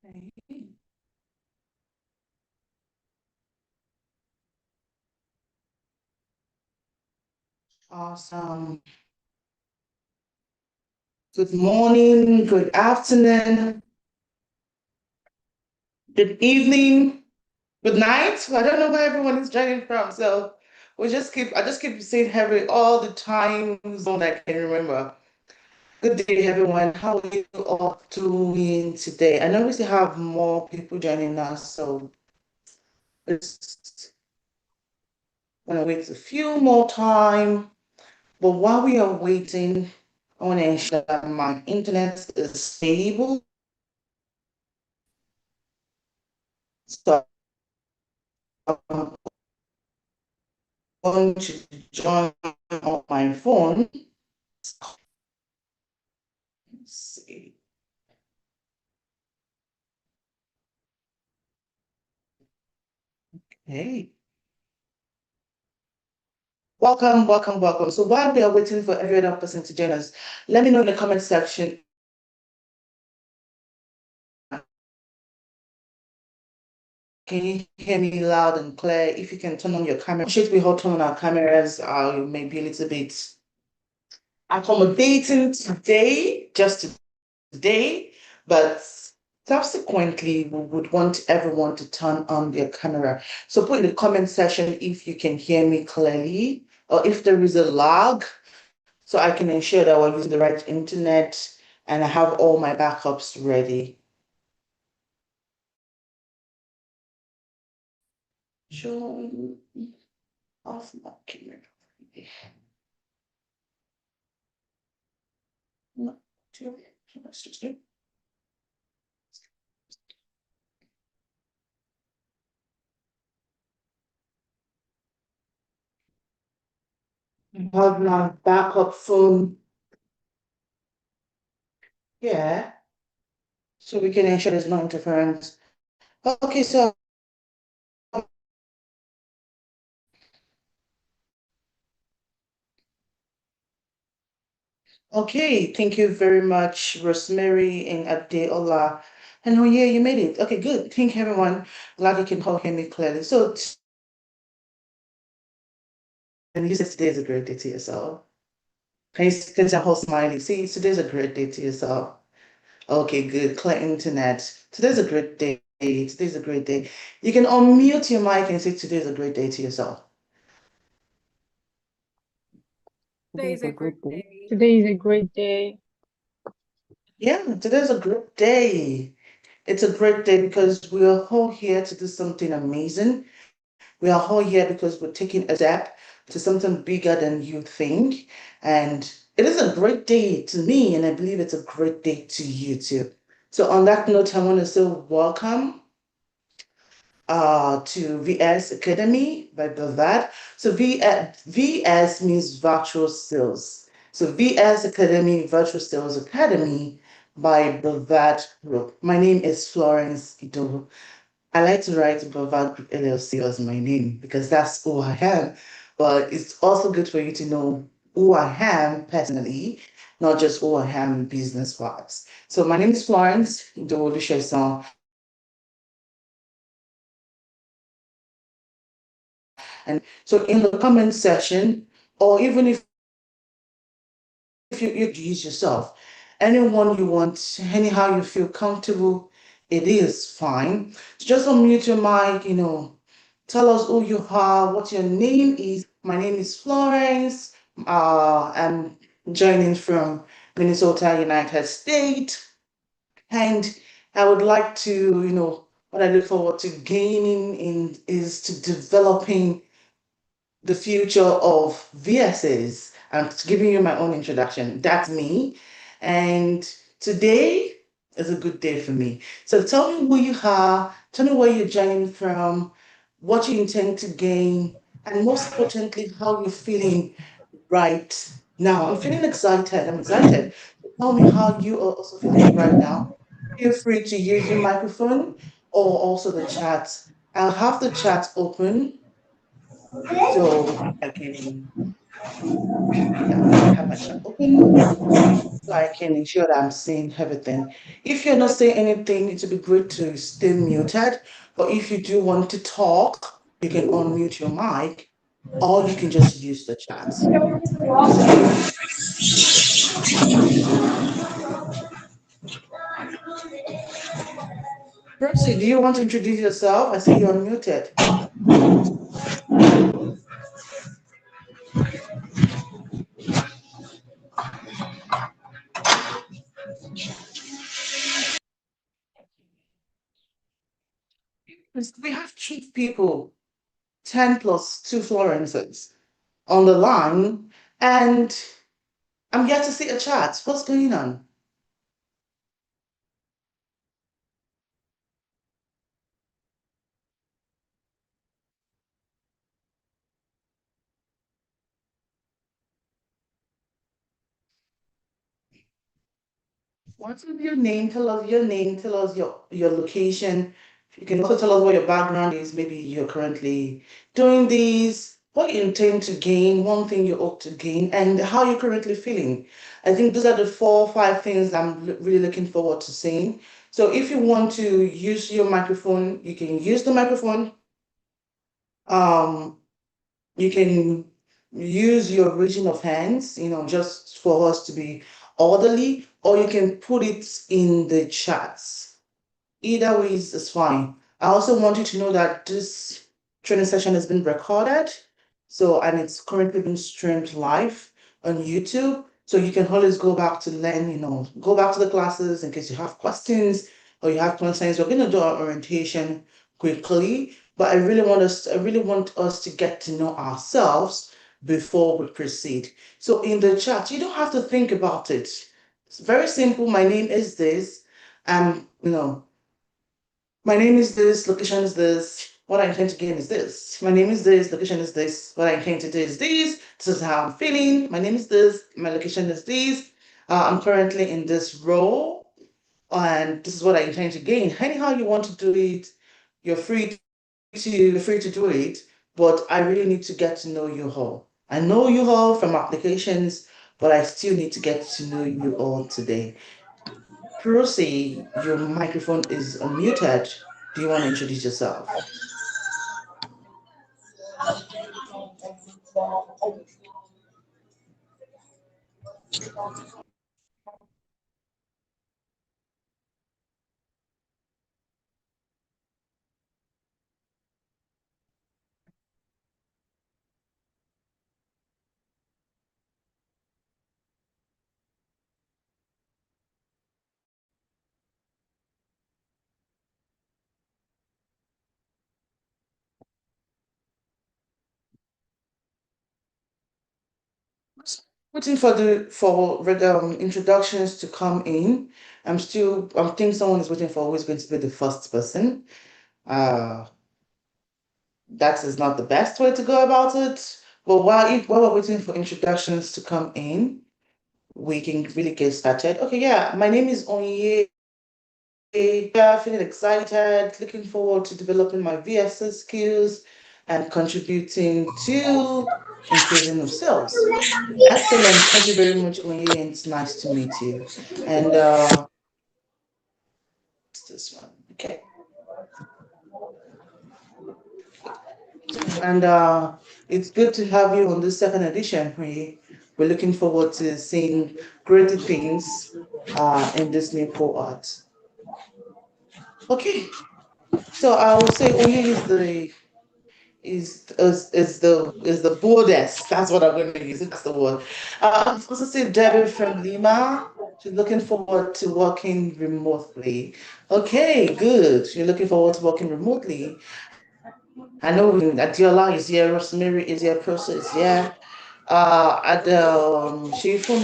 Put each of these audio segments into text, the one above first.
Okay. Awesome. Good morning, good afternoon, good evening, good night. I don't know where everyone is joining from, so I just keep saying every all the time zone I can remember. Good day, everyone. How are you all doing today? I know we still have more people joining us, so just gonna wait a few more time. But while we are waiting, I want to ensure that my internet is stable. So I'm going to join on my phone. Let's see. Hey, welcome, welcome, welcome. So while we are waiting for every other person to join us, let me know in the comment section. Can you hear me loud and clear? If you can turn on your camera, should we all turn on our cameras? Maybe a little bit accommodating today, just today, but subsequently we would want everyone to turn on their camera. So put in the comment section if you can hear me clearly or if there is a lag, so I can ensure that we're using the right internet and I have all my backups ready. Show off my camera. No, let's just do. Have my backup phone here so we can ensure there's no interference. Okay, so okay, thank you very much, Rosemary and Adeola. And oh yeah, you made it. Okay, good. Thank you, everyone. Glad you can all hear me clearly. So, and you said today is a great day to yourself. Can you whole smiley? See, today's a great day to yourself. Okay, good. Clear internet. Today's a great day. Today's a great day. You can unmute your mic and say today's a great day to yourself. Today Today's is a a great great day. day. Today is a great day. Yeah, today's a great day. It's a great day because we are all here to do something amazing. We are all here because we're taking a step to something bigger than you think. And it is a great day to me, and I believe it's a great day to you too. So, on that note, I want to say welcome to VS Academy by Bavad. So VS means virtual sales. So VS Academy, Virtual Sales Academy by Bavad Group. My name is Florence Ido. I like to write Bavad Group LLC as my name because that's who I am. But it's also good for you to know who I am personally, not just who I am business wise. So my name is Florence Ido Olusesan. And so in the comment section, or even if you use yourself, anyone you want, anyhow you feel comfortable, it is fine. So just unmute your mic, tell us who you are, what your name is. My name is Florence. I'm joining from Minnesota, United States. And I would like to, what I look forward to gaining in is to developing the future of VSAs. I'm giving you my own introduction. That's me. And today is a good day for me. So tell me who you are, tell me where you're joining from, what you intend to gain, and most importantly, how you're feeling right now. I'm feeling excited. I'm excited. Tell me how you are also feeling right now. Feel free to use your microphone or also the chat. I'll have the chat open so I can Yeah, I have my chat open so I can ensure that I'm seeing everything. If you're not saying anything, it would be great to stay muted. But if you do want to talk, you can unmute your mic or you can just use the chat. Percy, do you want to introduce yourself? I see you're unmuted. We have chief people, 10 plus 2 Florences on the line, and I'm yet to see a chat. What's going on? What's with your name? Tell us your name. Tell us your location. You can also tell us what your background is. Maybe you're currently doing these, what you intend to gain, one thing you hope to gain, and how you're currently feeling. I think those are the 4 or 5 things I'm really looking forward to seeing. So if you want to use your microphone, you can use the microphone. Um, you can use your raising of hands, just for us to be orderly, or you can put it in the chats. Either way is fine. I also want you to know that this training session has been recorded, so and it's currently being streamed live on YouTube. So you can always go back to learn, go back to the classes in case you have questions or you have concerns. We're going to do our orientation quickly, but I really want us to get to know ourselves before we proceed. So in the chat, you don't have to think about it. It's very simple. My name is this. My name is this, location is this, what I intend to gain is this. My name is this, location is this, what I intend to do is this is how I'm feeling. My name is this, my location is this. I'm currently in this role, and this is what I intend to gain. Anyhow you want to do it, you're free to do it, but I really need to get to know you all. I know you all from applications, but I still need to get to know you all today. Percy, your microphone is unmuted. Do you want to introduce yourself? Waiting for introductions to come in. I think someone is waiting for who is going to be the first person. Uh, that is not the best way to go about it. But while we're waiting for introductions to come in, we can really get started. Okay, yeah, my name is Onye. Yeah, feeling excited, looking forward to developing my VSA skills and contributing to increasing of sales. Excellent. Thank you very much, Onye, and it's nice to meet you. And this one. Okay. And it's good to have you on this second edition. We're looking forward to seeing greater things in this new cohort. Okay. So I will say Onye is the boldest. That's what I'm going to use. That's the word. I'm supposed to say Debbie from Lima. She's looking forward to working remotely. Okay, good. You're looking forward to working remotely. I know Adiola is here, Rosemary is here, Prosa is here, Shifumi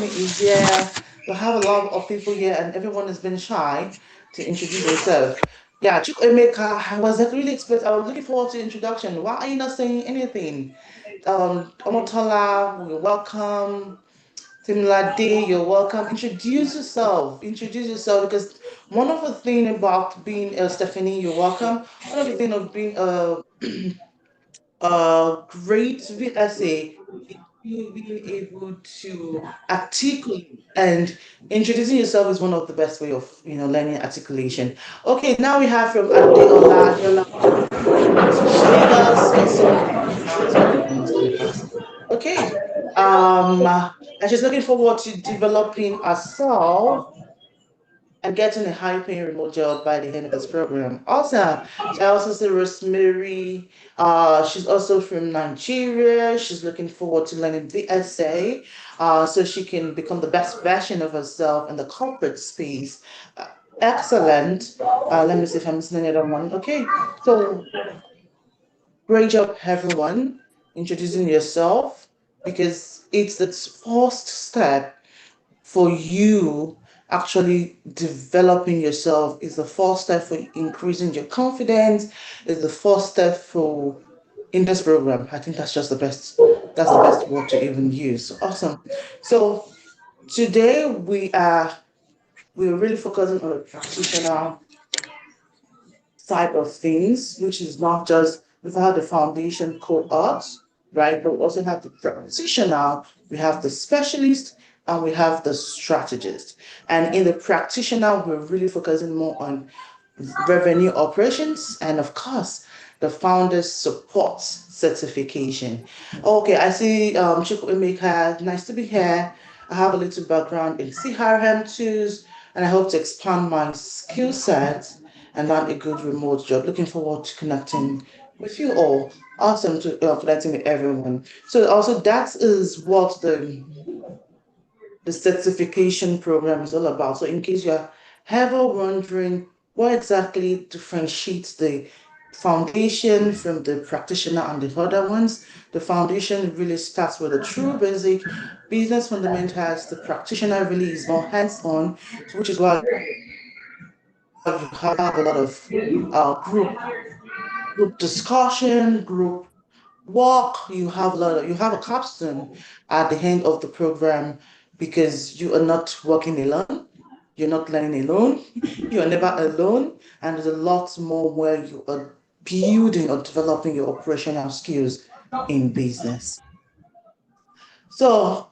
is here. We have a lot of people here, and everyone has been shy to introduce themselves. Yeah, Chukwemeka, I was looking forward to the introduction. Why are you not saying anything? Omotola, you're welcome. Timlade, you're welcome. Introduce yourself. Introduce yourself because one of the things about being Stephanie, you're welcome. One of the things of being a great VSA you being able to articulate and introducing yourself is one of the best way of learning articulation. Okay, now we have from Adeola. Adeola is from Lagos, also she's working in the past. Okay, and she's looking forward to developing herself and getting a high paying remote job by the end of this program. Awesome. So I also see Rosemary. She's also from Nigeria. She's looking forward to learning VSA so she can become the best version of herself in the corporate space. Uh, Excellent. Let me see if I'm missing another one. Okay. So great job, everyone, introducing yourself because it's the first step for you actually developing yourself is the first step for increasing your confidence, is the first step for in this program. I think that's the best word to even use. Awesome. So today we're really focusing on the practitioner side of things, which is not just we've had the foundation cohort, right? But we also have the practitioner, we have the specialist, and we have the strategist. And in the practitioner, we're really focusing more on revenue operations and, of course, the founders support certification. Okay, I see Chukwemeka, nice to be here. I have a little background in CRM tools, and I hope to expand my skill set and land a good remote job. Looking forward to connecting with you all. Awesome to connecting with everyone. So also that is what the certification program is all about. So in case you're ever wondering what exactly differentiates the foundation from the practitioner and the other ones, the foundation really starts with the true basic business fundamentals. The practitioner really is more hands-on, so which is why you have a lot of group discussion, group walk. You have a capstone at the end of the program because you are not working alone. You're not learning alone. You are never alone. And there's a lot more where you are building or developing your operational skills in business. So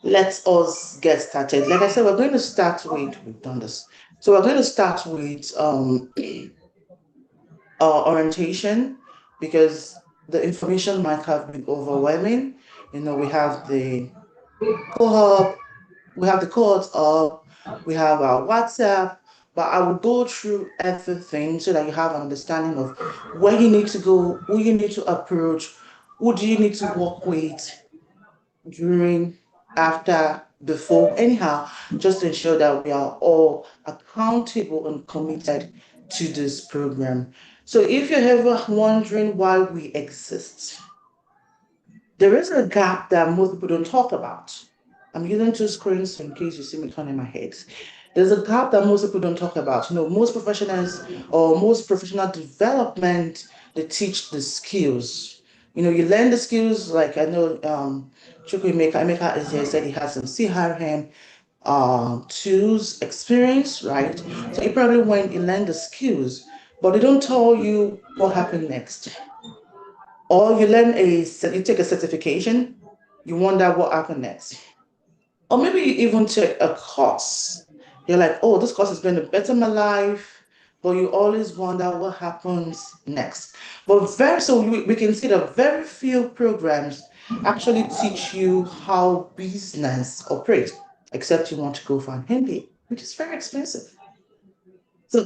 let us get started. Like I said, we've done this. So we're going to start with orientation because the information might have been overwhelming. We have the cohort, we have the cohort up, we have our WhatsApp, but I will go through everything so that you have an understanding of where you need to go, who you need to approach, who do you need to work with during, after, before, anyhow, just to ensure that we are all accountable and committed to this program. So if you're ever wondering why we exist, there is a gap that most people don't talk about. I'm using two screens so in case you see me turning my head. There's a gap that most people don't talk about. Most professionals or most professional development, they teach the skills. You learn the skills, like I know Emeka is here, said he has some CRM tools experience, right? So he probably went and learned the skills, but they don't tell you what happened next. Or you take a certification, you wonder what happened next. Or maybe you even take a course. You're like, oh, this course is going to better my life, but you always wonder what happens next. So we can see that very few programs actually teach you how business operates, except you want to go for an MBA, which is very expensive. So,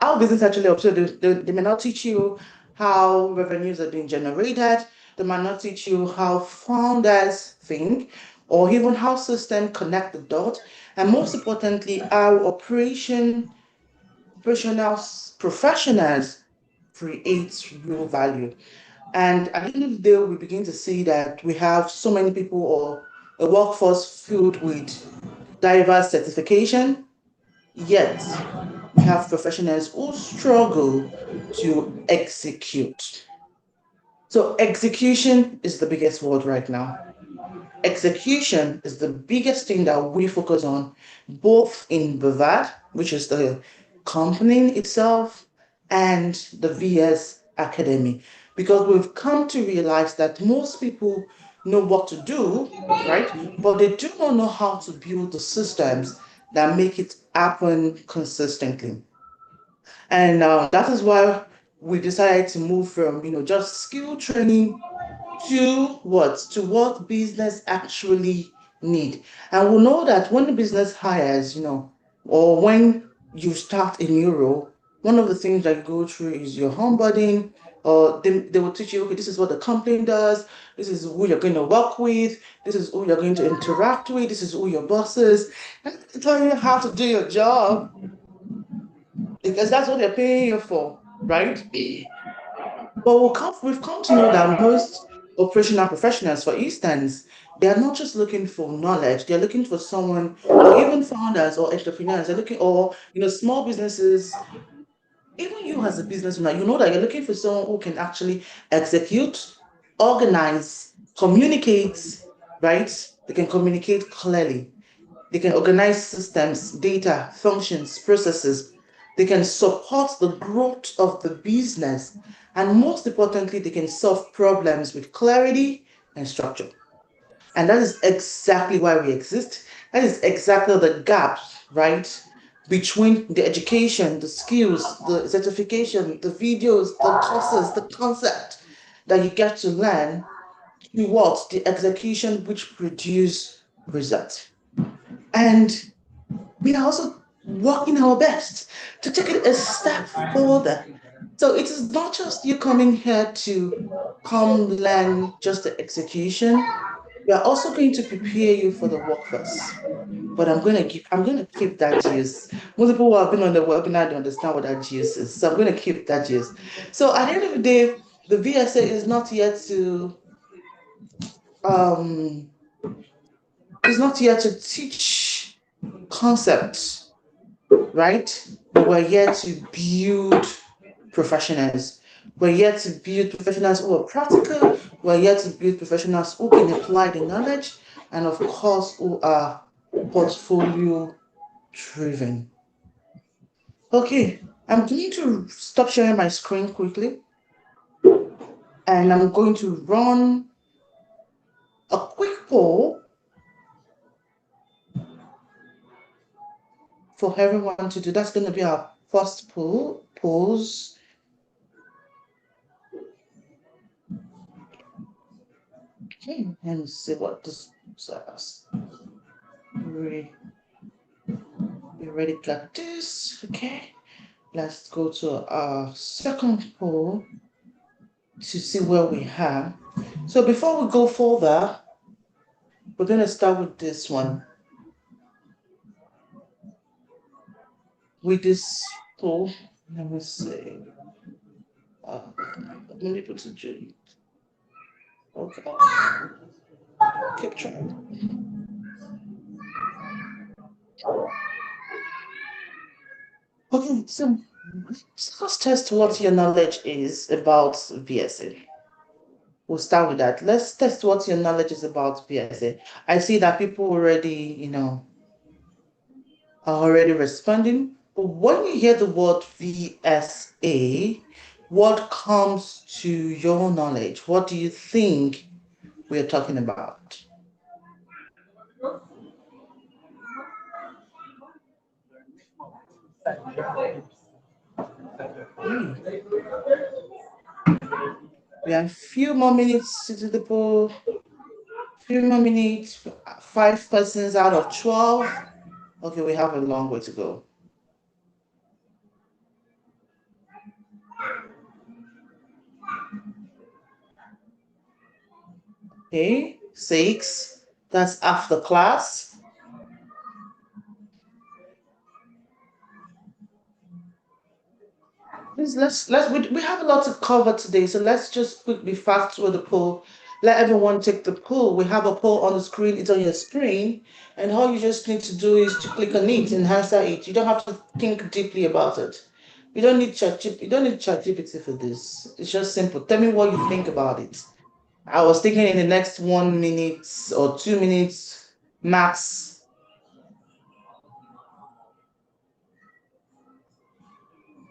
how business actually operates, so they may not teach you how revenues are being generated. They might not teach you how founders think, or even how systems connect the dots. And most importantly, how professionals create real value. And at the end of the day, we begin to see that we have so many people or a workforce filled with diverse certification, yet we have professionals who struggle to execute. So execution is the biggest word right now. Execution is the biggest thing that we focus on, both in Bavad, which is the company itself, and the VS Academy, because we've come to realize that most people know what to do, right? But they do not know how to build the systems that make it happen consistently. And that is why we decided to move from, just skill training to what business actually need. And we know that when the business hires, or when you start a new role, one of the things that you go through is your onboarding, or they will teach you, okay, this is what the company does, this is who you're going to work with, this is who you're going to interact with, this is who your boss is, and they tell you how to do your job because that's what they're paying you for, right? But we've come to know that most operational professionals, for instance, they are not just looking for knowledge, they're looking for someone, or even founders or entrepreneurs, they're looking, or, small businesses, even you as a business owner, you know that you're looking for someone who can actually execute, organize, communicate, right? They can communicate clearly. They can organize systems, data, functions, processes. They can support the growth of the business. And most importantly, they can solve problems with clarity and structure. And that is exactly why we exist. That is exactly the gap, right? Between the education, the skills, the certification, the videos, the courses, the concept that you get to learn to what? The execution which produce results. And we are also working our best to take it a step further. So it is not just you coming here to come learn just the execution. We are also going to prepare you for the workforce. But I'm going to keep that juice. Most people who have been on the webinar don't understand what that juice is. So I'm going to keep that juice. So at the end of the day, the VSA um is not here to teach concepts, right? But we're here to build professionals. We're here to build professionals who are practical. We're here to build professionals who can apply the knowledge, and of course, who are portfolio driven. Okay, I'm going to stop sharing my screen quickly, and I'm going to run a quick poll for everyone to do. That's going to be our first polls. Okay, let me see what this says. We already got this. Okay, let's go to our second poll to see where we have. So before we go further, we're going to start with this one. With this poll, let me see. Many people to join. Okay, keep trying. Okay, so let's test what your knowledge is about VSA. We'll start with that. Let's test what your knowledge is about VSA. I see that people already, are already responding. But when you hear the word VSA, what comes to your knowledge? What do you think we're talking about? Okay. We have a few more minutes to do the poll. Few more minutes. 5 persons out of 12. Okay, we have a long way to go. Okay, 6. That's after class. We have a lot to cover today, so let's just quickly fast through the poll. Let everyone take the poll. We have a poll on the screen, it's on your screen, and all you just need to do is to click on it and answer it. You don't have to think deeply about it. You don't need ChatGPT for this. It's just simple. Tell me what you think about it. I was thinking in the next 1 minute or 2 minutes max.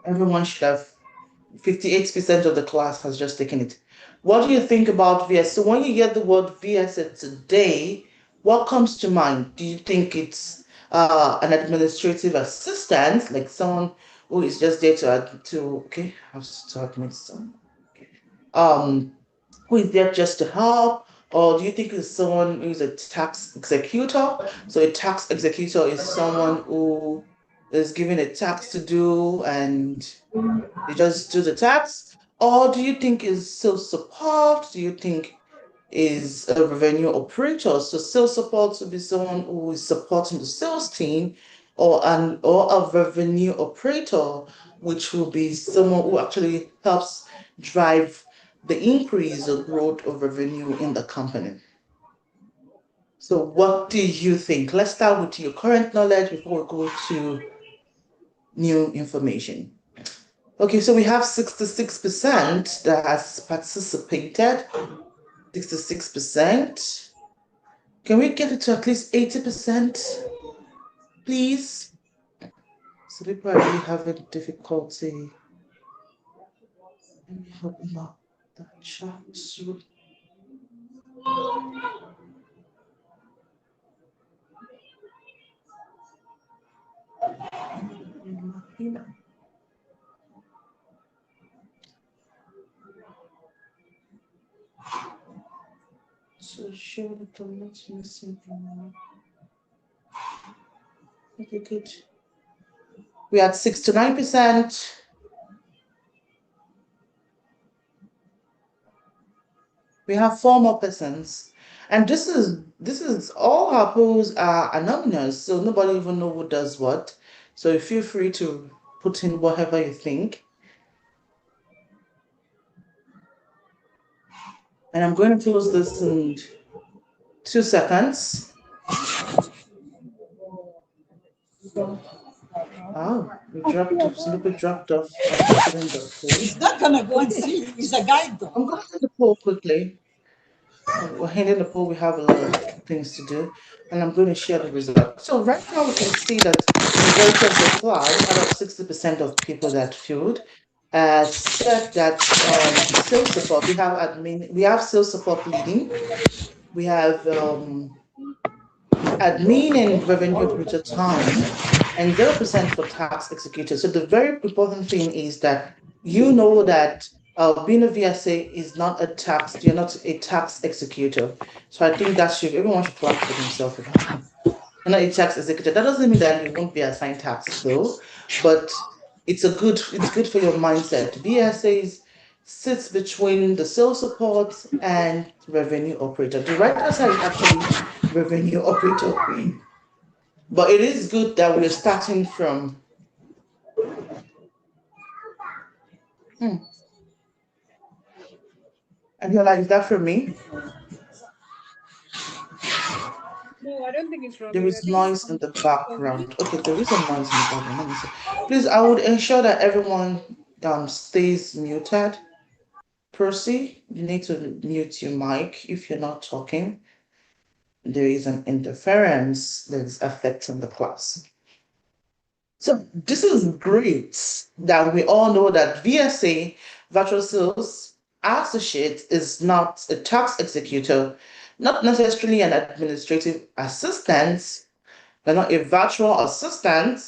Everyone should have. 58% of the class has just taken it. What do you think about VS? So when you hear the word VSA today, what comes to mind? Do you think it's an administrative assistant, like someone who is just there to okay, I have to admit some. Um, who is there just to help? Or do you think it's someone who's a tax executor? So a tax executor is someone who is given a tax to do and they just do the tax? Or do you think is sales support? Do you think is a revenue operator? So sales support would be someone who is supporting the sales team, or a revenue operator, which will be someone who actually helps drive the increase or growth of revenue in the company. So what do you think? Let's start with your current knowledge before we go to new information. Okay, so we have 66% that has participated. 66%. Can we get it to at least 80%, please? So people are really having difficulty. Let me open up the chat. So show the comments missing. Okay, good. We had 69%. We have four more persons. And this is all our polls are anonymous, so nobody even know who does what. So feel free to put in whatever you think. And I'm going to close this in 2 seconds. Oh, we dropped off. Somebody dropped off after filling the poll. He's not gonna go and see. He's a guide dog. I'm going to do the poll quickly. We're handing the poll. We have a lot of things to do, and I'm going to share the results. So right now we can see that majority of the class, out of 60% of people that filled, said that sales support. We have admin. We have sales support leading. We have admin and revenue operator time, and 0% for tax executor. So the very important thing is that you know that being a VSA is not a tax, you're not a tax executor. So I think that everyone should clap for themselves about that. You're not a tax executor. That doesn't mean that you won't be assigned tax though, but it's good for your mindset. VSAs sits between the sales support and revenue operator. The right answer is actually revenue operator. But it is good that we're starting from. Hmm. And you're like, is that for me? No, I don't think it's from There you. I is think it's noise in from the me. background. Okay, there is a noise in the background. Let me see. Please, I would ensure that everyone stays muted. Percy, you need to mute your mic if you're not talking. There is an interference that's affecting the class. So this is great that we all know that VSA, virtual sales associate, is not a tax executor, not necessarily an administrative assistant, they're not a virtual assistant.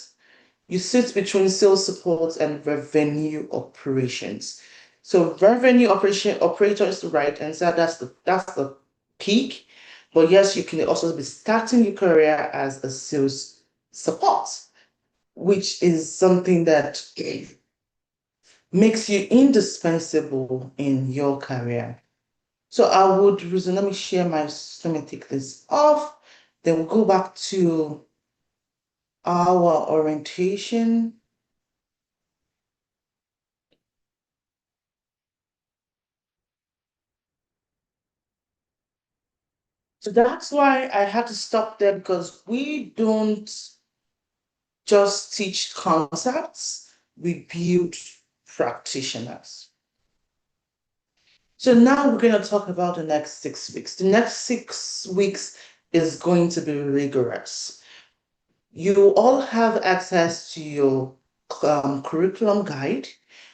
You sit between sales support and revenue operations. So revenue operation operator is the right answer. That's the peak. But yes, you can also be starting your career as a sales support, which is something that makes you indispensable in your career. So I would resume, let me share my, let me take this off. Then we'll go back to our orientation. So that's why I had to stop there, because we don't just teach concepts, we build practitioners. So now we're going to talk about the next 6 weeks. The next 6 weeks is going to be rigorous. You all have access to your curriculum guide,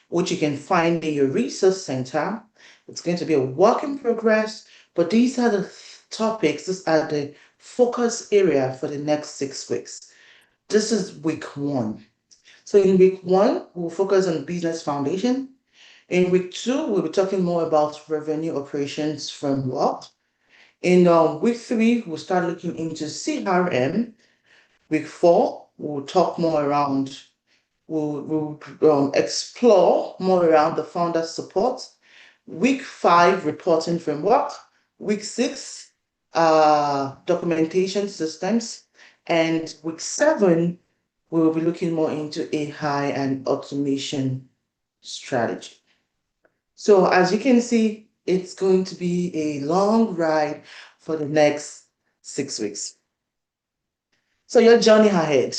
which you can find in your resource center. It's going to be a work in progress, but these are the topics, these are the focus area for the next 6 weeks. This is week one. So in week one, we'll focus on business foundation. In week two, we'll be talking more about revenue operations framework. In week three, we'll start looking into CRM. Week four, we'll talk more around, we'll explore more around the founder support. Week five, reporting framework. Week six, documentation systems. And week seven, we will be looking more into AI and automation strategy. So as you can see, it's going to be a long ride for the next 6 weeks. So your journey ahead,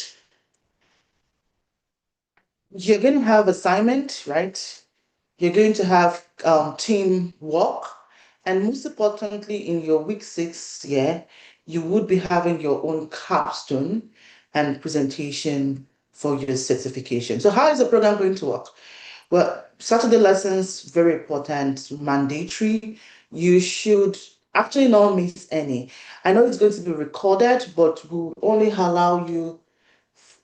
you're going to have assignment, right? You're going to have team work, and most importantly, in your week 6, yeah, you would be having your own capstone and presentation for your certification. So how is the program going to work? Well, Saturday lessons, very important, mandatory. You should actually not miss any. I know it's going to be recorded, but we'll only allow you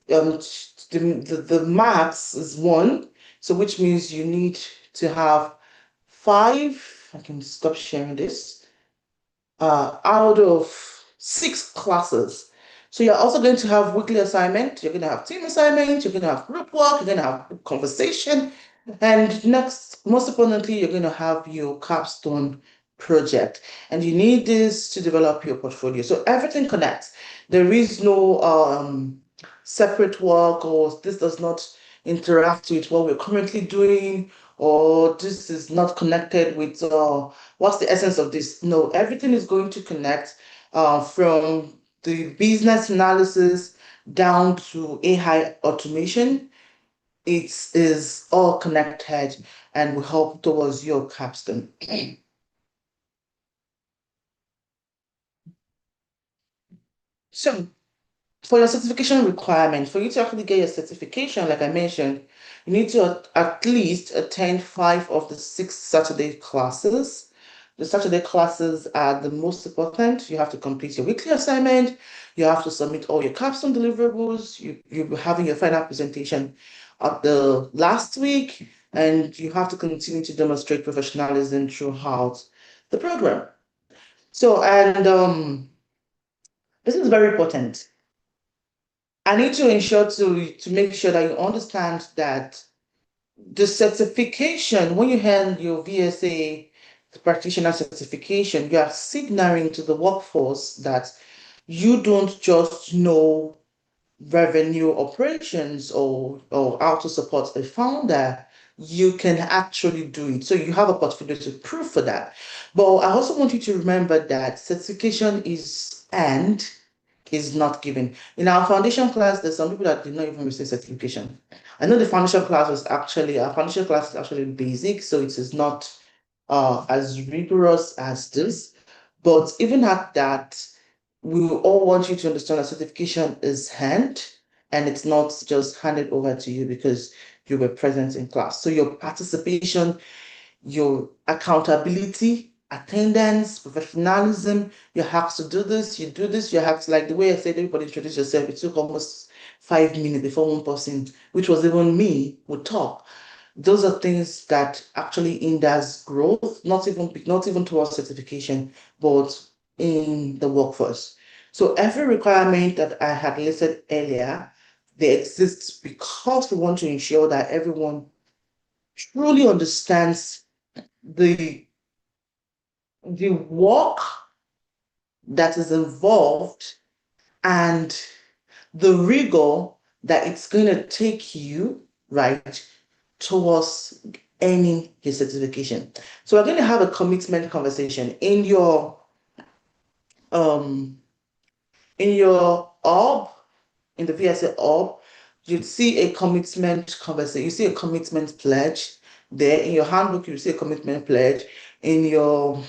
the max is 1, so which means you need to have 5. I can stop sharing this. Out of 6 classes. So you're also going to have weekly assignment, you're going to have team assignment, you're going to have group work, you're going to have conversation, and next, most importantly, you're going to have your capstone project. And you need this to develop your portfolio. So everything connects. There is no separate work, or this does not interact with what we're currently doing, or this is not connected with what's the essence of this. No, everything is going to connect from the business analysis down to AI automation. It is all connected and will help towards your capstone. So for your certification requirement, for you to actually get your certification, like I mentioned, you need to at least attend 5 of the 6 Saturday classes. The Saturday classes are the most important. You have to complete your weekly assignment. You have to submit all your capstone deliverables. You'll be having your final presentation at the last week, and you have to continue to demonstrate professionalism throughout the program. So, and this is very important. I need to ensure to make sure that you understand that the certification, when you hand your VSA the practitioner certification, you are signaling to the workforce that you don't just know revenue operations or how to support a founder, you can actually do it. So you have a portfolio to prove for that. But I also want you to remember that certification is earned, is not given. In our foundation class, there's some people that did not even receive certification. I know the foundation class was actually, our foundation class is actually basic, so it is not as rigorous as this. But even at that, we all want you to understand that certification is hand, and it's not just handed over to you because you were present in class. So your participation, your accountability, attendance, professionalism, you have to do this, you do this, you have to, like the way I said, everybody introduce yourself. It took almost 5 minutes before one person, which was even me, would talk. Those are things that actually hinders growth, not even towards certification, but in the workforce. So every requirement that I had listed earlier, they exist because we want to ensure that everyone truly understands the the work that is involved and the rigor that it's going to take you, right, towards earning your certification. So we're going to have a commitment conversation um in your org, in the VSA org, you'd see a commitment conversation. You see a commitment pledge there. In your handbook, you see a commitment pledge. In your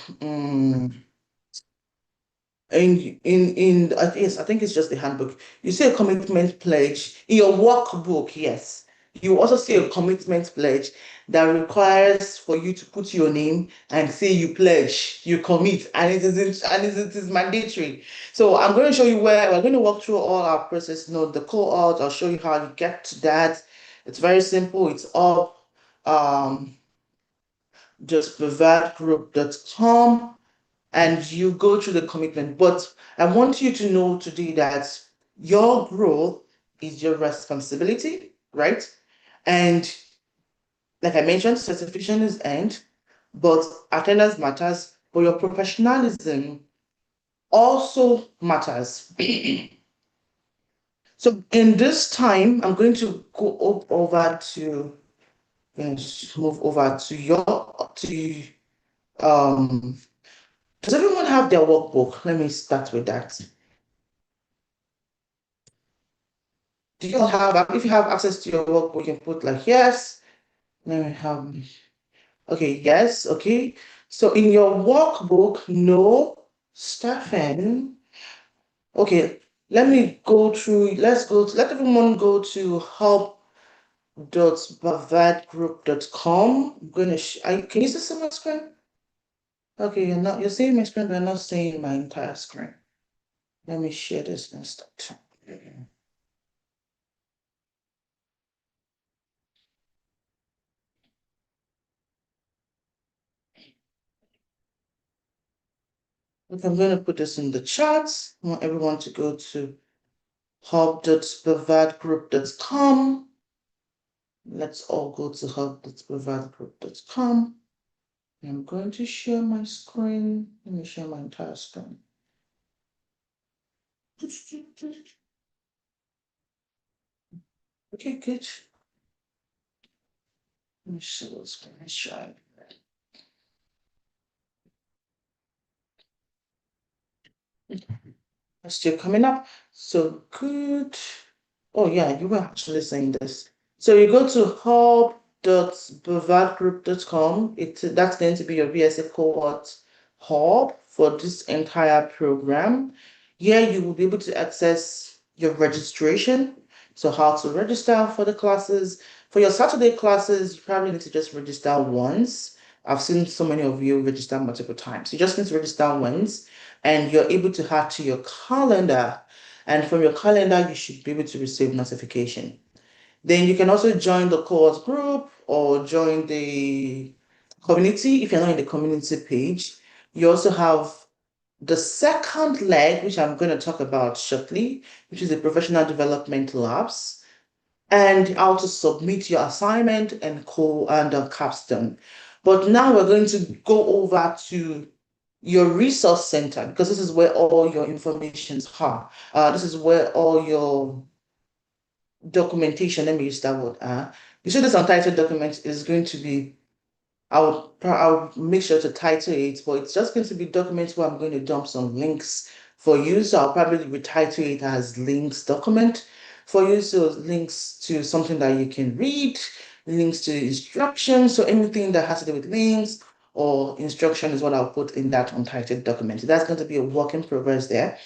yes, I think it's just the handbook. You see a commitment pledge in your workbook, yes. You also see a commitment pledge that requires for you to put your name and say you pledge, you commit, and it is mandatory. So I'm going to show you where we're going to walk through all our process. The cohort. I'll show you how you get to that. It's very simple. It's up. Um, just bavardgroup.com and you go through the commitment. But I want you to know today that your growth is your responsibility, right? And like I mentioned, certification is end, but attendance matters, but your professionalism also matters. So in this time, I'm going to go over to move over to um does everyone have their workbook? Let me start with that. Do you all have, if you have access to your workbook, you can put like yes. Let me have, okay, yes, okay. So in your workbook, no, Stephen. Okay, let everyone go to hub.bavardgroup.com. I'm going to, can you see my screen? Okay, you're seeing my screen, but you're not seeing my entire screen. Let me share this and start. Okay, I'm going to put this in the chat. I want everyone to go to hub.bavardgroup.com. Let's all go to hub.bavardgroup.com. I'm going to share my screen. Let me share my entire screen. Okay, good. Let me see what's going to show. Still coming up. So good. Oh yeah, you were actually saying this. So you go to hub.bavardgroup.com. That's going to be your VSA cohort hub for this entire program. Here you will be able to access your registration. So how to register for the classes. For your Saturday classes, you probably need to just register once. I've seen so many of you register multiple times. You just need to register once and you're able to add to your calendar. And from your calendar, you should be able to receive notification. Then you can also join the cohort group or join the community if you're not in the community page. You also have the second leg, which I'm going to talk about shortly, which is the professional development labs, and how to submit your assignment and capstone. But now we're going to go over to your resource center because this is where all your informations are. This is where all your documentation, let me use that word. You see this untitled document is going to be, I'll make sure to title it, but it's just going to be documents where I'm going to dump some links for you. So I'll probably retitle it as links document for you. So links to something that you can read, links to instructions. So anything that has to do with links or instruction is what I'll put in that untitled document. So that's going to be a work in progress there.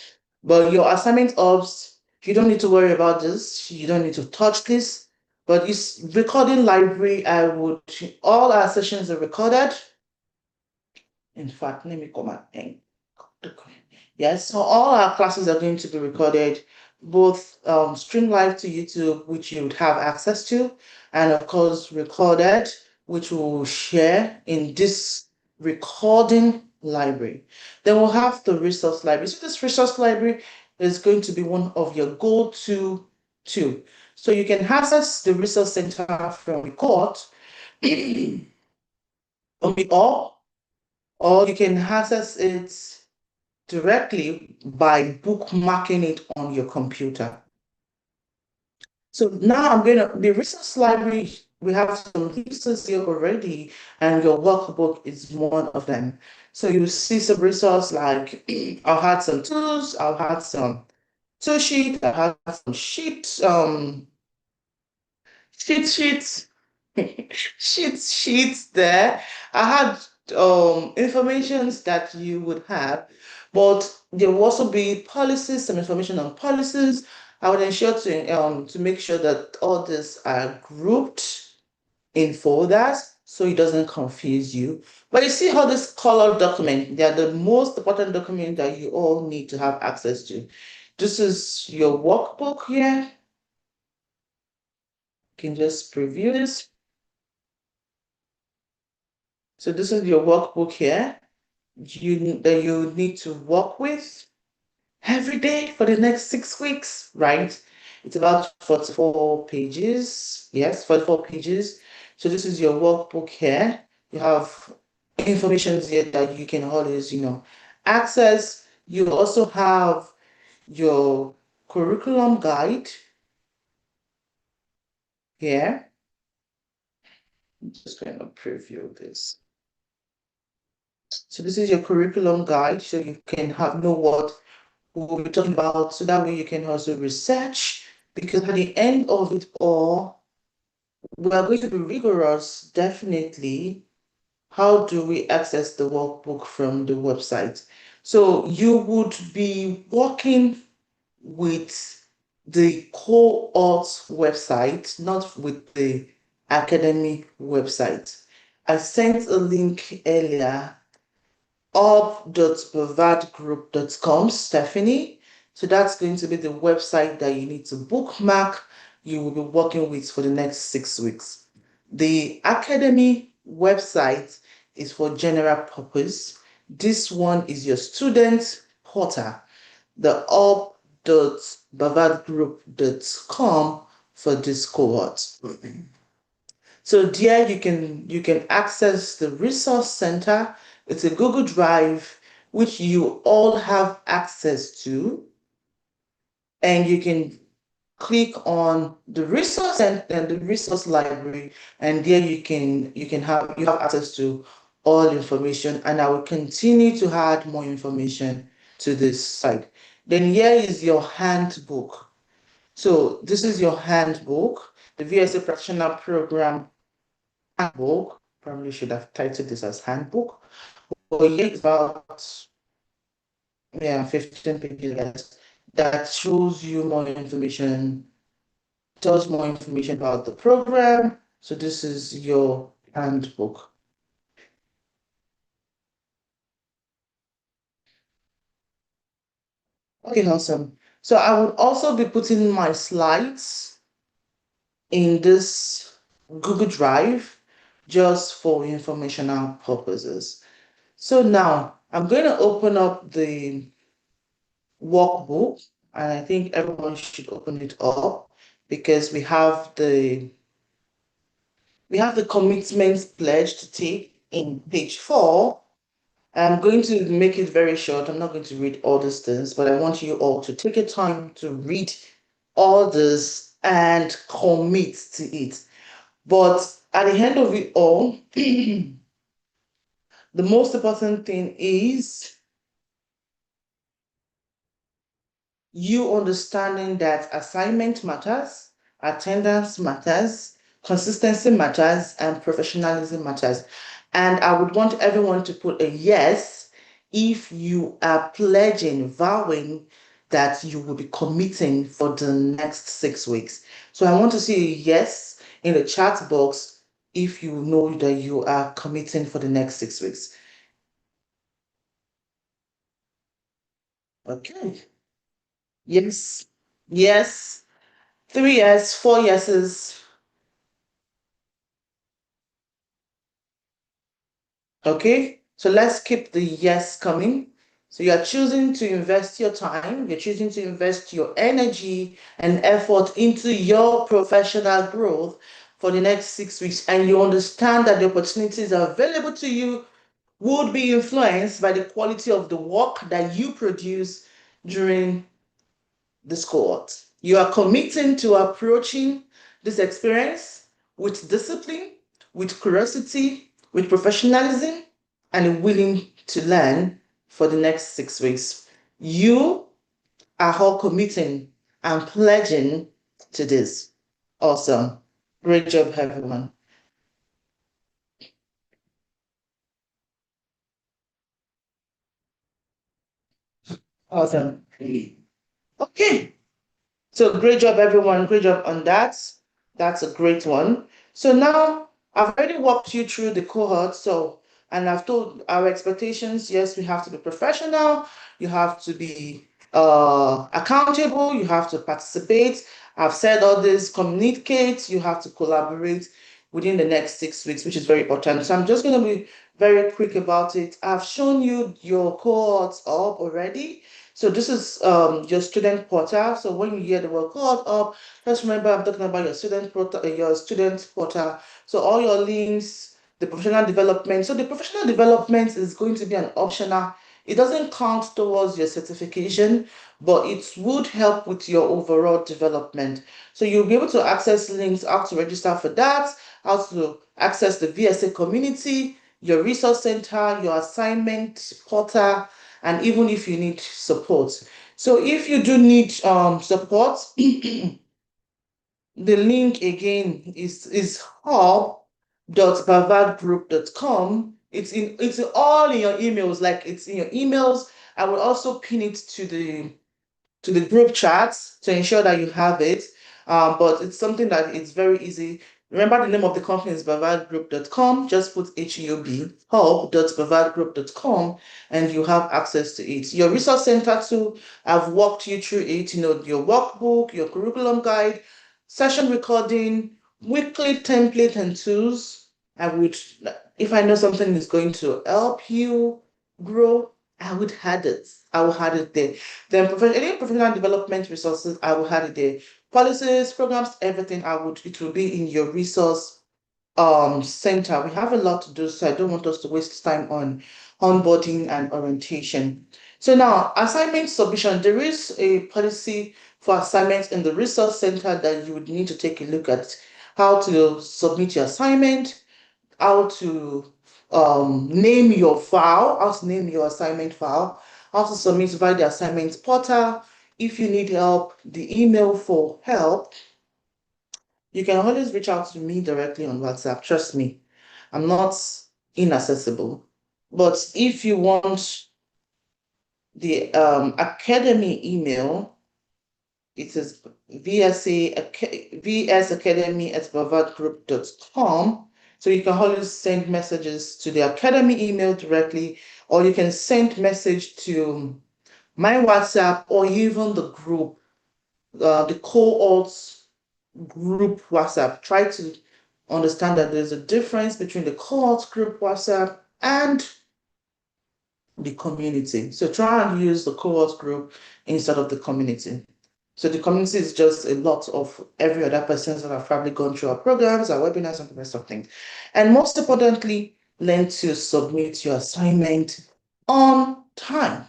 But your assignment ops, you don't need to worry about this. You don't need to touch this. But this recording library, all our sessions are recorded. In fact, let me come and yes, so all our classes are going to be recorded, both streamed live to YouTube, which you would have access to, and of course recorded, which we will share in this recording library. Then we'll have the resource library. So this resource library is going to be one of your go-to too. So you can access the resource center from the court or you can access it directly by bookmarking it on your computer. So now the resource library, we have some resources here already, and your workbook is one of them. So you see some resource like I'll have some tools, I'll have some tool sheet, I'll have some sheets, sheets there. I had informations that you would have, but there will also be policies, some information on policies, I would ensure to make sure that all these are grouped in folders so it doesn't confuse you. But you see how this color document, they are the most important document that you all need to have access to. This is your workbook here. You can just preview this. So this is your workbook here that you need to work with every day for the next 6 weeks, right? It's about 44 pages. Yes, 44 pages. So this is your workbook here. You have information here that you can always, access. You also have your curriculum guide here. I'm just going to preview this. So this is your curriculum guide, so you can know what we'll be talking about, so that way you can also research, because at the end of it all, we are going to be rigorous, definitely. How do we access the workbook from the website? So you would be working with the cohort website, not with the academy website. I sent a link earlier, up.bavardgroup.com, Stephanie. So that's going to be the website that you need to bookmark. You will be working with for the next 6 weeks. The Academy website is for general purpose. This one is your student portal, the up.bavardgroup.com for this cohort. So there you can access the resource center. It's a Google Drive which you all have access to, and you can click on the resource and the resource library, and there you have access to all information, and I will continue to add more information to this site. Then here is your handbook. So this is your handbook, the VSA Practitioner Program handbook. Probably should have titled this as handbook. But yeah, it's about 15 pages that shows you more information, tells more information about the program. So this is your handbook. Okay, awesome. So I would also be putting my slides in this Google Drive just for informational purposes. So now I'm going to open up the workbook, and I think everyone should open it up because we have the commitment pledge to take in page 4. I'm going to make it very short. I'm not going to read all these things, but I want you all to take your time to read all this and commit to it. But at the end of it all, the most important thing is you understanding that assignment matters, attendance matters, consistency matters, and professionalism matters. And I would want everyone to put a yes if you are pledging, vowing that you will be committing for the next 6 weeks. So I want to see a yes in the chat box if you know that you are committing for the next 6 weeks. Okay. Yes. Yes. 3 yes, 4 yeses. Okay, so let's keep the yes coming. So you're choosing to invest your time, you're choosing to invest your energy and effort into your professional growth for the next 6 weeks, and you understand that the opportunities available to you would be influenced by the quality of the work that you produce during this cohort. You are committing to approaching this experience with discipline, with curiosity, with professionalism, and willing to learn for the next 6 weeks. You are all committing and pledging to this. Awesome. Great job, everyone. Awesome. Okay. So great job, everyone. Great job on that. That's a great one. So now I've already walked you through the cohort. So, and I've told our expectations. Yes, we have to be professional. You have to be accountable. You have to participate. I've said all this, communicate. You have to collaborate within the next 6 weeks, which is very important. So I'm just going to be very quick about it. I've shown you your cohorts up already. So this is your student portal. So when you hear the word cohort up, just remember I'm talking about your student portal, So all your links, the professional development. So the professional development is going to be an optional. It doesn't count towards your certification, but it would help with your overall development. So you'll be able to access links, how to register for that, how to access the VSA community, your resource center, your assignment portal, and even if you need support. So if you do need support, the link again is hub.bavardgroup.com. It's all in your emails, like it's in your emails. I will also pin it to the group chats to ensure that you have it. But it's something that it's very easy. Remember, the name of the company is bavardgroup.com. Just put HUB, hub.bavardgroup.com, and you have access to it. Your resource center too, I've walked you through it, your workbook, your curriculum guide, session recording, weekly template and tools. I would, if I know something is going to help you grow, I would add it. I will add it there. Then any professional development resources, I will have it there. Policies, programs, everything, it will be in your resource center. We have a lot to do, so I don't want us to waste time on onboarding and orientation. So now, assignment submission. There is a policy for assignments in the resource center that you would need to take a look at. How to submit your assignment, how to name your file, how to name your assignment file, how to submit via the assignment portal. If you need help, the email for help, you can always reach out to me directly on WhatsApp. Trust me, I'm not inaccessible. But if you want the academy email, it is vsacademy@bavardgroup.com. So you can always send messages to the academy email directly, or you can send message to my WhatsApp or even the group, the cohorts group WhatsApp. Try to understand that there's a difference between the cohort group WhatsApp and the community. So try and use the cohort group instead of the community. So the community is just a lot of every other persons that have probably gone through our programs, our webinars, and the rest of things. And most importantly, learn to submit your assignment on time.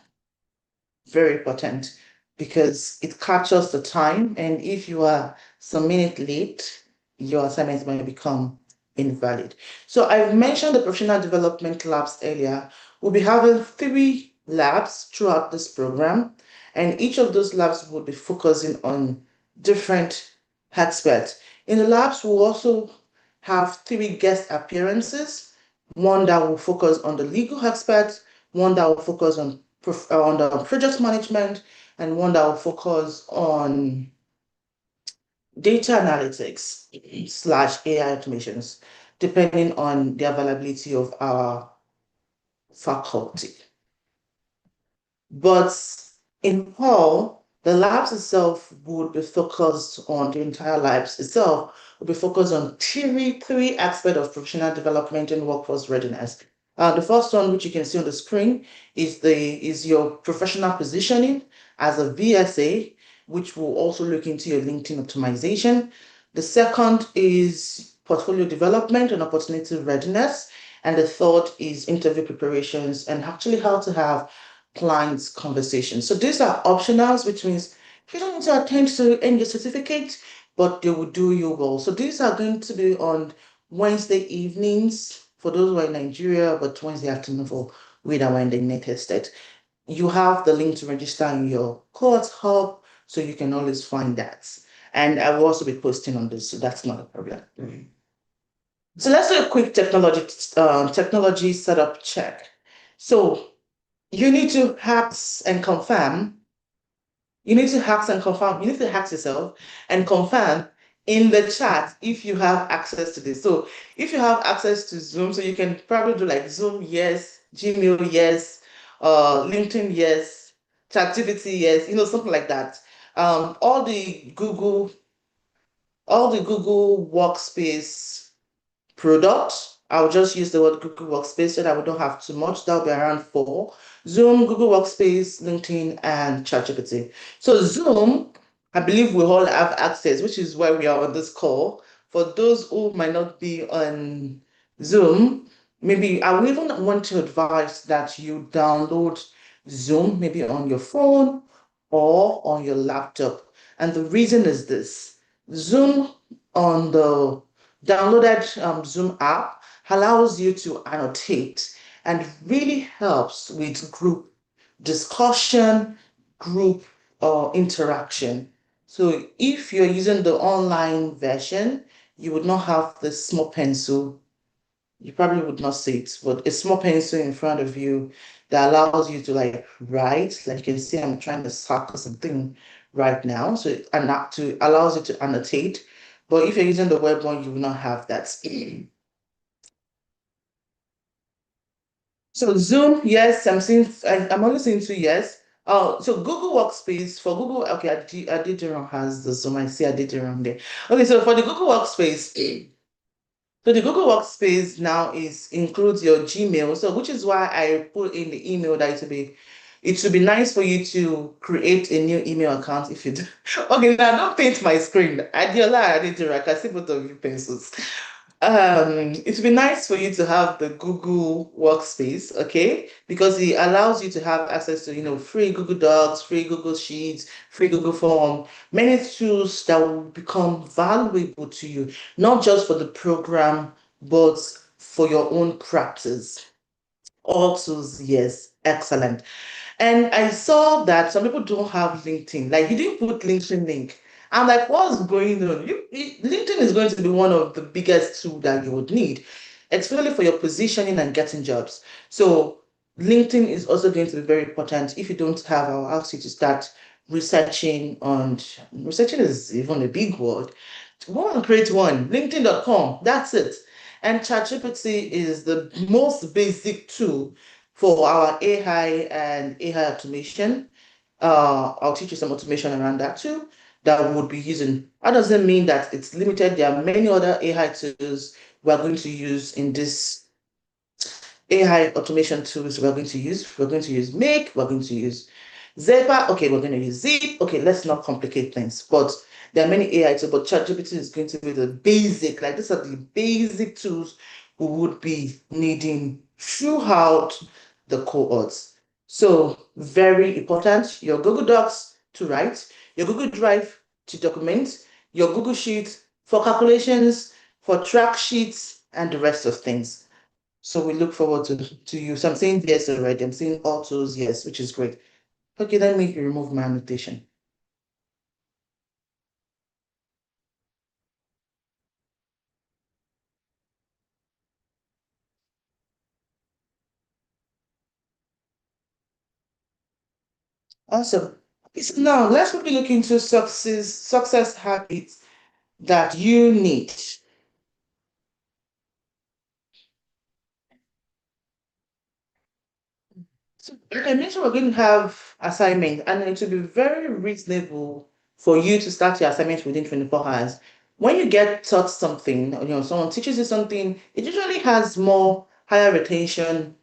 Very important because it captures the time. And if you are some minute late, your assignment might become invalid. So I've mentioned the professional development labs earlier. We'll be having 3 labs throughout this program, and each of those labs will be focusing on different experts. In the labs, we'll also have 3 guest appearances, one that will focus on the legal expert, one that will focus on the project management, and one that will focus on data analytics / AI automations, depending on the availability of our faculty. But in all, the labs itself would be focused on the entire labs itself, would be focused on three aspects of professional development and workforce readiness. The first one, which you can see on the screen, is your professional positioning as a VSA, which will also look into your LinkedIn optimization. The second is portfolio development and opportunity readiness. And the third is interview preparations and actually how to have clients conversations. So these are optionals, which means you don't need to attend to end your certificate, but they will do you well. So these are going to be on Wednesday evenings for those who are in Nigeria, but Wednesday afternoon for we that were in the United States. You have the link to register in your course hub, so you can always find that. And I will also be posting on this, so that's not a problem. So let's do a quick technology setup check. So you need to ask and confirm You need to ask and confirm. You need to ask yourself and confirm in the chat if you have access to this. So if you have access to Zoom, so you can probably do like Zoom, yes, Gmail, yes, LinkedIn, yes, ChatGPT, yes, something like that. Um, all the Google, all the Google Workspace product. I'll just use the word Google Workspace so that we don't have too much. That'll be around four. Zoom, Google Workspace, LinkedIn, and ChatGPT. So Zoom, I believe we all have access, which is why we are on this call. For those who might not be on Zoom, maybe I would even want to advise that you download Zoom, maybe on your phone or on your laptop. And the reason is this. Zoom on the downloaded Zoom app allows you to annotate and really helps with group discussion, group interaction. So if you're using the online version, you would not have the small pencil. You probably would not see it, but a small pencil in front of you that allows you to like write. Like you can see, I'm trying to circle something right now. So and that to allows you to annotate. But if you're using the web one, you will not have that. So Zoom, yes, I'm only seeing two yes. So Google Workspace for Google, okay, Adediran has the Zoom. I see Adediran there. Okay, so for the Google Workspace, so the Google Workspace now is includes your Gmail. So which is why I put in the email that it would be nice for you to create a new email account if you do. Okay, now don't paint my screen. Adiola, Adediran, I can see both of you pencils. It would be nice for you to have the Google Workspace, okay? Because it allows you to have access to, free Google Docs, free Google Sheets, free Google Form, many tools that will become valuable to you, not just for the program, but for your own practice. All tools, yes, excellent. And I saw that some people don't have LinkedIn. Like you didn't put LinkedIn link. I'm like, what's going on? LinkedIn is going to be one of the biggest tools that you would need, especially for your positioning and getting jobs. So LinkedIn is also going to be very important. If you don't have, I'll ask you to start researching on researching is even a big word. Go and create one. LinkedIn.com. That's it. And ChatGPT is the most basic tool for our AI and AI automation. I'll teach you some automation around that too that we would be using. That doesn't mean that it's limited. There are many other AI tools we're going to use in this AI automation tools we're going to use. We're going to use Make, we're going to use Zephyr. Okay, we're going to use Zip. Okay, let's not complicate things. But there are many AI tools, but ChatGPT is going to be the basic, like these are the basic tools we would be needing throughout the cohorts. So very important, your Google Docs to write, your Google Drive to document, your Google Sheet for calculations, for track sheets, and the rest of things. So we look forward to you. So I'm saying yes already. I'm saying all tools yes, which is great. Okay, let me remove my annotation. Awesome. Okay, so now let's quickly look into success habits that you need. So like I mentioned, we're going to have assignment, and it will be very reasonable for you to start your assignment within 24 hours. When you get taught something, or someone teaches you something, it usually has more higher retention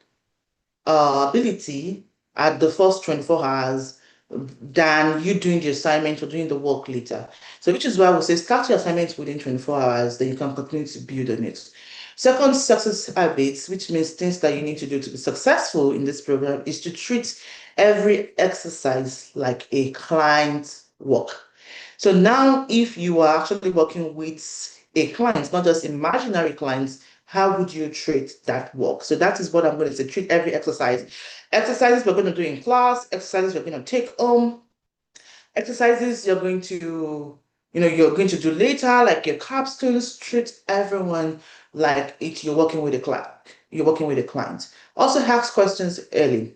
ability at the first 24 hours than you doing the assignment or doing the work later. So, which is why we say start your assignments within 24 hours, then you can continue to build on it. Second, success habits, which means things that you need to do to be successful in this program, is to treat every exercise like a client work. So now, if you are actually working with a client, not just imaginary clients, how would you treat that work? So that is what I'm going to say. Treat every exercise. Exercises we're going to do in class, exercises you're going to take home, exercises you're going to do later, like your capstones. Treat everyone like you're working with a client. You're working with a client. Also ask questions early.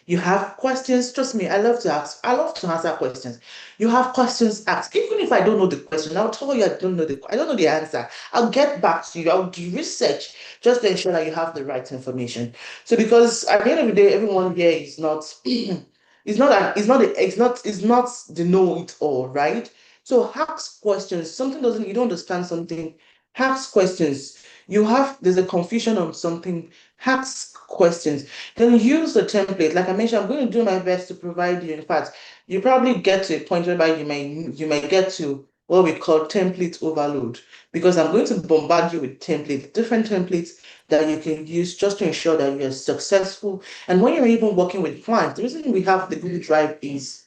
You have questions. Trust me, I love to ask. I love to answer questions. You have questions asked. Even if I don't know the question, I'll tell you I don't know the answer. I'll get back to you. I'll do research just to ensure that you have the right information. So because at the end of the day, everyone here is not it's not the know it all, right? So ask questions. Something doesn't you don't understand something, ask questions. There's a confusion on something, ask questions. Then use the template. Like I mentioned, I'm going to do my best to provide you. In fact, you probably get to a point whereby you may get to what we call template overload because I'm going to bombard you with templates, different templates that you can use just to ensure that you're successful. And when you're even working with clients, the reason we have the Google Drive is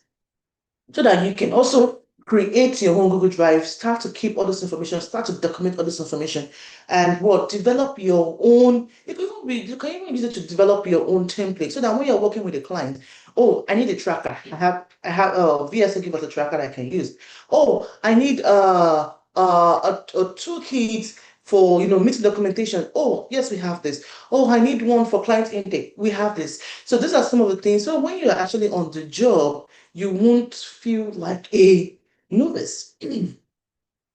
so that you can also create your own Google Drive, start to keep all this information, start to document all this information, and what develop your own. You can even use it to develop your own template, so that when you're working with a client, oh, I need a tracker. I have VSA give us a tracker that I can use. Oh, I need a toolkit for meeting documentation. Oh, yes, we have this. Oh, I need one for client intake. We have this. So these are some of the things. So when you're actually on the job, you won't feel like a novice.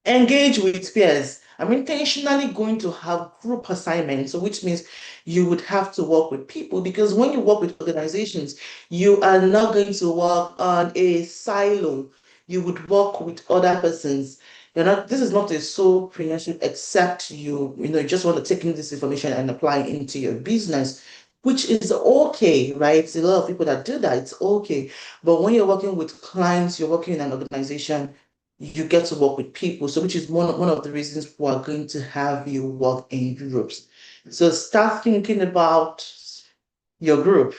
Engage with peers. I'm intentionally going to have group assignments, so which means you would have to work with people because when you work with organizations, you are not going to work on a silo. You would work with other persons. This is not a solopreneurship except you just want to take in this information and apply it into your business, which is okay, right? There's a lot of people that do that. It's okay. But when you're working with clients, you're working in an organization, you get to work with people. So, which is one of the reasons we are going to have you work in groups. So, start thinking about your group.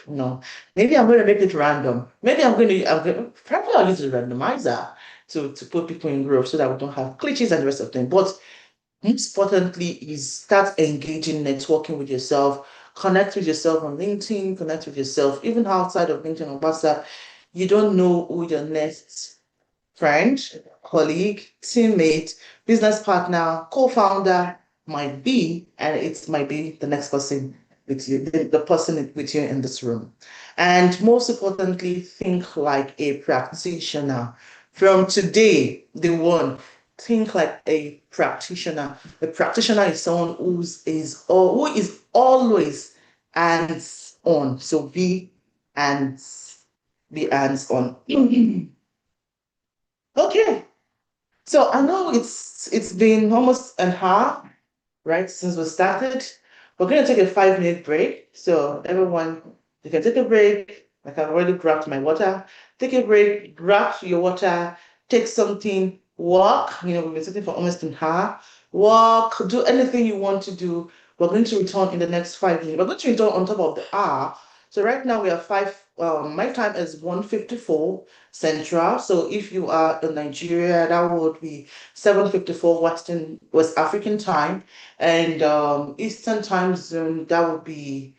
Maybe I'm going to make it random. Maybe probably I'll use a randomizer to put people in groups so that we don't have glitches and the rest of them. But most importantly, is start engaging, networking with yourself, connect with yourself on LinkedIn, connect with yourself even outside of LinkedIn or WhatsApp. You don't know who your next friend, colleague, teammate, business partner, co-founder might be, and it might be the next person with you, the person with you in this room. And most importantly, think like a practitioner. From today, the one, think like a practitioner. A practitioner is someone who is always hands on. So hands be hands on. Okay. So I know it's been almost an hour, right, since we started. We're going to take a 5-minute break. So everyone, you can take a break. Like I've already grabbed my water. Take a break, grab your water, take something, walk. We've been sitting for almost an hour. Walk, do anything you want to do. We're going to return in the next 5 minutes. We're going to return on top of the hour. So right now we are my time is 1:54 Central. So if you are in Nigeria, that would be 7:54 West African time. And Eastern time zone, that would be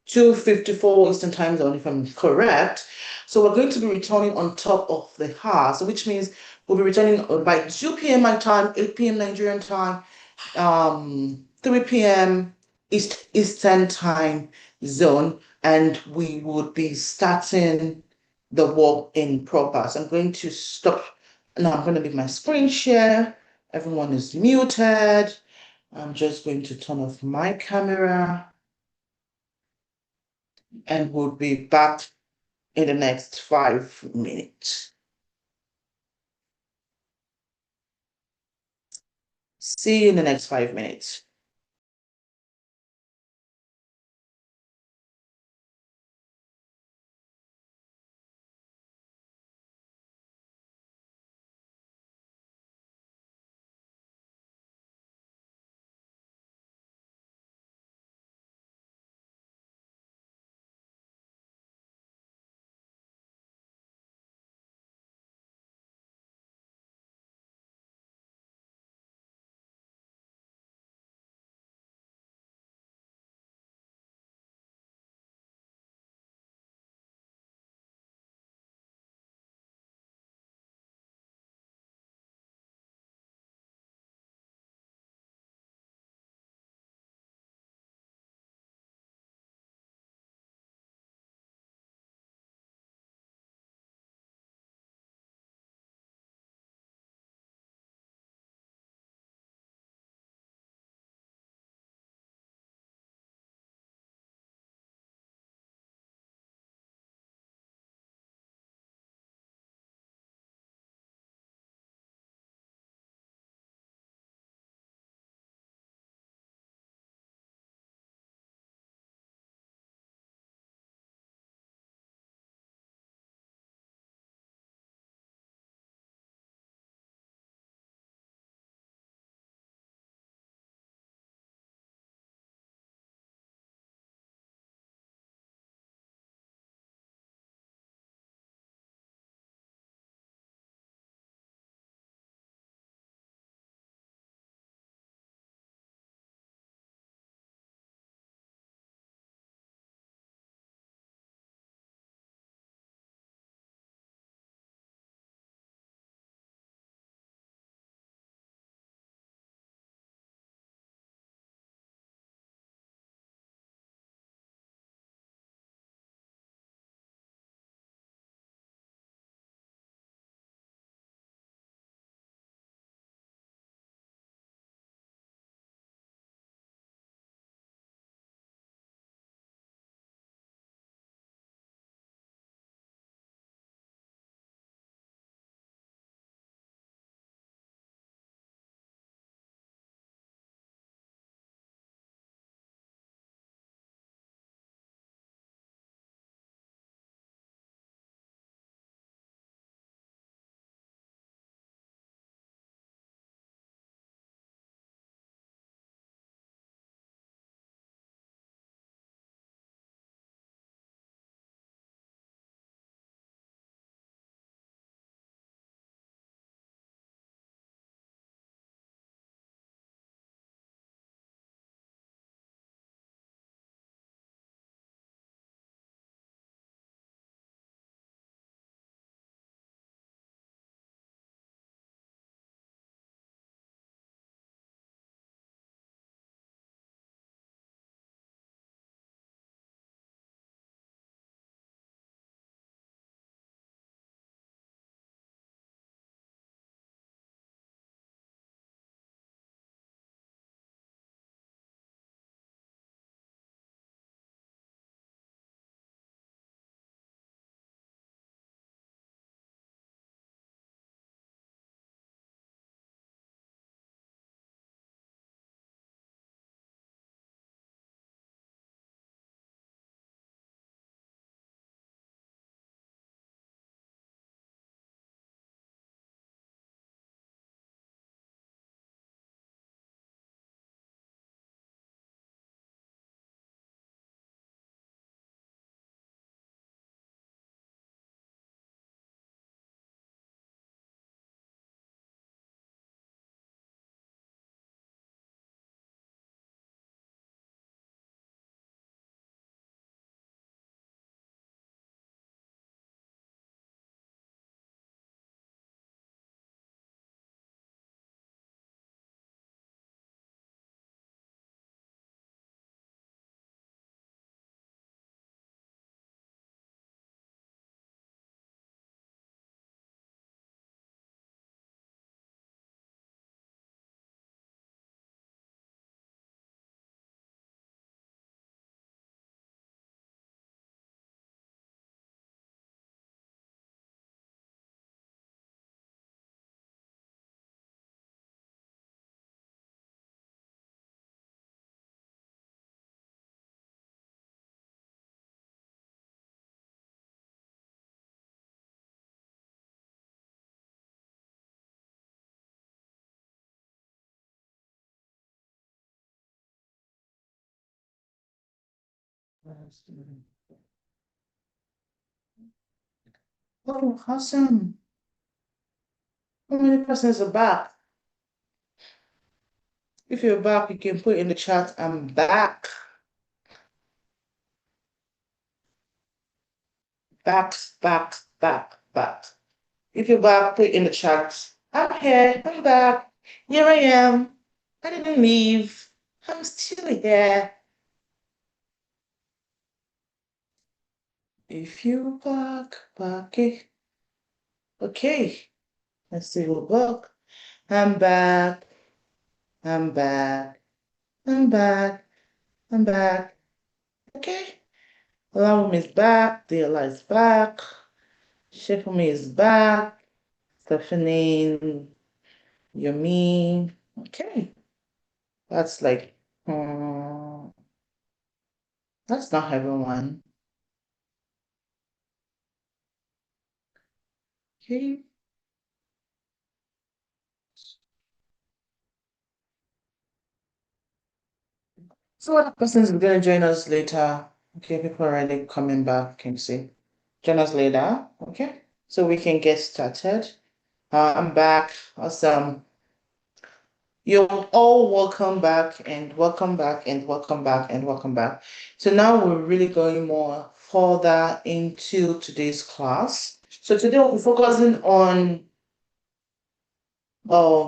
2:54 Eastern time zone, if I'm correct. So we're going to be returning on top of the hour. So which means we'll be returning by 2 p.m. my time, 8 p.m. Nigerian time, 3 p.m. Eastern time zone, and we would be starting the work in proper. So I'm going to stop. Now I'm going to leave my screen share. Everyone is muted. I'm just going to turn off my camera and we'll be back in the next 5 minutes. See you in the next 5 minutes. Oh, awesome. How many persons are back? If you're back, you can put in the chat, I'm back. Back, back, back, back. If you're back, put in the chat, I'm here, I'm back. Here I am. I didn't leave. I'm still here. If you're back, okay. Let's see who's back. I'm back. I'm back. I'm back. I'm back. Okay. Alarm is back. Dayla is back. Shifumi is back. Stephanie, Yumi. Okay. That's like, that's not everyone. Okay. So what person's gonna join us later? Okay, people are already coming back, can you see? Join us later, okay? So we can get started. I'm back. Awesome. You're all welcome back and welcome back and welcome back and welcome back. So now we're really going more further into today's class. So today we'll be focusing on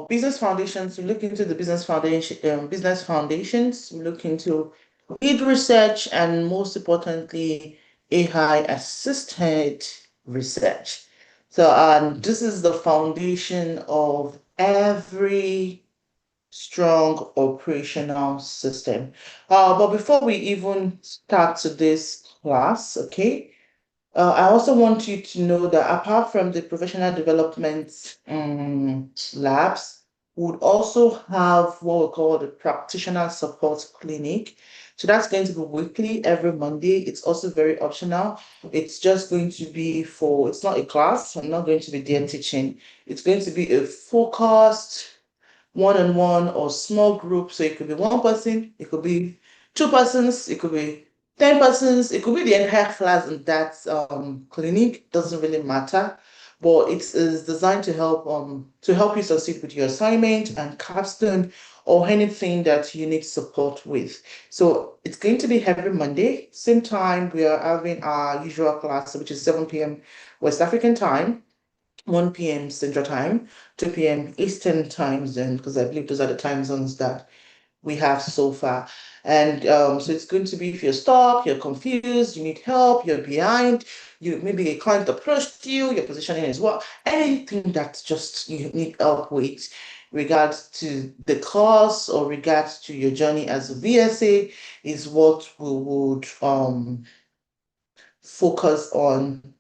business foundations. We look into the business foundations. We look into lead research and most importantly, AI assisted research. So this is the foundation of every strong operational system. But before we even start today's class, okay, I also want you to know that apart from the professional development labs, we would also have what we call the practitioner support clinic. So that's going to be weekly every Monday. It's also very optional. It's just going to be it's not a class. I'm not going to be there teaching. It's going to be a focused one-on-one or small group. So it could be one person, it could be two persons, it could be 10 persons, it could be the entire class in that clinic. Doesn't really matter. But it is designed to help you succeed with your assignment and capstone or anything that you need support with. So it's going to be every Monday, same time we are having our usual class, which is 7 p.m. West African time. 1 p.m. Central Time, 2 p.m. Eastern Time Zone, because I believe those are the time zones that we have so far. And so it's going to be if you're stuck, you're confused, you need help, you're behind, you maybe a client approached you, your positioning is what, anything that just you need help with regards to the course or regards to your journey as a VSA is what we would focus on.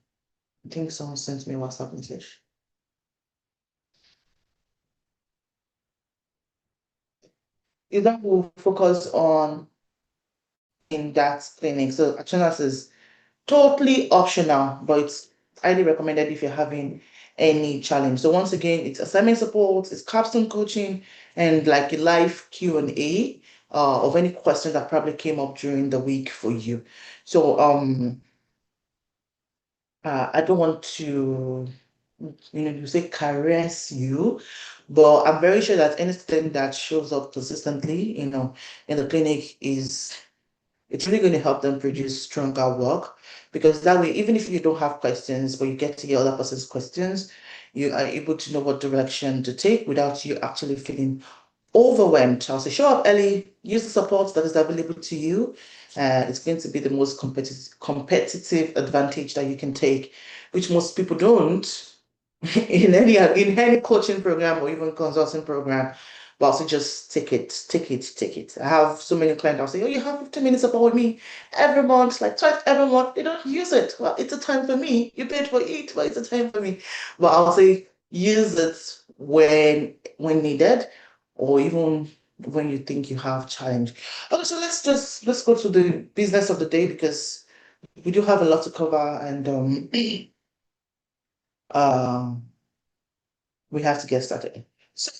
I think someone sent me a WhatsApp message. Is that we'll focus on in that clinic. So attendance is totally optional, but it's highly recommended if you're having any challenge. So once again, it's assignment support, it's capstone coaching, and like a live Q&A of any questions that probably came up during the week for you. So I don't want to, you say caress you, but I'm very sure that any student that shows up consistently, in the clinic it's really going to help them produce stronger work because that way, even if you don't have questions, but you get to hear other person's questions, you are able to know what direction to take without you actually feeling overwhelmed. I'll say, show up early, use the support that is available to you. It's going to be the most competitive advantage that you can take, which most people don't in any coaching program or even consulting program. But also just take it, take it, take it. I have so many clients. I'll say, "Oh, you have 15 minutes support with me every month, like twice every month." They don't use it. Well, it's a time for me. You paid for it, but it's a time for me. But I'll say use it when needed, or even when you think you have challenge. Okay, so let's go to the business of the day because we do have a lot to cover and um we have to get started. So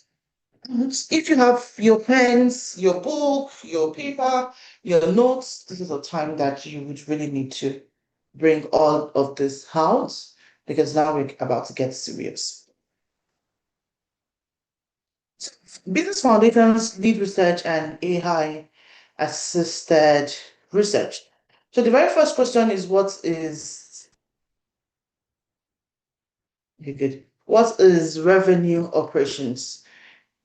If you have your pens, your book, your paper, your notes, this is a time that you would really need to bring all of this out because now we're about to get serious. So, business foundations, lead research, and AI assisted research. So the very first question is okay, good. What is revenue operations?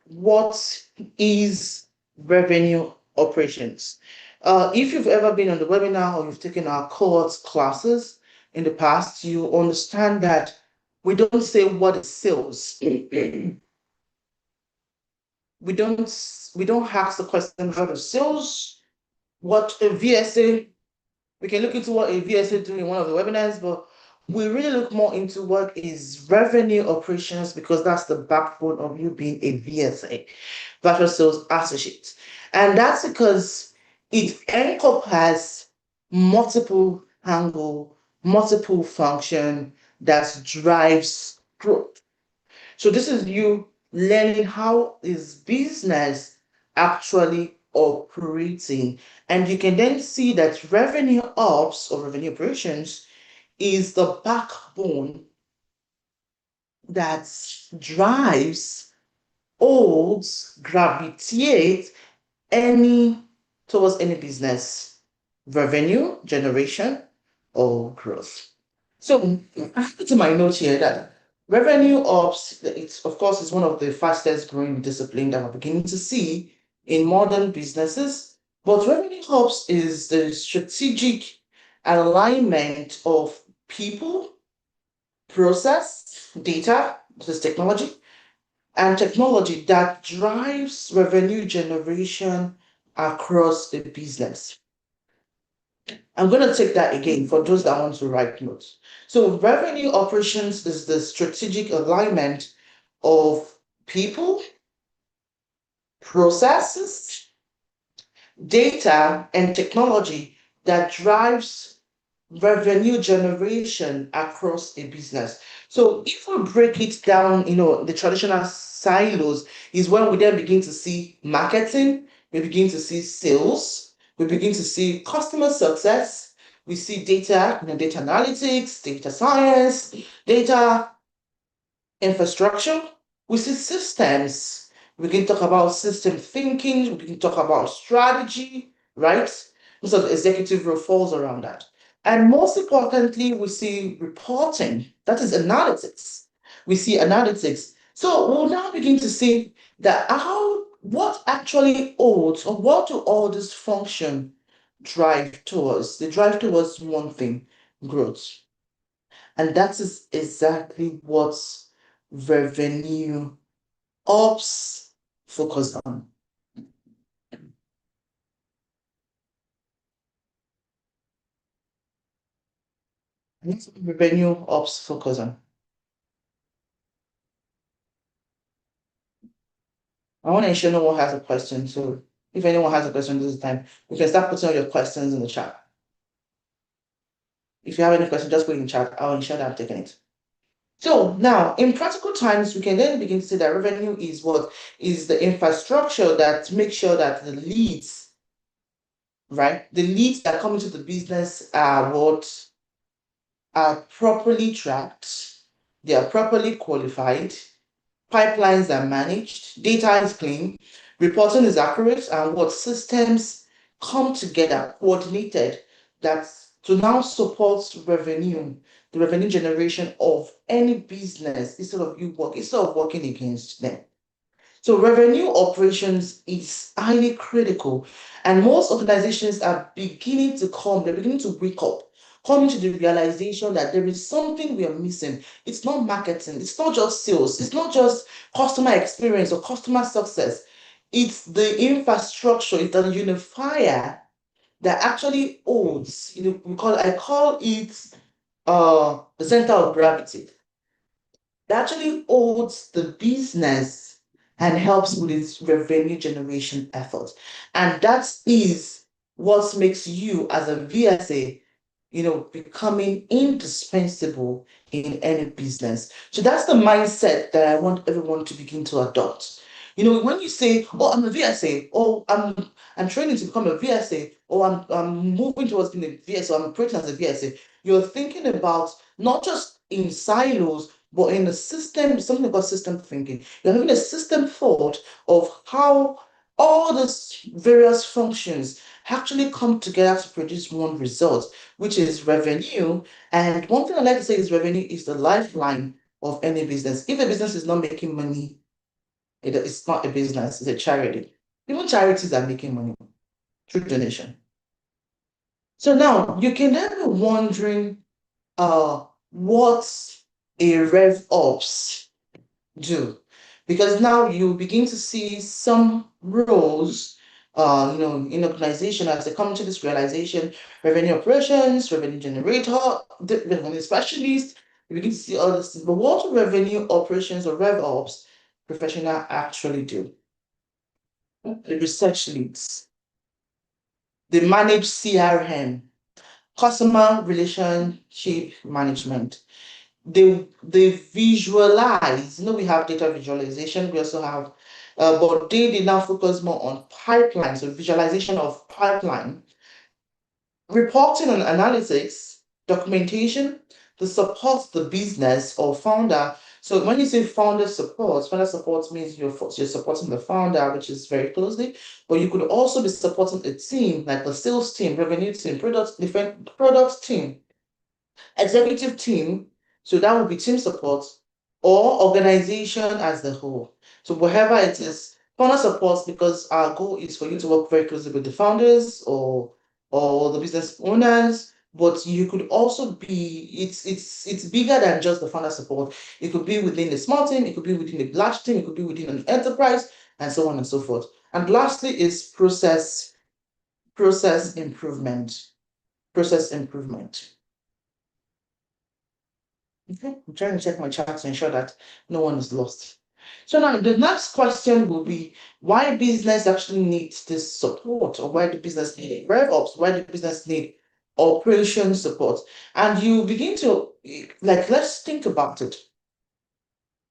What is revenue operations? If you've ever been on the webinar or you've taken our cohorts classes in the past, you understand that we don't say what is sales. We don't ask the question what is sales, what a VSA. We can look into what a VSA do in one of the webinars, but we really look more into what is revenue operations because that's the backbone of you being a VSA, virtual sales associate. And that's because it encompasses multiple angle, multiple function that drives growth. So this is you learning how is business actually operating. And you can then see that revenue ops or revenue operations is the backbone that drives, holds, gravitates any towards any business revenue generation or growth. So I have it in my note here that revenue ops, it's of course is one of the fastest growing discipline that we're beginning to see in modern businesses. But revenue ops is the strategic alignment of people, process, data, this is technology, and technology that drives revenue generation across the business. I'm going to take that again for those that want to write notes. So, revenue operations is the strategic alignment of people, processes, data, and technology that drives revenue generation across a business. So if we break it down, the traditional silos is when we then begin to see marketing, we begin to see sales, we begin to see customer success, we see data, data analytics, data science, data infrastructure. We see systems. We can talk about system thinking. We can talk about strategy, right? So the executive role falls around that. And most importantly, we see reporting. That is analytics. We see analytics. So we'll now begin to see that what actually holds or what do all this function drive towards? They drive towards one thing, growth. And that is exactly what revenue ops focus on. And that's what revenue ops focus on. I want to ensure no one has a question. So if anyone has a question this time, you can start putting all your questions in the chat. If you have any question, just put it in chat. I'll ensure that I'm taking it. So now, in practical times, we can then begin to say that revenue is what is the infrastructure that makes sure that the leads, right? The leads that come into the business are what are properly tracked, they are properly qualified, pipelines are managed, data is clean, reporting is accurate, and what systems come together, coordinated, that to now support revenue, the revenue generation of any business instead of working against them. So revenue operations is highly critical, and most organizations are beginning to they're beginning to wake up, coming to the realization that there is something we are missing. It's not marketing, it's not just sales, it's not just customer experience or customer success. It's the infrastructure, it's the unifier that actually owns, I call it the center of gravity that actually holds the business and helps with its revenue generation efforts. And that is what makes you as a VSA, becoming indispensable in any business. So that's the mindset that I want everyone to begin to adopt. When you say, "Oh, I'm a VSA," or I'm training to become a VSA, or I'm moving towards being a VSA, or I'm operating as a VSA," you're thinking about not just in silos, but in a system, something about system thinking. You're having a system thought of how all those various functions actually come together to produce one result, which is revenue. And one thing I like to say is revenue is the lifeline of any business. If a business is not making money, it's not a business, it's a charity. Even charities are making money through donation. So now you can then be wondering what a rev ops do, because now you begin to see some roles in organization as they come to this realization: revenue operations, revenue generator, revenue specialist. You begin to see all this, but what do revenue operations or rev ops professional actually do? The research leads, they manage CRM, customer relationship management. They visualize. We have data visualization. We also have, but they now focus more on pipeline, so visualization of pipeline, reporting and analytics, documentation to support the business or founder. So when you say founder support means you're supporting the founder, which is very closely, but you could also be supporting a team, like the sales team, revenue team, different product team, executive team, so that would be team support, or organization as the whole. So wherever it is, founder support, because our goal is for you to work very closely with the founders or the business owners. But you could also be, it's bigger than just the founder support. It could be within a small team, it could be within a large team, it could be within an enterprise, and so on and so forth. And lastly is process improvement. Process improvement. Okay, I'm trying to check my chat to ensure that no one is lost. So now the next question will be, why business actually needs this support, or why the business need RevOps, why the business need operation support? And you begin to, let's think about it.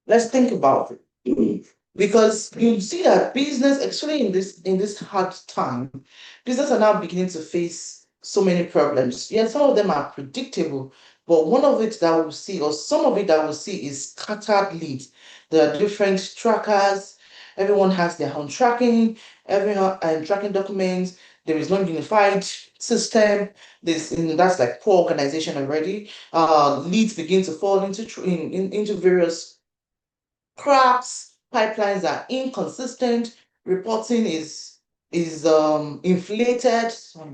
Let's think about it. Because you see that business, actually in this hard time, business are now beginning to face so many problems. Yeah, some of them are predictable, but one of it that we'll see, or some of it that we'll see, is scattered leads. There are different trackers, everyone has their own tracking, everyone and tracking documents. There is no unified system. That's like poor organization already. Leads begin to fall into various cracks, pipelines are inconsistent, reporting is inflated. Sorry,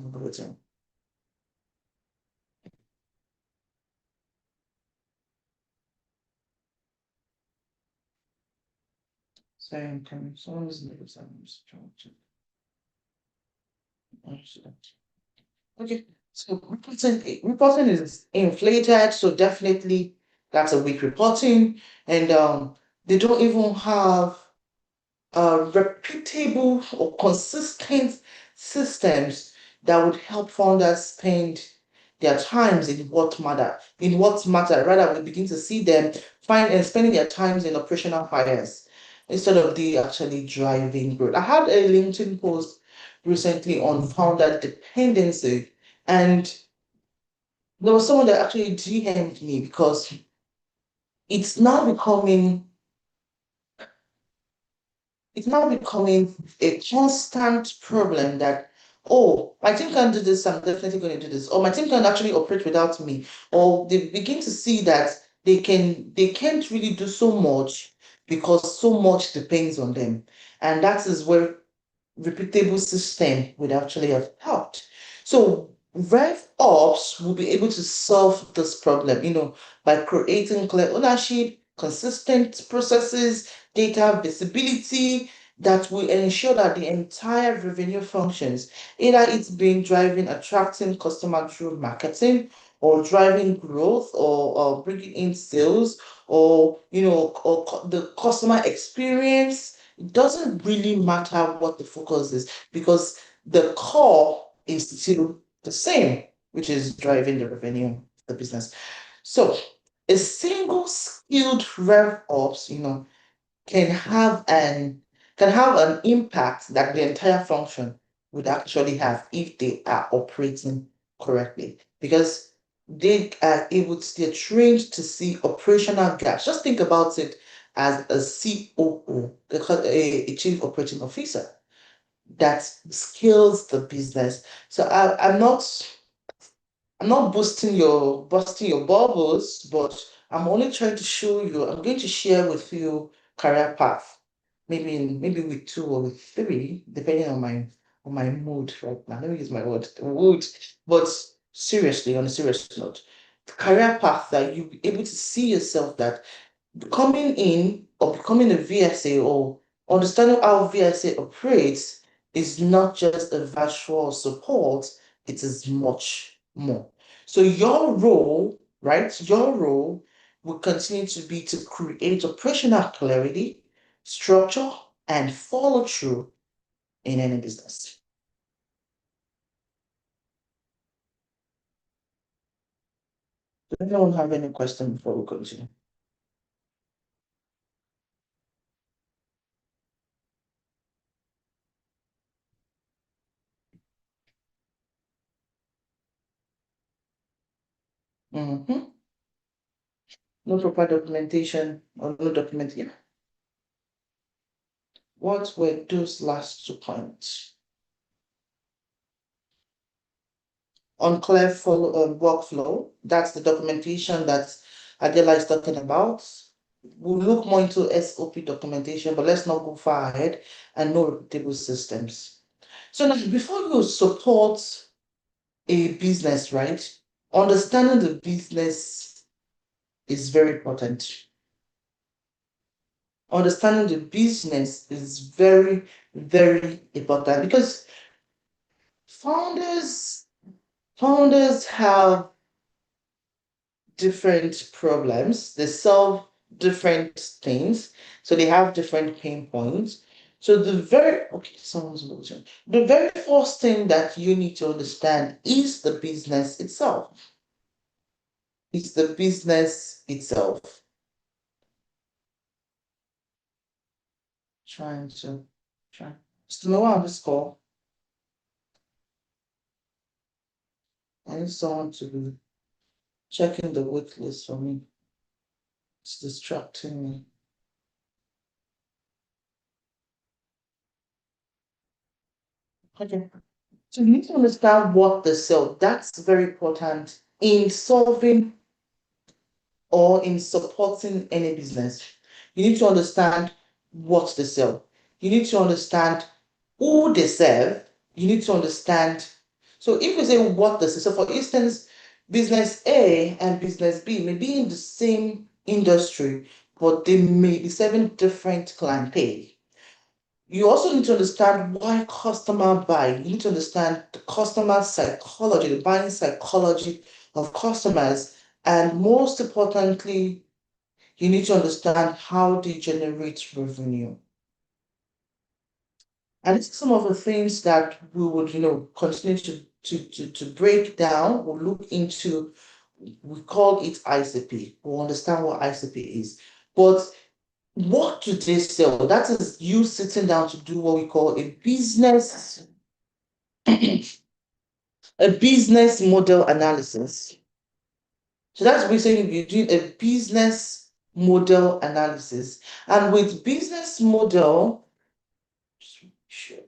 someone's okay. So reporting is inflated, so definitely that's a weak reporting, and they don't even have reputable or consistent systems that would help founders spend their times in what matter. Rather, we begin to see them find and spending their times in operational fires instead of the actually driving growth. I had a LinkedIn post recently on founder dependency, and there was someone that actually DM'd me because it's now becoming it's now becoming a constant problem that, oh, my team can do this, I'm definitely going to do this, or my team can actually operate without me, or they begin to see that they can't really do so much because so much depends on them. And that is where repeatable system would actually have helped. So RevOps will be able to solve this problem, by creating clear ownership, consistent processes, data visibility that will ensure that the entire revenue functions, either it's been driving, attracting customer through marketing, or driving growth, or bringing in sales, or the customer experience. It doesn't really matter what the focus is, because the core is still the same, which is driving the revenue of the business. So a single skilled rev ops, can can have an impact that the entire function would actually have if they are operating correctly. Because they are able to, they're trained to see operational gaps. Just think about it as a COO, a Chief Operating Officer, that scales the business. So I'm not busting your bubbles, but I'm only trying to show you, I'm going to share with you career path. Maybe with two or with three, depending on my mood right now. Let me use my word, mood. But seriously, on a serious note, the career path that you'll be able to see yourself that coming in or becoming a VSA or understanding how VSA operates is not just a virtual support, it is much more. So your role, right? Your role will continue to be to create operational clarity, structure, and follow through in any business. Does anyone have any question before we continue? Mm-hmm. No proper documentation or no document. Yeah. What were those last 2 points? Unclear workflow. That's the documentation that Adela is talking about. We'll look more into SOP documentation, but let's not go far ahead, and no repeatable systems. So now, before you support a business, right? Understanding the business is very important. Understanding the business is very, very important because founders founders have different problems. They solve different things. So they have different pain points. So someone's losing. The very first thing that you need to understand is the business itself. It's the business itself. Trying to try. Still no one on this call. I need someone to be checking the wait list for me. It's distracting me. Okay. So you need to understand what they sell. That's very important in solving or in supporting any business. You need to understand what they sell. You need to understand who they serve. You need to understand. So if you say what they sell, so for instance, business A and business B may be in the same industry, but they may be serving different clientele. You also need to understand why customer buy. You need to understand the customer psychology, the buying psychology of customers. And most importantly, you need to understand how they generate revenue. And it's some of the things that we would, continue to break down. We'll look into, we call it ICP. We'll understand what ICP is. But what do they sell? That is you sitting down to do what we call a business model analysis. So that's basically you're doing a business model analysis. And with business model, sure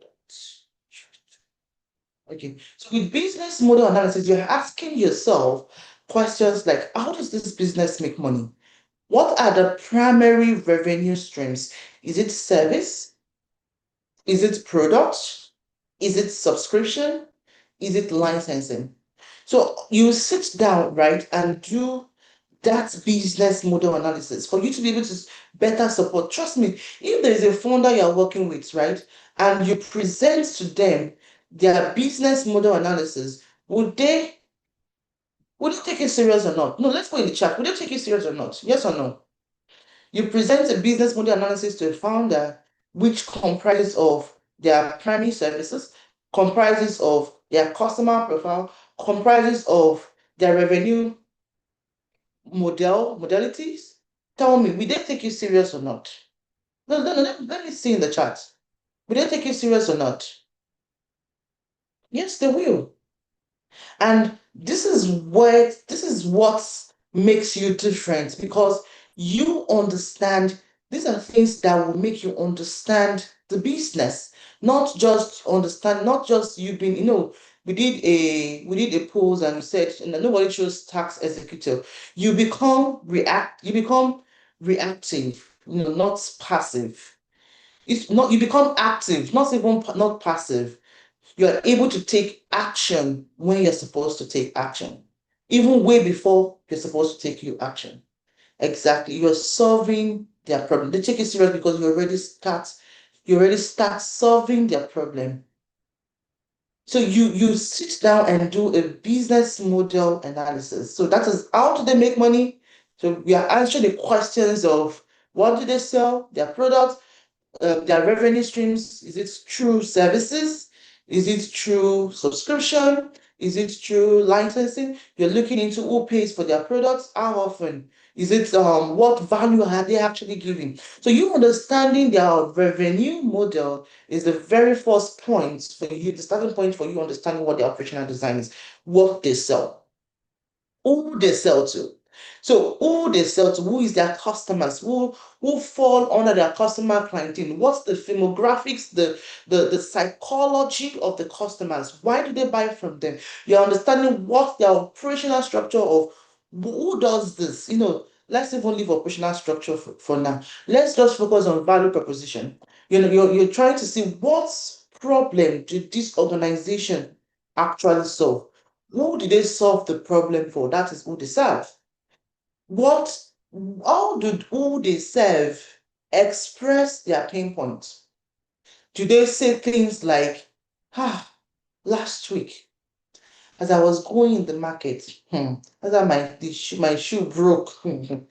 okay. So with business model analysis, you're asking yourself questions like, how does this business make money? What are the primary revenue streams? Is it service? Is it product? Is it subscription? Is it licensing? So you sit down, right, and do that business model analysis for you to be able to better support. Trust me, if there is a founder you're working with, right, and you present to them their business model analysis, would they take it serious or not? No, let's go in the chat. Would they take it serious or not? Yes or no? You present a business model analysis to a founder, which comprises of their primary services, comprises of their customer profile, comprises of their revenue modalities. Tell me, will they take you serious or not? No, let me see in the chat. Will they take you serious or not? Yes, they will. And this is what makes you different because you understand these are things that will make you understand the business, not just understand, not just you being, we did a polls and we said nobody chose tax executive. You become reactive, not passive. It's not you become active, not passive. You're able to take action when you're supposed to take action, even way before you're supposed to take you action. Exactly. You're solving their problem. They take it serious because you already start solving their problem. So you sit down and do a business model analysis. So that is how do they make money? So we are answering the questions of what do they sell, their products, their revenue streams. Is it through services? Is it through subscription? Is it through licensing? You're looking into who pays for their products, how often? Is it what value are they actually giving? So you understanding their revenue model is the very first point for you, the starting point for you understanding what the operational design is, what they sell, who they sell to. So who they sell to, who is their customers, who fall under their customer clientele, what's the demographics, the psychology of the customers, why do they buy from them? You're understanding what their operational structure of who does this. Let's even leave operational structure for now. Let's just focus on value proposition. You're trying to see what problem did this organization actually solve. Who did they solve the problem for? That is who they serve. What, how did who they serve express their pain points? Do they say things like, last week, as I was going in the market, as I my shoe broke. The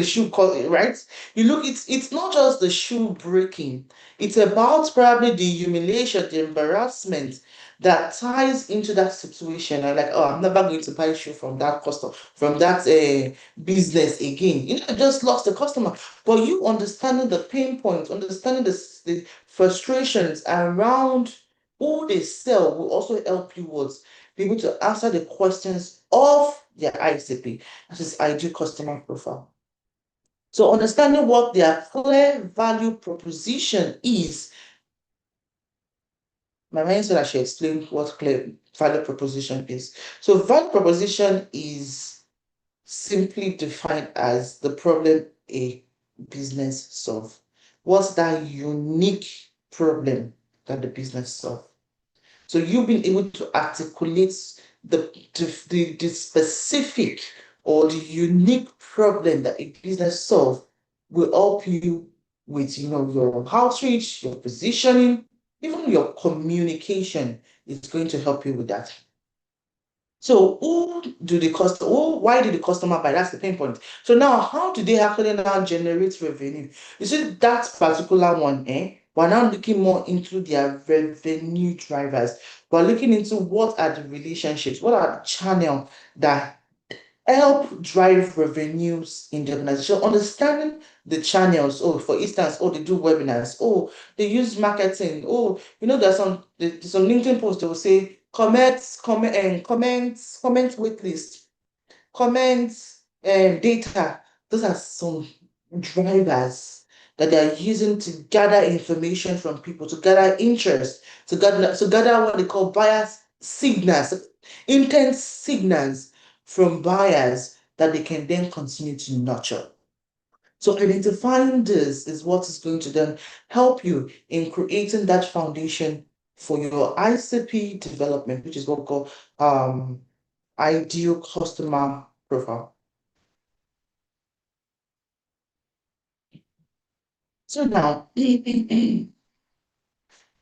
shoe right? You look, it's not just the shoe breaking, it's about probably the humiliation, the embarrassment that ties into that situation. I'm like, oh, I'm never going to buy shoe from that customer, from that business again. I just lost the customer. But you understanding the pain points, understanding the frustrations around who they sell will also help you be able to answer the questions of their ICP, that is ideal customer profile. So understanding what their clear value proposition is, my mind said I should explain what clear value proposition is. So value proposition is simply defined as the problem a business solve. What's that unique problem that the business solve? So you being able to articulate the specific or the unique problem that a business solve will help you with your outreach, your positioning, even your communication is going to help you with that. So why do the customer buy? That's the pain point. So now how do they actually now generate revenue? You see that particular one, we're now looking more into their revenue drivers. We're looking into what are the relationships, what are the channel that help drive revenues in the organization. Understanding the channels. Oh, for instance, they do webinars. Oh, they use marketing. Oh, there's some LinkedIn posts that will say comment wait list, comments, data. Those are some drivers that they are using to gather information from people, to gather interest, to gather what they call buyers signals, intense signals from buyers that they can then continue to nurture. So identifying this is what is going to then help you in creating that foundation for your ICP development, which is what we call ideal customer profile. So now,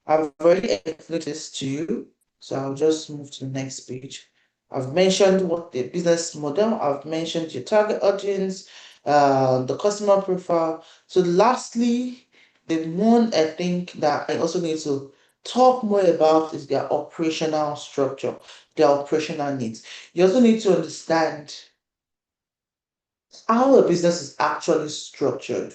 I've already explained this to you, so I'll just move to the next page. I've mentioned what the business model, I've mentioned your target audience, the customer profile. So lastly, the one I think that I also need to talk more about is their operational structure, their operational needs. You also need to understand how a business is actually structured.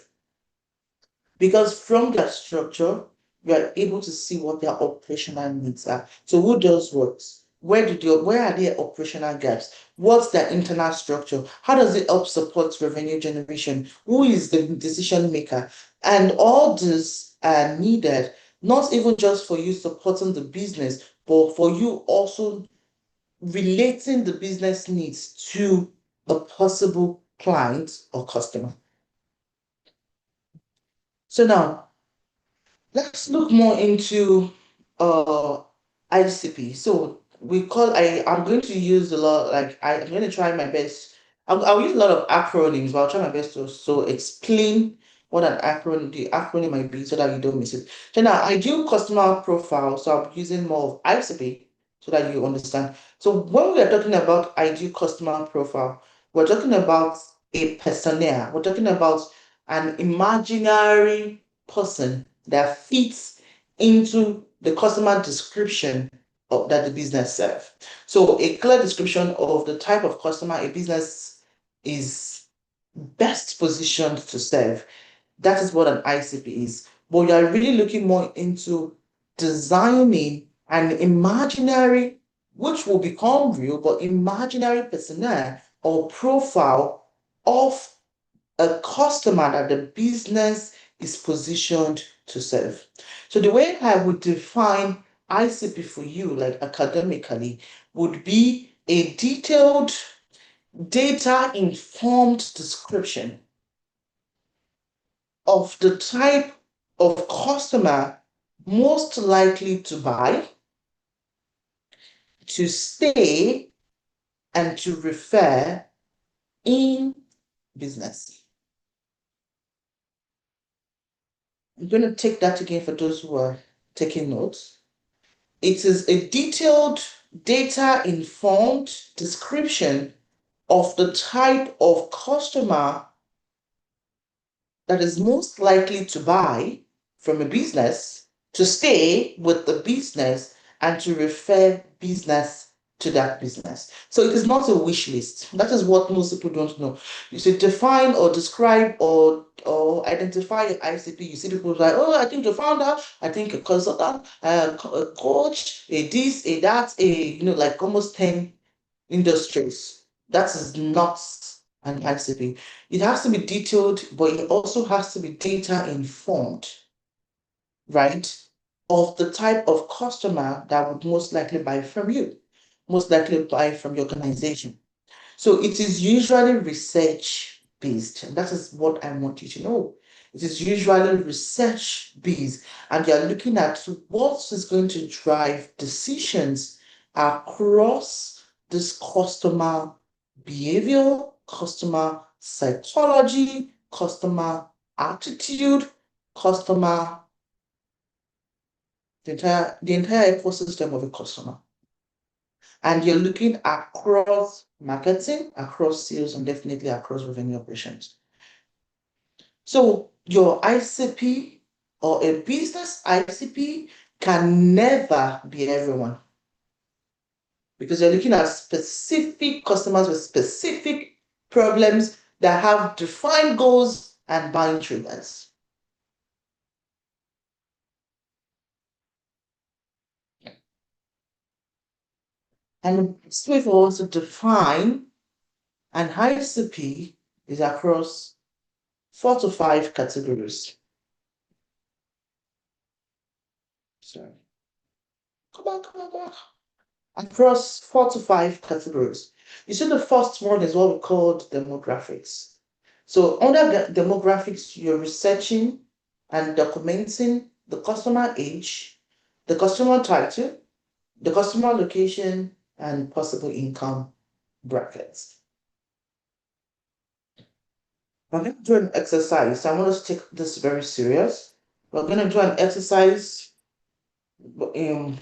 Because from their structure, you are able to see what their operational needs are. So who does what? Where are their operational gaps? What's their internal structure? How does it help support revenue generation? Who is the decision maker? And all this are needed, not even just for you supporting the business, but for you also relating the business needs to a possible client or customer. So now let's look more into uh ICP. So I'm going to use a lot, like I'm going to try my best. I'll use a lot of acronyms, but I'll try my best to explain what the acronym might be so that you don't miss it. So now I do customer profile, so I'm using more of ICP so that you understand. So when we are talking about ideal customer profile, we're talking about a persona. We're talking about an imaginary person that fits into the customer description that the business serve. So a clear description of the type of customer a business is best positioned to serve. That is what an ICP is. But you are really looking more into designing an imaginary, which will become real, but imaginary persona or profile of a customer that the business is positioned to serve. So the way I would define ICP for you, like academically, would be a detailed, data-informed description of the type of customer most likely to buy, to stay, and to refer in business. I'm going to take that again for those who are taking notes. It is a detailed, data-informed description of the type of customer that is most likely to buy from a business, to stay with the business, and to refer business to that business. So it is not a wish list. That is what most people don't know. You should define or describe or identify an ICP. You see people like, oh, I think the founder, I think a consultant, a coach, a this, a that, like almost 10 industries. That is not an ICP. It has to be detailed, but it also has to be data informed, right? Of the type of customer that would most likely buy from you, most likely buy from your organization. So it is usually research based. And that is what I want you to know. It is usually research based, and you're looking at what is going to drive decisions across this customer behavior, customer psychology, customer attitude, customer, the entire ecosystem of a customer. And you're looking across marketing, across sales, and definitely across revenue operations. So your ICP or a business ICP can never be everyone because you're looking at specific customers with specific problems that have defined goals and buying triggers. And so if we also define an ICP is across 4 to 5 categories. Sorry. Come on. Across 4 to 5 categories. You see, the first one is what we call demographics. So under demographics, you're researching and documenting the customer age, the customer title, the customer location, and possible income brackets. I'm going to do an exercise. I want us to take this very serious. We're going to do an exercise within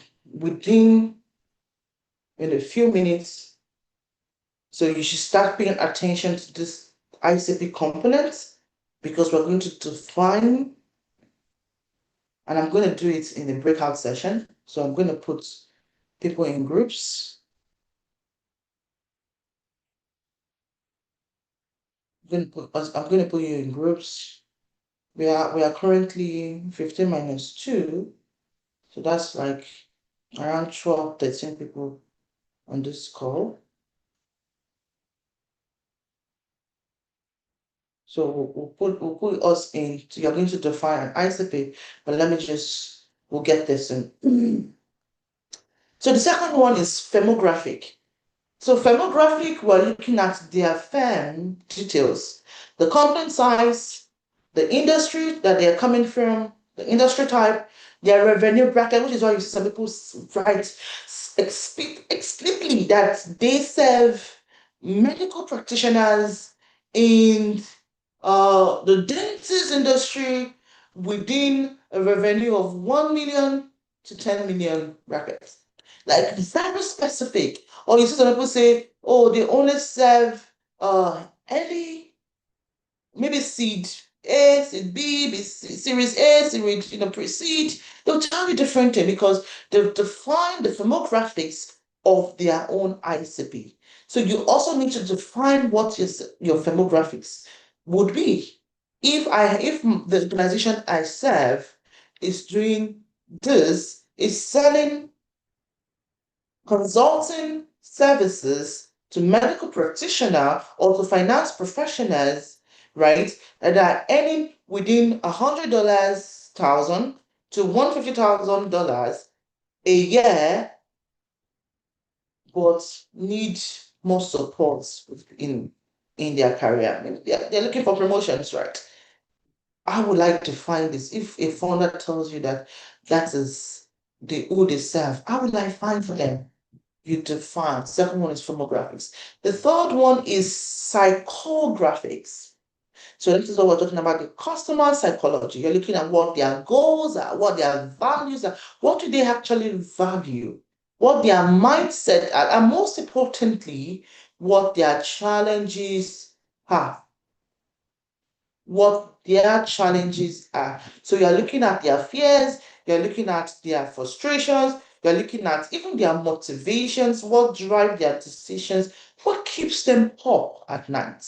in a few minutes. So you should start paying attention to this ICP components because we're going to define, and I'm going to do it in the breakout session. So I'm going to put people in groups. I'm going to put you in groups. We are currently 15 minus 2, so that's like around 12, 13 people on this call. So we'll put us in. So you're going to define an ICP, but let me just we'll get this in. So the second one is firmographic. So firmographic, we're looking at their firm details, the company size, the industry that they're coming from, the industry type, their revenue bracket, which is why you see some people write explicitly that they serve medical practitioners in the dentist industry within a revenue of 1 million to 10 million brackets. Like very specific. Or you see some people say, oh, they only serve any maybe seed A, seed B, series A, series pre-seed. They'll tell you different thing because they've defined the firmographics of their own ICP. So you also need to define what your firmographics would be. If the organization I serve is doing this, is selling consulting services to medical practitioner or to finance professionals, right, that are earning within $100,000 to $150,000 a year, but need more support in their career. I mean, they're looking for promotions, right? I would like to find this. If a founder tells you that that is who they serve, how will I find for them? You define. Second one is firmographics. The third one is psychographics. So this is what we're talking about, the customer psychology. You're looking at what their goals are, what their values are, what do they actually value, what their mindset are, and most importantly, what their challenges are. What their challenges are. So you're looking at their fears, you're looking at their frustrations, you're looking at even their motivations, what drive their decisions, what keeps them up at night.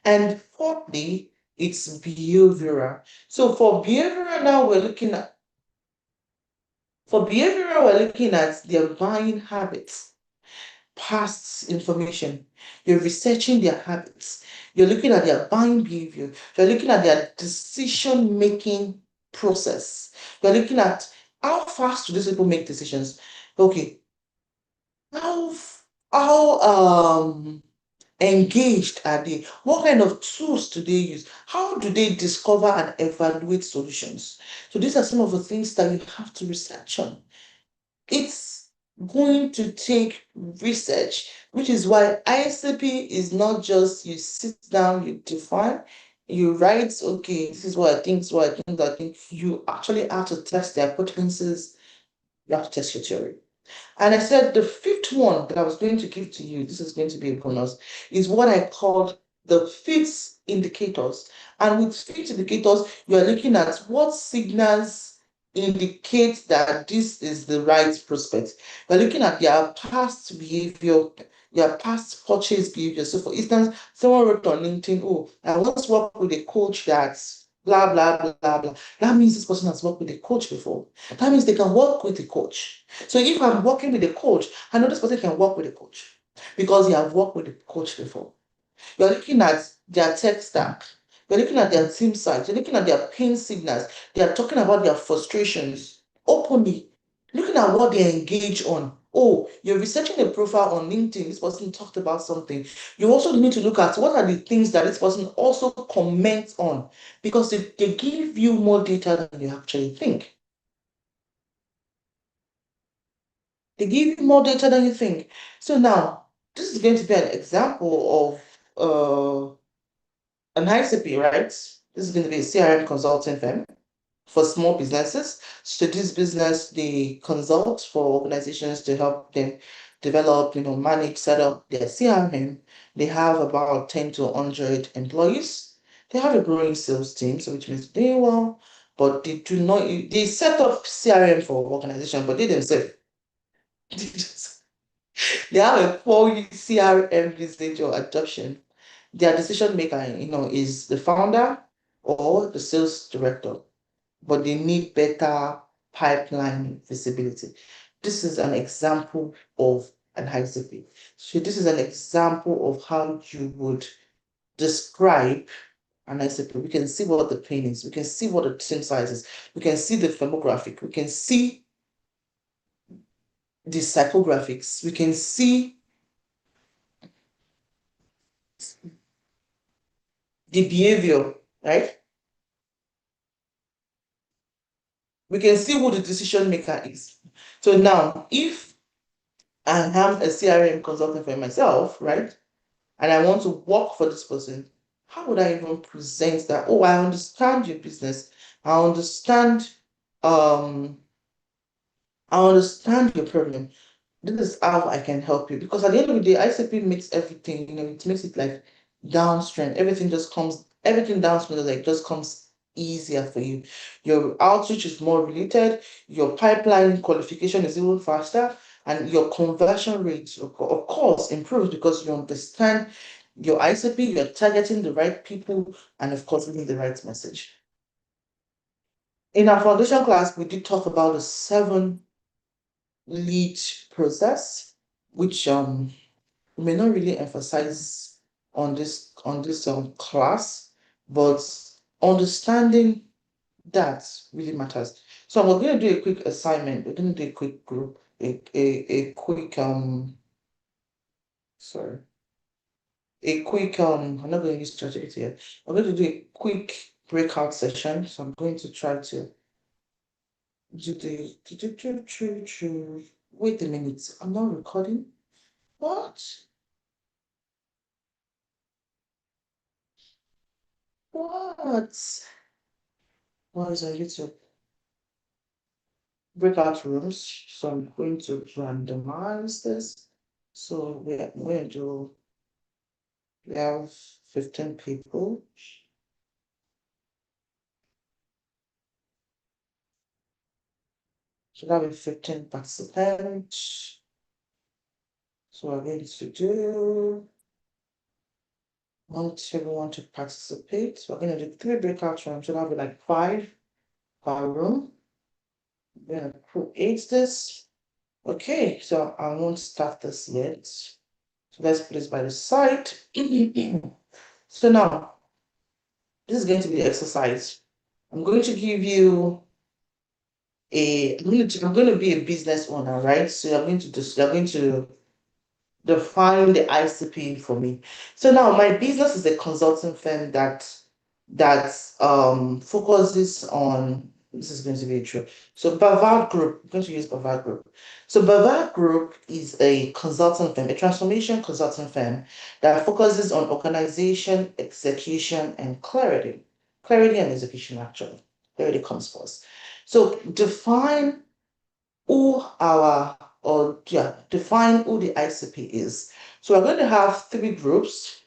And fourthly, it's behavioral. So for behavioral, we're looking at their buying habits, past information. You're researching their habits. You're looking at their buying behavior. You're looking at their decision-making process. You're looking at how fast do these people make decisions. Okay, how how engaged are they? What kind of tools do they use? How do they discover and evaluate solutions? So these are some of the things that you have to research on. It's going to take research, which is why ICP is not just you sit down, you define, you write, okay, this is what I think, this is what I think, I think. You actually have to test their hypotheses, you have to test your theory. And I said the fifth one that I was going to give to you, this is going to be a bonus, is what I called the fit indicators. And with fit indicators, you are looking at what signals indicate that this is the right prospect. We're looking at their past behavior, their past purchase behavior. So, for instance, someone wrote on LinkedIn, oh, I once worked with a coach that's blah, blah, blah, blah. That means this person has worked with a coach before. That means they can work with a coach. So if I'm working with a coach, I know this person can work with a coach because they have worked with a coach before. You're looking at their tech stack. You're looking at their team size. You're looking at their pain signals. They are talking about their frustrations openly. Looking at what they engage on. Oh, you're researching a profile on LinkedIn. This person talked about something. You also need to look at what are the things that this person also comments on because they give you more data than you actually think. They give you more data than you think. So now, this is going to be an example of an ICP, right? This is going to be a CRM consulting firm for small businesses. So this business, they consult for organizations to help them develop, manage, set up their CRM. They have about 10 to 100 employees. They have a growing sales team, so which means they well, but they do not, they set up CRM for organization, but they themselves, they have a poor CRM usage or adoption. Their decision maker, is the founder or the sales director, but they need better pipeline visibility. This is an example of an ICP. So this is an example of how you would describe an ICP. We can see what the pain is. We can see what the team size is. We can see the firmographic. We can see the psychographics. We can see the behavior, right? We can see who the decision maker is. So now, if I am a CRM consultant for myself, right, and I want to work for this person, how would I even present that? Oh, I understand your business. I understand, um, I understand your problem. This is how I can help you. Because at the end of the day, ICP makes everything, it makes it like downstream. Everything downstream like just comes easier for you. Your outreach is more related, your pipeline qualification is even faster, and your conversion rate, of course, improves because you understand your ICP, you're targeting the right people, and of course, giving the right message. In our foundation class, we did talk about the 7 lead process, which we may not really emphasize on this class, but understanding that really matters. So we're going to do a quick assignment. We're going to do a quick group, a quick sorry, a quick I'm not going to use strategy here. I'm going to do a quick breakout session. So I'm going to try to do the wait a minute. I'm not recording. What? What? Why is on YouTube? Breakout rooms. So I'm going to randomize this. So we're going to do, we have 15 people. So that will be 15 participants. So we're going to do, want everyone to participate. So we're going to do 3 breakout rooms. So that'll be like 5 per room. We're going to create this. Okay, so I won't start this yet. So let's put this by the side. So now, this is going to be the exercise. I'm going to give you I'm going to be a business owner, right? So you're going to define the ICP for me. So now my business is a consulting firm that focuses on, this is going to be true. So Bavard Group, I'm going to use Bavard Group. So Bavard Group is a consulting firm, a transformation consulting firm that focuses on organization, execution, and clarity. Clarity and execution, actually. Clarity comes first. So define who the ICP is. So we're going to have 3 groups.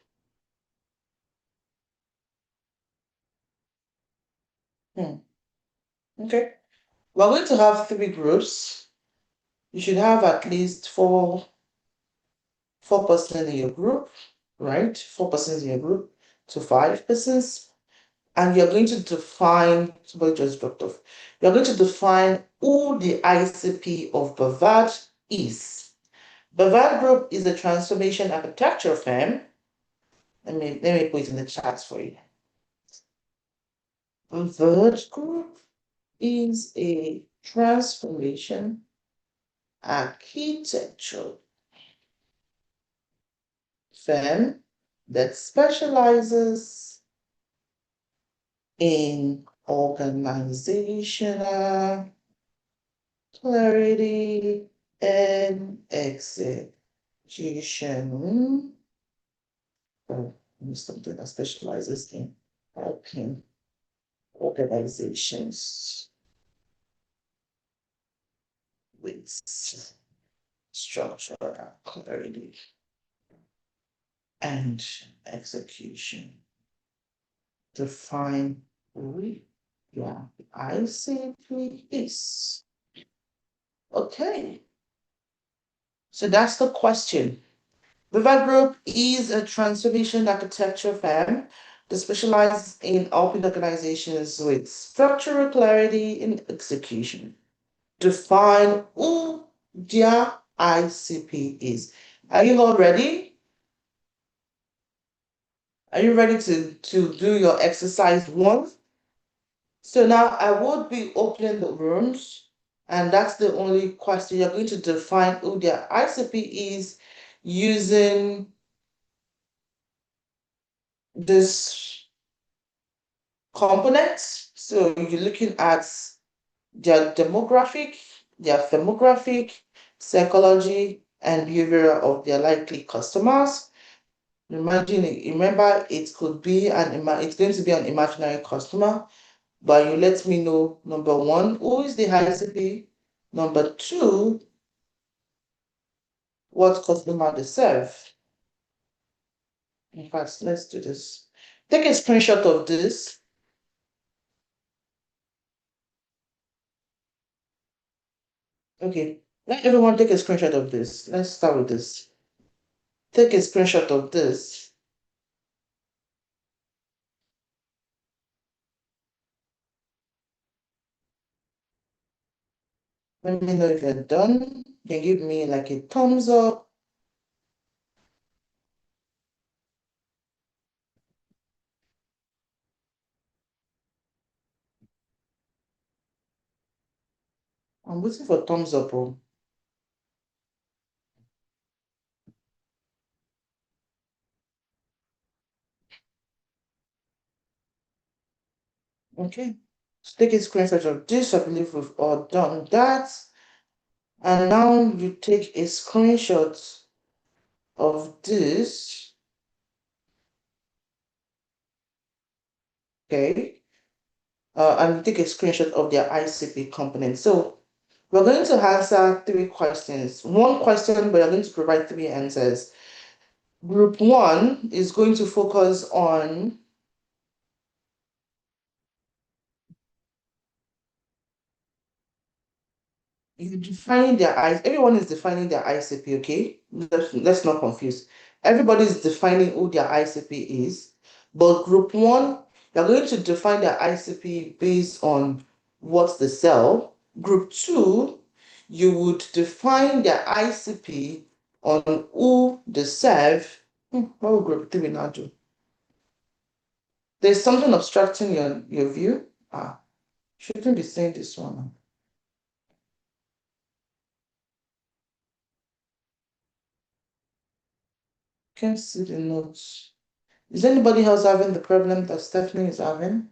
Okay. We're going to have 3 groups. You should have at least four persons in your group, right? 4 persons in your group to 5 persons. And you're going to define, somebody just dropped off. You're going to define who the ICP of Bavard is. Bavard Group is a transformation architecture firm. Let me put it in the chat for you. Bavard Group is a transformation architecture firm that specializes in organizational clarity and execution. Something that specializes in helping organizations with structure, clarity, and execution. Define who your ICP is. Okay, so that's the question. Viva Group is a transformation architecture firm They specialize in helping organizations with structural clarity in execution. Define who their ICP is. Are you all ready? Are you ready to do your exercise one? So now I would be opening the rooms, and that's the only question. You're going to define who their ICP is using this components. So you're looking at their demographic, their demographic, psychology, and behavior of their likely customers. Remember, it could be it's going to be an imaginary customer, but you let me know, number one, who is the ICP? Number two, what customer they serve. In fact, let's do this. Take a screenshot of this. Okay, let everyone take a screenshot of this. Let's start with this. Take a screenshot of this. Let me know if you're done. You can give me like a thumbs up. I'm waiting for thumbs up. Oh. Okay. So take a screenshot of this. I believe we've all done that. And now you take a screenshot of this. Okay. And take a screenshot of their ICP component. So we're going to answer three questions. One question, but you're going to provide three answers. Group one is going to focus on you defining their I. Everyone is defining their ICP, okay? Let's not confuse. Everybody is defining who their ICP is, but group one, you're going to define their ICP based on what they sell. Group two, you would define their ICP on who they serve. What will group three now do? There's something obstructing your view. Shouldn't be saying this one. Can't see the notes. Is anybody else having the problem that Stephanie is having?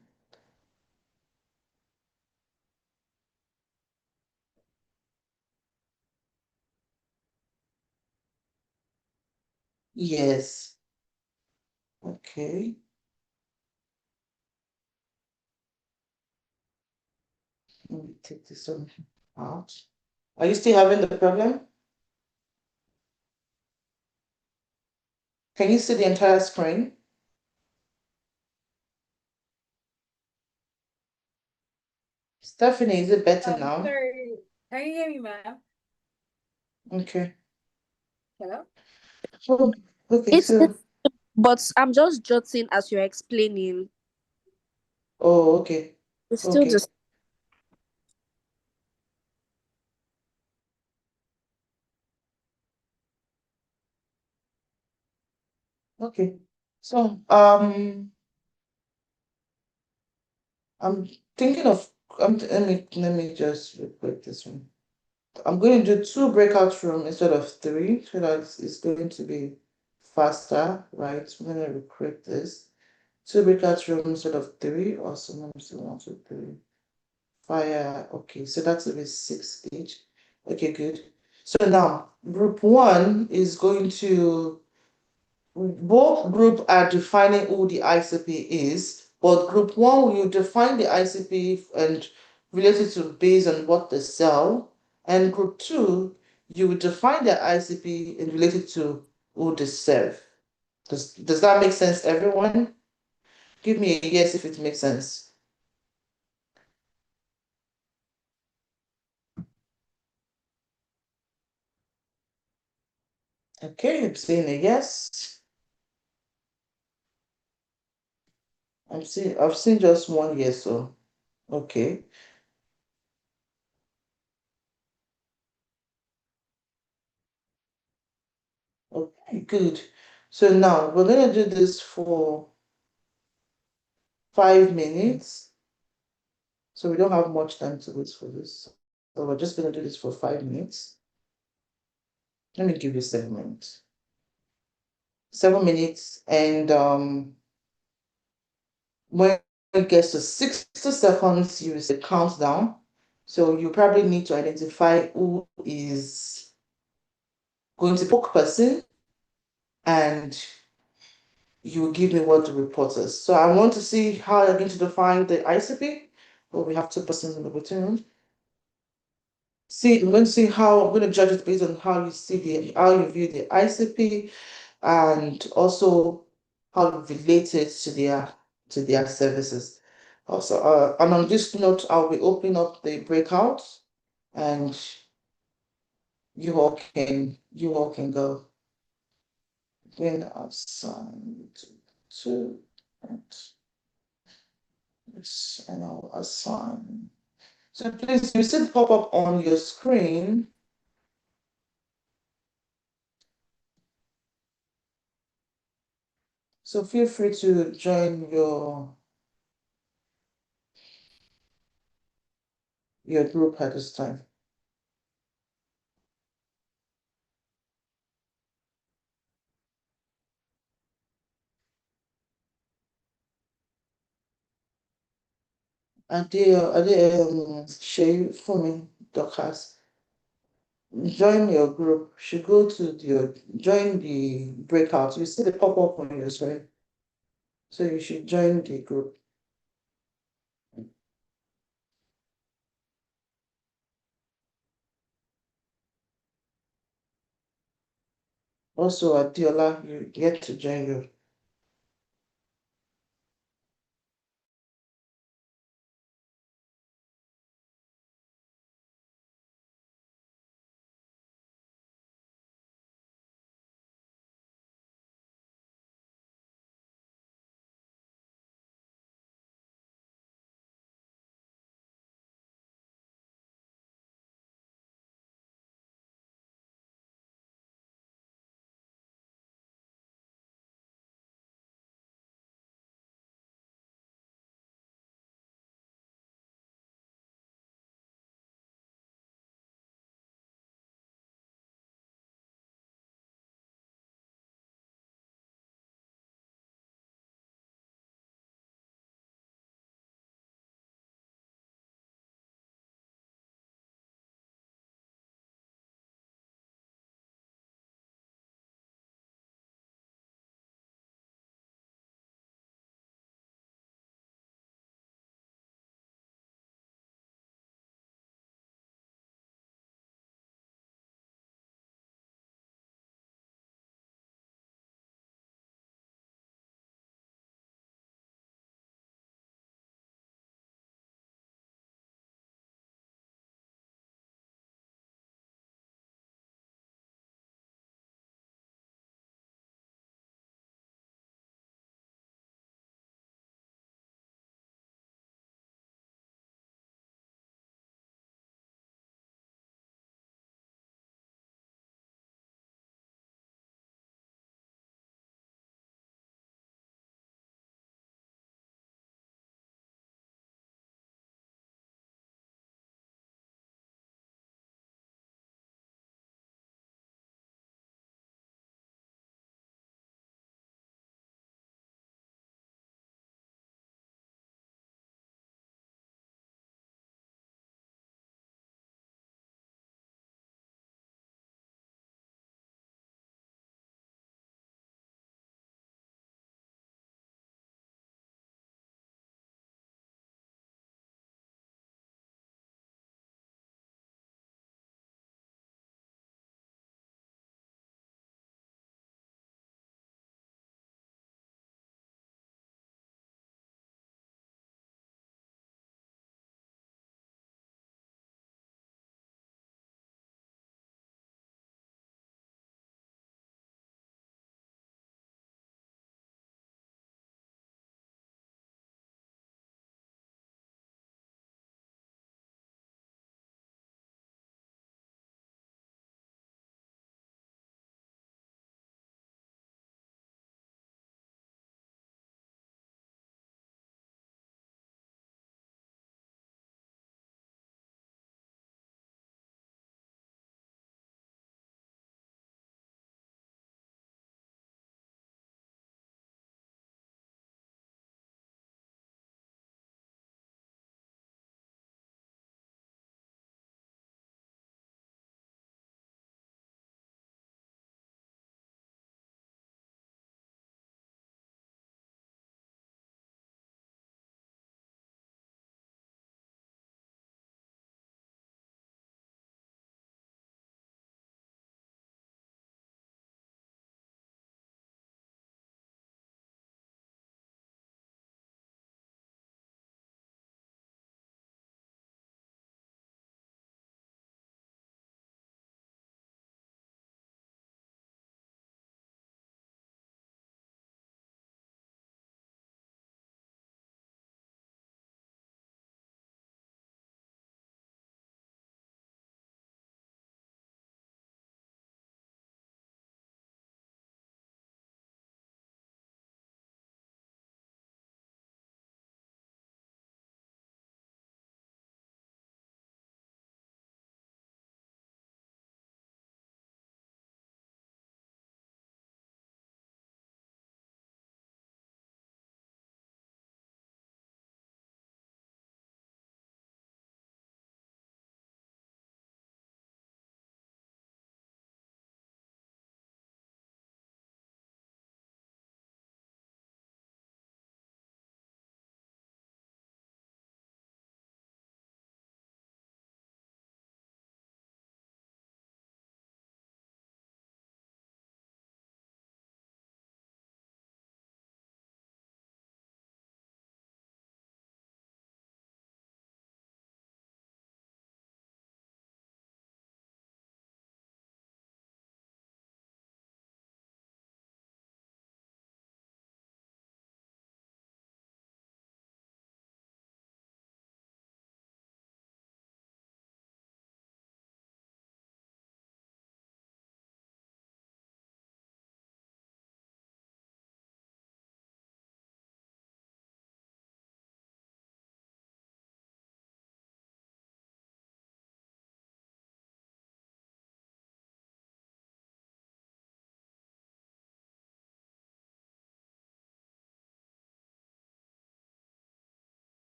Yes. Okay. Let me take this one out. Are you still having the problem? Can you see the entire screen? Stephanie, is it better now? Sorry. Can you hear me, ma'am? Okay. Hello? Oh, okay, It's so, but I'm just jotting as you're explaining. oh, okay. It's still Okay. just Okay. So, I'm thinking of, let me just repeat this one. I'm going to do two breakout rooms instead of three, so that it's going to be faster, right? I'm going to recreate this. Two breakout rooms instead of three, awesome. Let me see, one, two, three. Fire, okay, so that's a bit six each. Okay, good. So now, group one is going to, both group are defining who the ICP is, but group one will define the ICP and relate it to based on what they sell. And group two, you will define the ICP and relate it to who they serve. Does that make sense, everyone? Give me a yes if it makes sense. Okay, I'm saying a yes. I've seen just one year, so okay. Okay, good. So now we're gonna do this for 5 minutes. So we don't have much time to wait for this. So we're just gonna do this for 5 minutes. Let me give you 7 minutes. 7 minutes, and when it gets to 60 seconds, you will say countdown. So you probably need to identify who is going to poke person, and you give me what the report is. So I want to see how you're going to define the ICP. Well, we have two persons in the waiting room. I'm going to see how I'm going to judge it based on how you see how you view the ICP, and also how you relate it to their services. Also, and on this note, I'll be opening up the breakout, and you all can go. Then assign to this, and I'll assign. So please, you see the pop-up on your screen. So feel free to join your group at this time. Share for me, Dorcas. Join your group. Should go to join the breakout. You see the pop-up on your screen. So you should join the group. Also, Adiola, you get to join your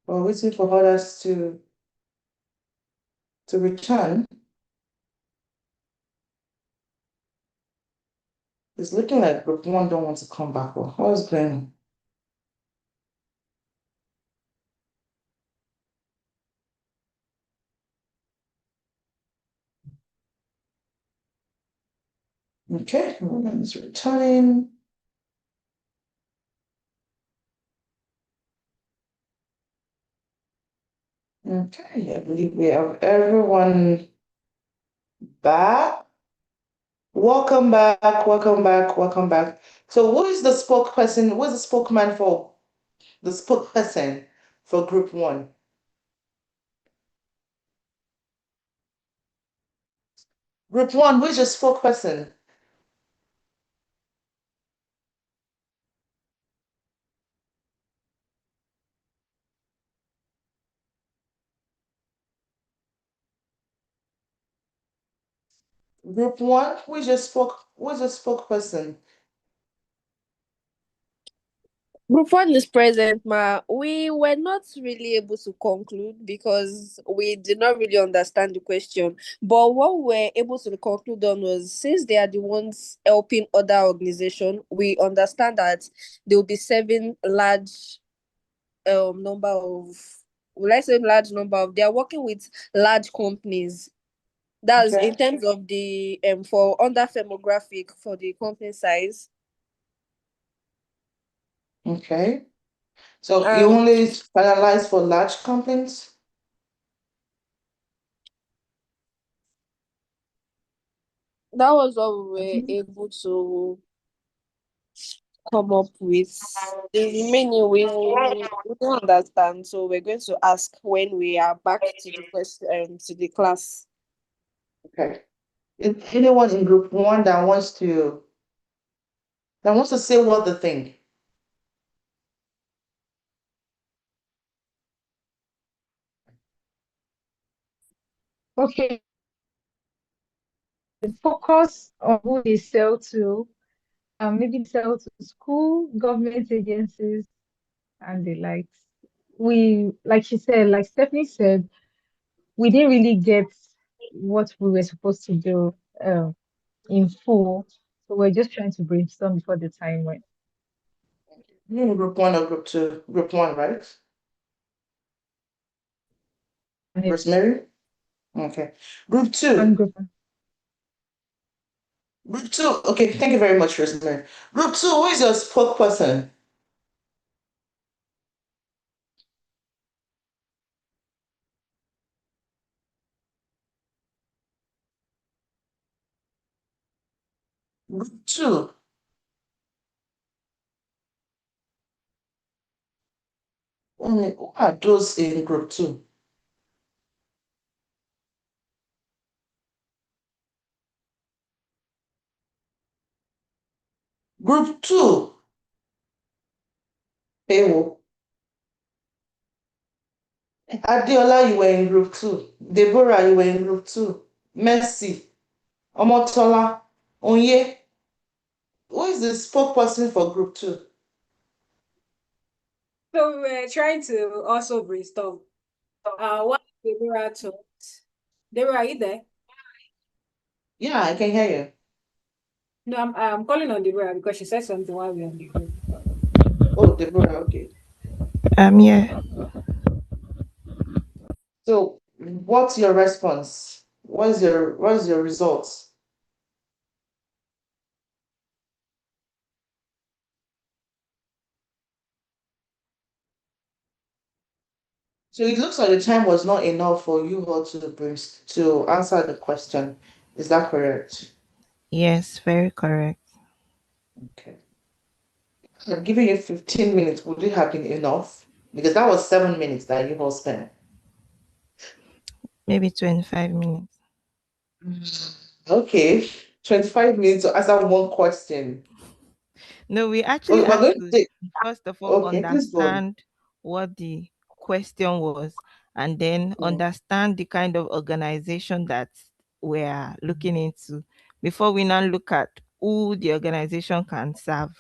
We're waiting for others to return. It's looking like group one don't want to come back. Well, how's going on? Okay, it's returning. Okay, I believe we have everyone back. Welcome back, welcome back, welcome back. So who is the spokesperson? Who is the spokesman for the spokesperson for group one? Group one, who is your spokesperson? Group one, who is your spokesperson? Group one is present, ma. We were not really able to conclude because we did not really understand the question. But what we were able to conclude on was, since they are the ones helping other organization, we understand that they will be serving large number of, will I say large number of, they are working with large companies. That's Okay. in terms of the for under demographic for the company size. Okay. So you And only finalize for large companies? that was what we were able to come up with. The remaining we don't understand, so we're going to ask when we are back to the question to the class. Okay. Is anyone in group one that wants to say what they think? Okay, focus on who they sell to, maybe sell to school, government agencies, and the likes. We, like she said, like Stephanie said, we didn't really get what we were supposed to do in full. So we're just trying to brainstorm before the time went. You in group one or group two? Group one, right? And it's Rosemary? Okay. Group one two. group. Group two. Okay, thank you very much, Rosemary. Group two, who is your spokesperson? Group two. Who are those in group two? Group two. Ewo. Adiola, you were in group two. Deborah, you were in group two. Mercy. Omotola. Onye. Who is the spokesperson for group two? So we were trying to also brainstorm. What Deborah told. Deborah, are you there? Yeah, I can hear you. No, I'm calling on Deborah because she said something while we were on the group. Oh, Deborah, okay. Yeah. So, what's your response? What's your results? So it looks like the time was not enough for you all to answer the question. Is that correct? Yes, very correct. Okay. I'm giving you 15 minutes. Would it have been enough? Because that was 7 minutes that you all spent. Maybe 25 minutes. Okay. 25 minutes to answer one question. No, we actually Well, we're had going to to take, first of all okay, please go on. understand what the question was and then Mm. understand the kind of organization that we're looking into before we now look at who the organization can serve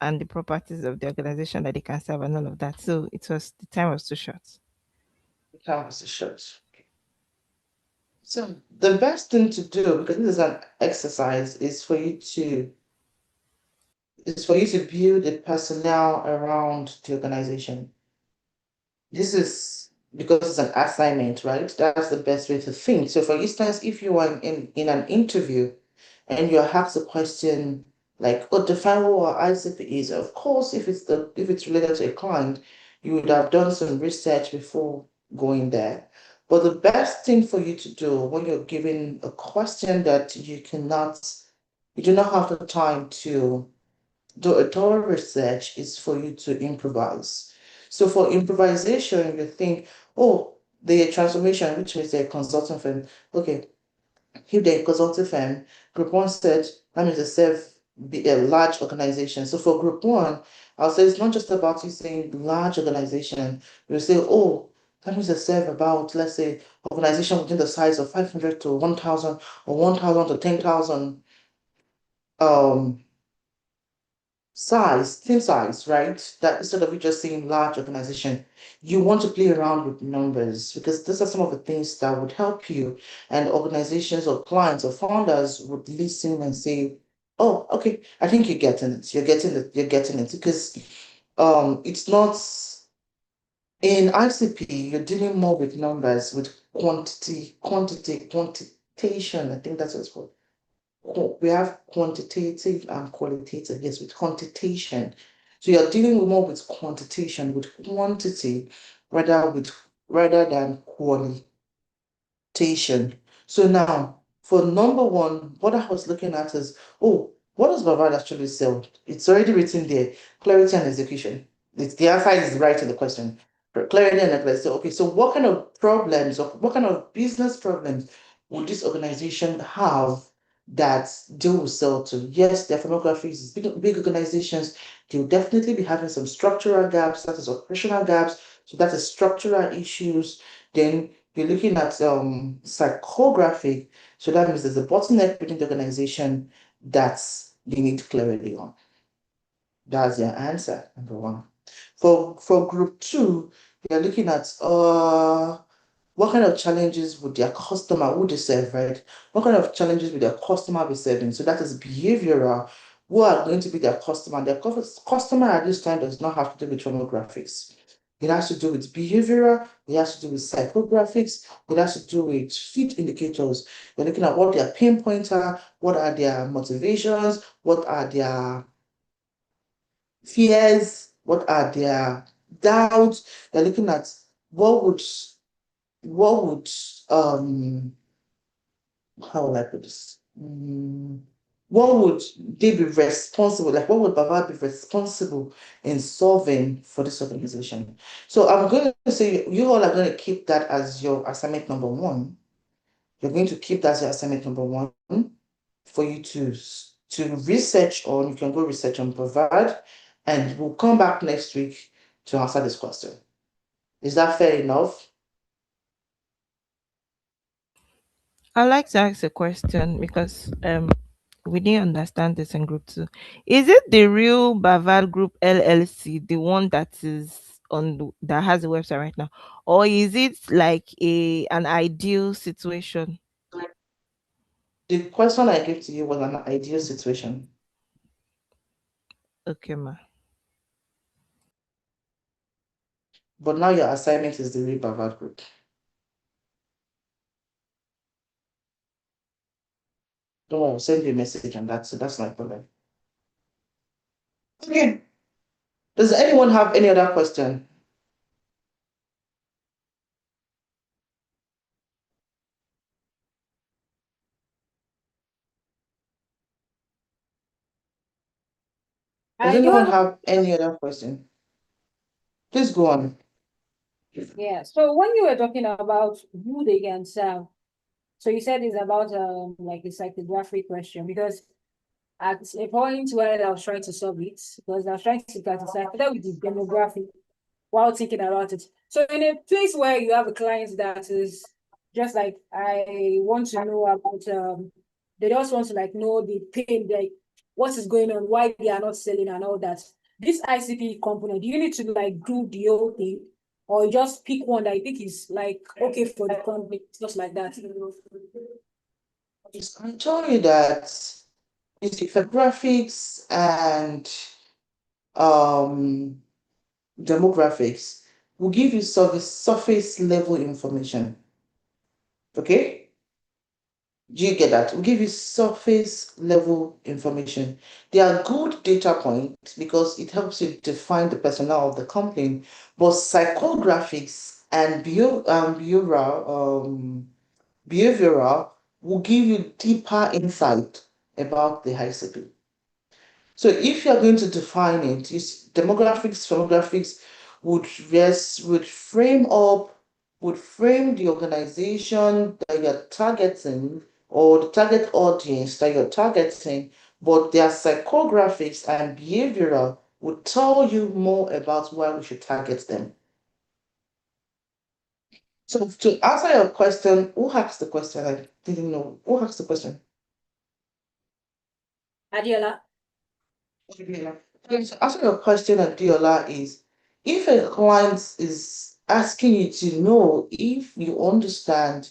and the properties of the organization that they can serve and all of that. So the time was too short. The time was too short. So the best thing to do, because this is an exercise, is for you to build a personnel around the organization. This is because it's an assignment, right? That's the best way to think. So for instance, if you are in an interview and you're asked a question like, oh, define what ICP is, of course, if it's related to a client, you would have done some research before going there. But the best thing for you to do when you're given a question that you do not have the time to do a thorough research, is for you to improvise. So for improvisation, you think, oh, the transformation, which means they're a consulting firm. Okay, if they're a consulting firm, group one said, that means they serve a large organization. So for group one, I'll say it's not just about you saying large organization. You say, oh, that means they serve about, let's say, organization within the size of 500 to 1,000 or 1,000 to 10,000 um team size, right? That instead of you just saying large organization, you want to play around with numbers, because these are some of the things that would help you. And organizations or clients or founders would listen and say, oh, okay, I think you're getting it. You're getting it. Because it's not in ICP, you're dealing more with numbers, with quantitation. I think that's what it's called. We have quantitative and qualitative, yes, with quantitation. So you're dealing more with quantitation, with quantity, rather than qualitation. So now, for number one, what I was looking at is, oh, what does Bavad actually sell? It's already written there, clarity and execution. The answer is right in the question. Clarity and execution. So, okay, so what kind of problems or what kind of business problems would this organization have that they will sell to? Yes, their firmographies, big organizations, they'll definitely be having some structural gaps, that is operational gaps. So that is structural issues. Then you're looking at psychographic, so that means there's a bottleneck within the organization that's they need clarity on. That's your answer, number one. For group two, you're looking at what kind of challenges would their customer, would they serve, right? What kind of challenges would their customer be serving? So that is behavioral. Who are going to be their customer? Their customer at this time does not have to do with firmographics. It has to do with behavioral, it has to do with psychographics, it has to do with fit indicators. You're looking at what their pain points are, what are their motivations, what are their fears, what are their doubts. You're looking at what would what would how will I put this? What would they be responsible? Like, what would Baba be responsible in solving for this organization? So I'm going to say you all are going to keep that as your assignment number one. You're going to keep that as your assignment number one for you to research on. You can go research on Bavad, and we'll come back next week to answer this question. Is that fair enough? I'd like to ask a question because we didn't understand this in group two. Is it the real Bavad Group LLC, the one that is that has a website right now, or is it like an ideal situation? The question I gave to you was an ideal situation. Okay, ma. But now your assignment is the real Bavad Group. Don't worry, I'll send you a message on that, so that's not a problem. Okay. Does anyone have any other question? Does I do anyone have, have any other question? Please go on. yeah. So when you were talking about who they can serve, so you said it's about like a psychographic question, because at a point where I was trying to solve it, because I was trying to classify that with the demographic while thinking about it. So in a place where you have a client that is just like, I want to know about they just want to like know the pain, like what is going on, why they are not selling and all that. This ICP component, do you need to like do the whole thing, or you just pick one that you think is like okay for the company, just like that? I told you that you see graphics and um demographics will give you surface level information. Okay? Do you get that? Will give you surface level information. They are good data points because it helps you define the personnel of the company. But psychographics and behavioral will give you deeper insight about the ICP. So if you're going to define it, demographics, firmographics would frame up, would frame the organization that you're targeting or the target audience that you're targeting, but their psychographics and behavioral would tell you more about why we should target them. So to answer your question, who asked the question? I didn't know. Who asked the question? Adiola. Yeah. To answer your question, Adiola, is if a client is asking you to know if you understand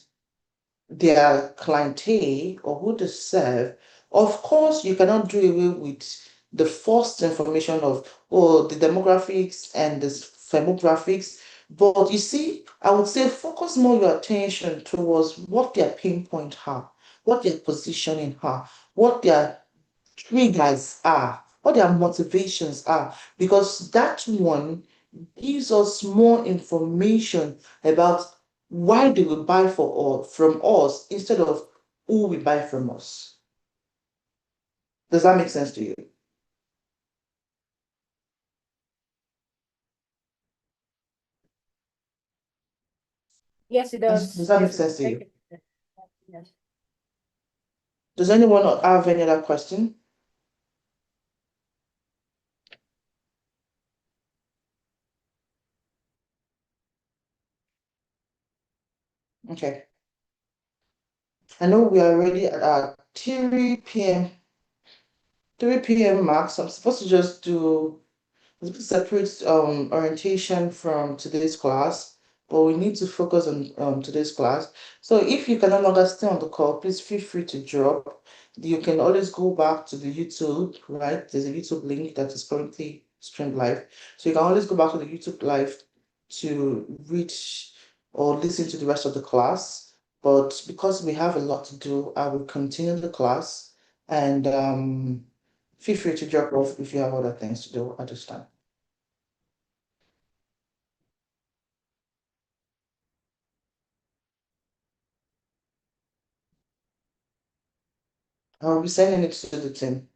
their clientele or who they serve, of course, you cannot do away with the first information of the demographics and the firmographics. But you see, I would say focus more your attention towards what their pinpoint are, what their positioning are, what their triggers are, what their motivations are, because that one gives us more information about why they will buy or from us instead of who will buy from us. Does that make sense to you? Yes, it Does does. that make Yes, it sense does. to Thank you? you. Yes. Does anyone have any other question? Okay. I know we are already at our 3 p.m. 3 p.m. mark, so I'm supposed to just do separate orientation from today's class, but we need to focus on today's class. So if you can no longer stay on the call, please feel free to drop. You can always go back to the YouTube, right? There's a YouTube link that is currently streamed live. So you can always go back to the YouTube live to reach or listen to the rest of the class. But because we have a lot to do, I will continue the class and feel free to drop off if you have other things to do at this time. I'll be sending it to the team.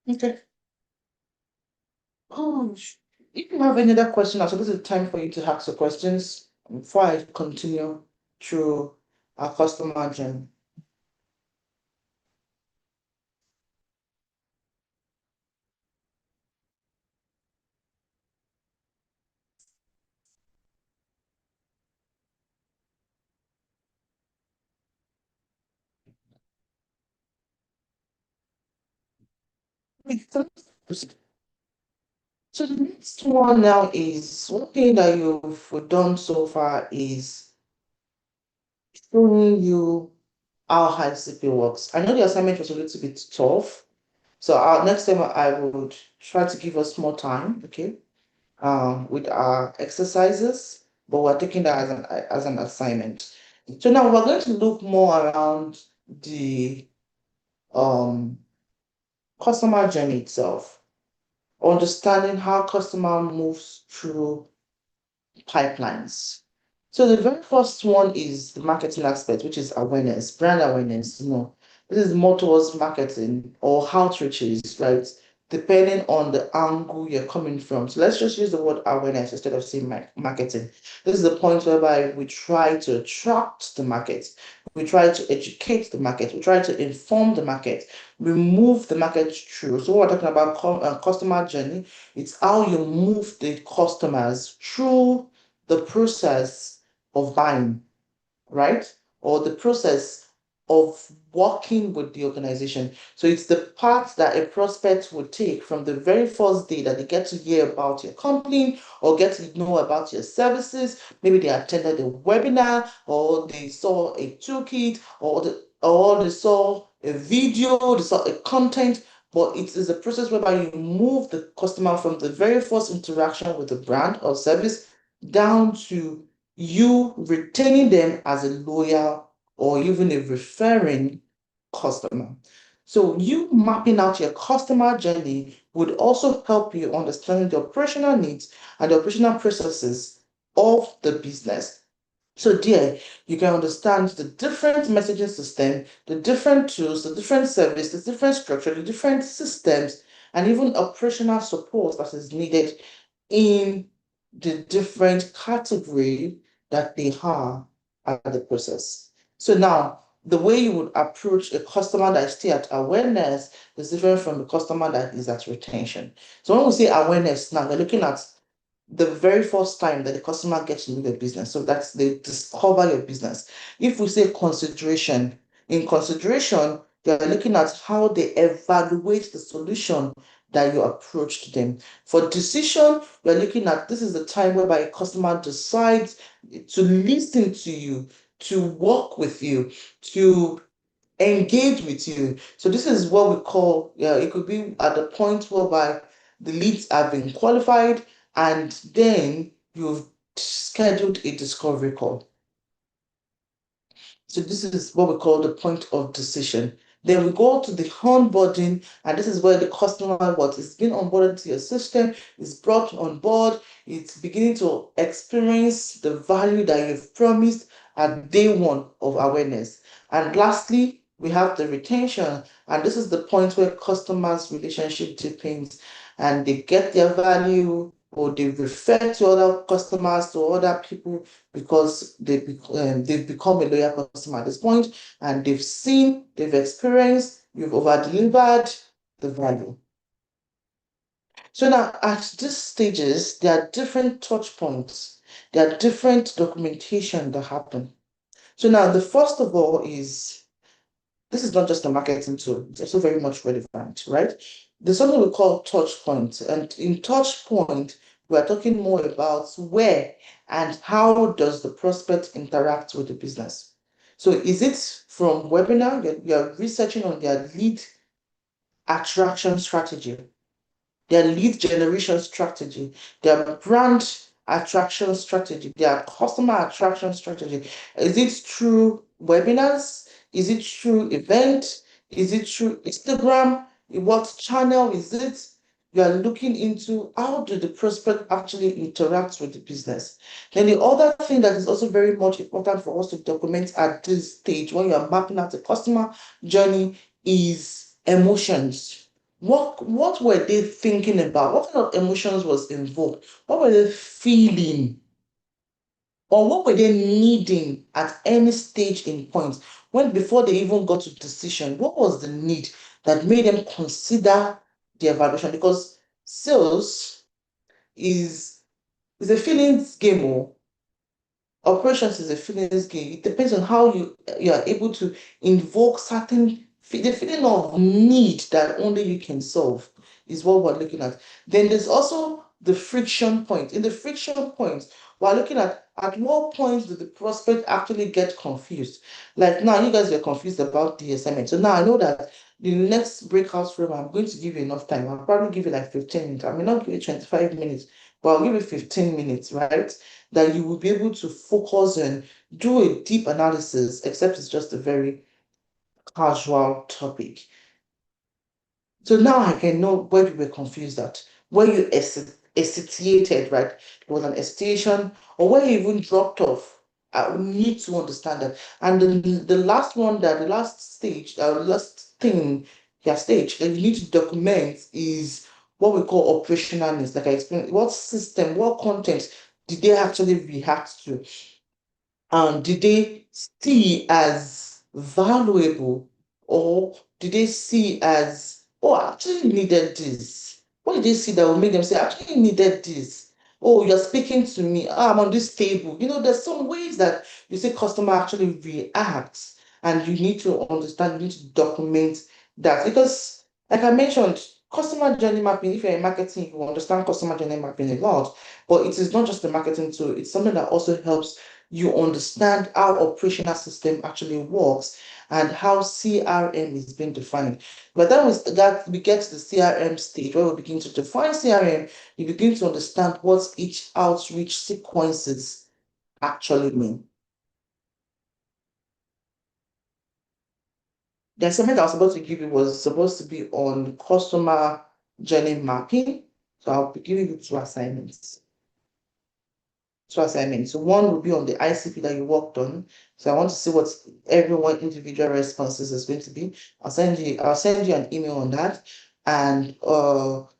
Okay. Oh, if you have any other questions, so this is the time for you to ask your questions before I continue through our customer journey. Okay, so the next one now is one thing that you've done so far is showing you how HiCP works. I know the assignment was a little bit tough, so next time I would try to give us more time, okay? With our exercises, but we're taking that as an assignment. So now we're going to look more around the um, customer journey itself, understanding how customer moves through pipelines. So the very first one is the marketing aspect, which is awareness, brand awareness. This is more towards marketing or outreaches, right? Depending on the angle you're coming from. So let's just use the word awareness instead of saying marketing. This is the point whereby we try to attract the market, we try to educate the market, we try to inform the market, we move the market through. So we're talking about customer journey. It's how you move the customers through the process of buying, right? Or the process of working with the organization. So it's the part that a prospect would take from the very first day that they get to hear about your company or get to know about your services. Maybe they attended a webinar or they saw a toolkit or they saw a video, they saw a content. But it is a process whereby you move the customer from the very first interaction with the brand or service down to you retaining them as a loyal or even a referring customer. So you mapping out your customer journey would also help you understand the operational needs and the operational processes of the business. So there, you can understand the different messaging system, the different tools, the different service, the different structure, the different systems, and even operational support that is needed in the different category that they are at the process. So now, the way you would approach a customer that is still at awareness is different from the customer that is at retention. So when we say awareness now, we're looking at the very first time that the customer gets to know your business. So that's they discover your business. If we say consideration, in consideration, you're looking at how they evaluate the solution that you approach to them. For decision, we're looking at this is the time whereby a customer decides to listen to you, to work with you, to engage with you. So this is what we call, it could be at the point whereby the leads have been qualified and then you've scheduled a discovery call. So this is what we call the point of decision. Then we go to the onboarding, and this is where the customer what is being onboarded to your system, is brought on board, it's beginning to experience the value that you've promised at day one of awareness. And lastly, we have the retention, and this is the point where customers' relationship deepens and they get their value or they refer to other customers, to other people because they've become a loyal customer at this point and they've seen, they've experienced, you've over-delivered the value. So now at these stages, there are different touch points, there are different documentation that happen. So now the first of all is, this is not just a marketing tool, it's also very much relevant, right? There's something we call touch point. And in touch point, we're talking more about where and how does the prospect interact with the business. So is it from webinar, you're researching on their lead attraction strategy, their lead generation strategy, their brand attraction strategy, their customer attraction strategy. Is it through webinars? Is it through event? Is it through Instagram? What channel is it? You are looking into how do the prospect actually interact with the business. Then the other thing that is also very much important for us to document at this stage when you are mapping out the customer journey is emotions. What were they thinking about? What kind of emotions was involved? What were they feeling? Or what were they needing at any stage in point? When before they even got to decision, what was the need that made them consider the evaluation? Because sales is a feelings game. Operations is a feelings game. It depends on how you are able to invoke certain the feeling of need that only you can solve is what we're looking at. Then there's also the friction point. In the friction point, we're looking at what point do the prospect actually get confused? Like now, you guys were confused about the assignment. So now I know that the next breakout room, I'm going to give you enough time. I'll probably give you like 15 minutes. I may not give you 25 minutes, but I'll give you 15 minutes, right? That you will be able to focus and do a deep analysis, except it's just a very casual topic. So now I can know where you were confused at, where you hesitated, right? There was an hesitation, or where you even dropped off. I need to understand that. And the last one, the last stage, last thing, stage that you need to document is what we call operational needs. Like I explained, what system, what content did they actually react to? Did they see as valuable or did they see as, oh, I actually needed this? What did they see that will make them say, I actually needed this? Oh, you're speaking to me. I'm on this table. There's some ways that you see customer actually reacts, and you need to understand, you need to document that. Because, like I mentioned, customer journey mapping, if you're in marketing, you understand customer journey mapping a lot. But it is not just a marketing tool, it's something that also helps you understand how operational system actually works and how CRM is being defined. By the time we get to the CRM stage, where we begin to define CRM, you begin to understand what each outreach sequences actually mean. The assignment I was supposed to give you was supposed to be on customer journey mapping. So I'll be giving you two assignments. So one will be on the ICP that you worked on. So I want to see what everyone individual responses is going to be. I'll send you an email on that. And I'll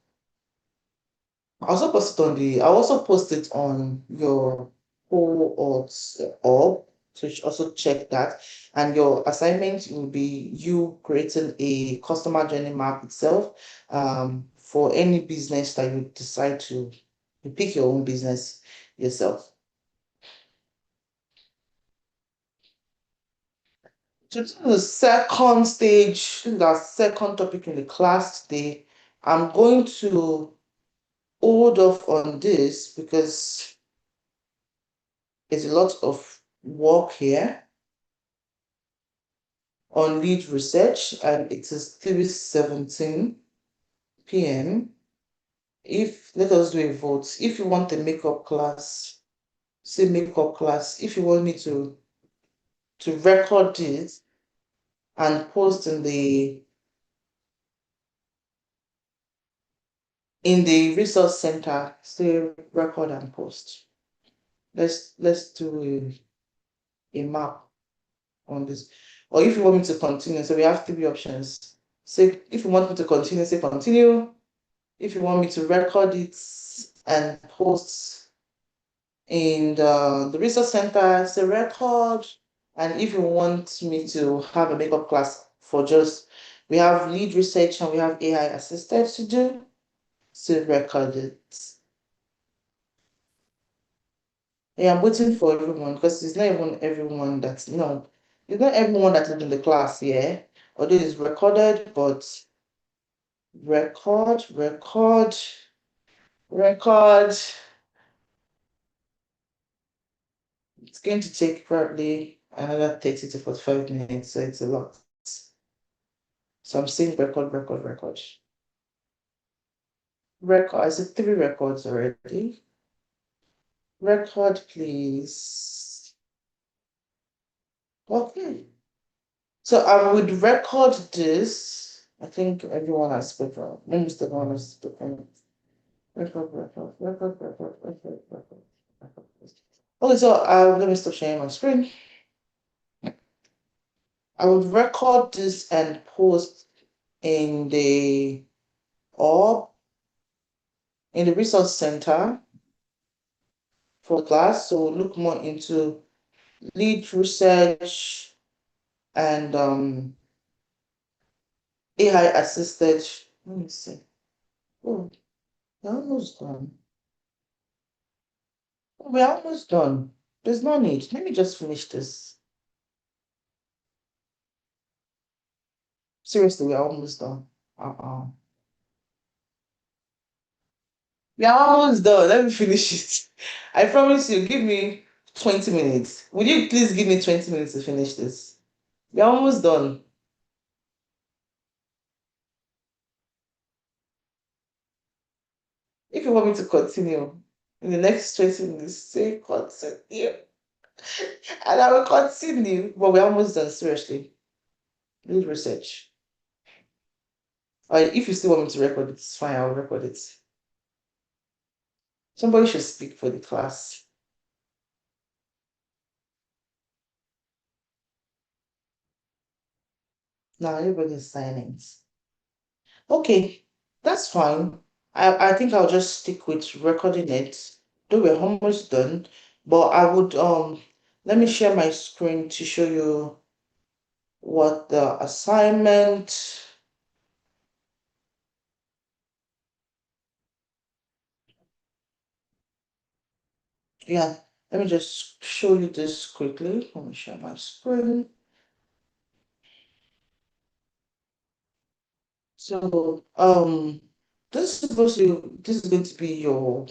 also post it on your cohorts org, so you should also check that. And your assignment will be you creating a customer journey map itself, for any business that you decide to pick your own business yourself. To do the second stage, the second topic in the class today, I'm going to hold off on this because there's a lot of work here on lead research, and it is 3:17 p.m. Let us do a vote. If you want a makeup class, say makeup class. If you want me to record it and post in the resource center, say record and post. Let's do a map on this. Or if you want me to continue, so we have three options. Say if you want me to continue, say continue. If you want me to record it and post in the resource center, say record. And if you want me to have a makeup class for we have lead research and we have AI assisted to do, so record it. Yeah, I'm waiting for everyone because it's not even everyone that's no, it's not everyone that is in the class, yeah. Although it's recorded, but record. It's going to take probably another 30 to 45 minutes, so it's a lot. So I'm saying record. I said 3 records already. Record, please. Okay. So I would record this. I think everyone has spoken. Almost everyone has spoken. Record. Okay, so let me stop sharing my screen. I would record this and post in the org, in the resource center for class. So look more into lead research and AI assisted. Let me see. Oh, we're almost done. We're almost done. There's no need. Let me just finish this. Seriously, we're almost done. We're almost done. Let me finish it. I promise you, give me 20 minutes. Would you please give me 20 minutes to finish this? We're almost done. If you want me to continue in the next 20 minutes, say continue. And I will continue. But we're almost done, seriously. Lead research. Or if you still want me to record it, it's fine, I'll record it. Somebody should speak for the class. Now everybody's silent. Okay, that's fine. I think I'll just stick with recording it. Though we're almost done. But I would let me share my screen to show you what the assignment. Yeah, let me just show you this quickly. Let me share my screen. So, this is going to be your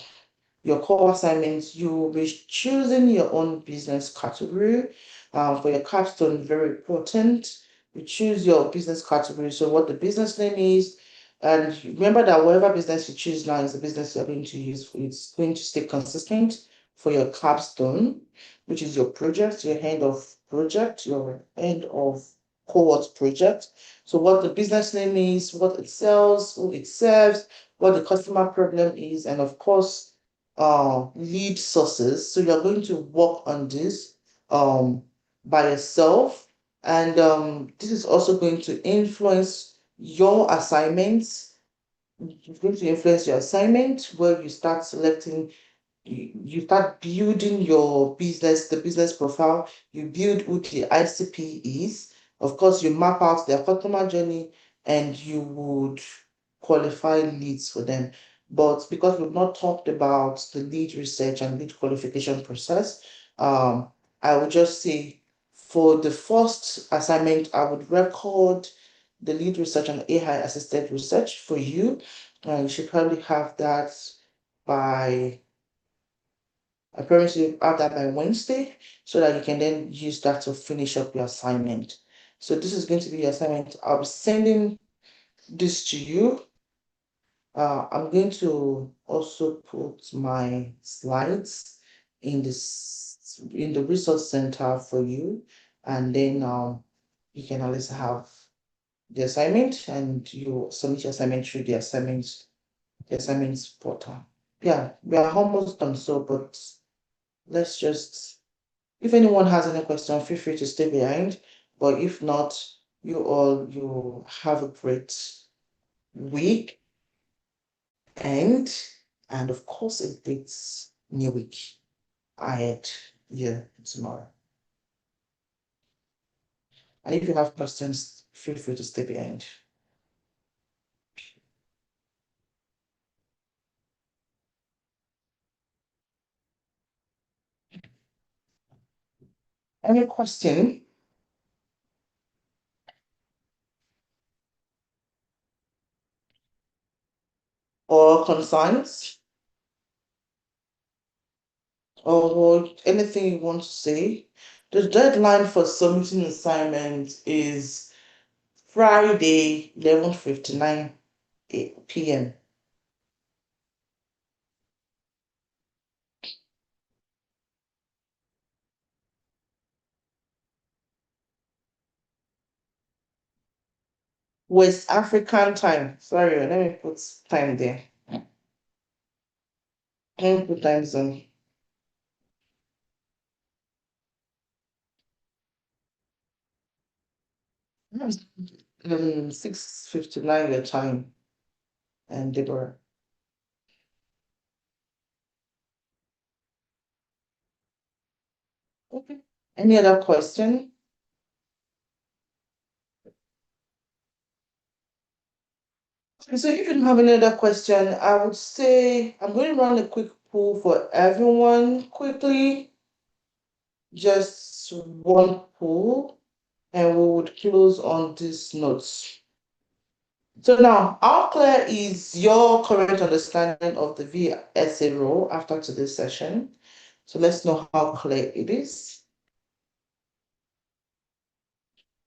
core assignments. You will be choosing your own business category. For your capstone, very important. You choose your business category, so what the business name is. And remember that whatever business you choose now is the business you're going to use. It's going to stay consistent for your capstone, which is your project, your end of project, your end of cohort project. So what the business name is, what it sells, who it serves, what the customer problem is, and of course, lead sources. So you're going to work on this by yourself, and this is also going to influence your assignments. It's going to influence your assignment where you start selecting you start building your business, the business profile, you build who the ICP is. Of course, you map out their customer journey and you would qualify leads for them. But because we've not talked about the lead research and lead qualification process, I would just say for the first assignment, I would record the lead research and AI assisted research for you. You should probably have that by I promise you have that by Wednesday so that you can then use that to finish up your assignment. So this is going to be your assignment. I'll be sending this to you. I'm going to also put my slides in the resource center for you, and then you can always have the assignment and you submit your assignment through the assignments portal. Yeah, we are almost done. So, but let's just if anyone has any question, feel free to stay behind. But if not, you have a great week and of course a great new week ahead here tomorrow. And if you have questions, feel free to stay behind. Any question or concerns or anything you want to say? The deadline for submitting assignment is Friday, 11:59 p.m. West African time. Sorry, let me put time there. Let me put time zone. That's 6:59 your time, and Deborah. Okay. Any other question? So if you don't have any other question, I would say I'm going to run a quick poll for everyone quickly. Just one poll, and we would close on these notes. So now, how clear is your current understanding of the VSA role after today's session? So let's know how clear it is.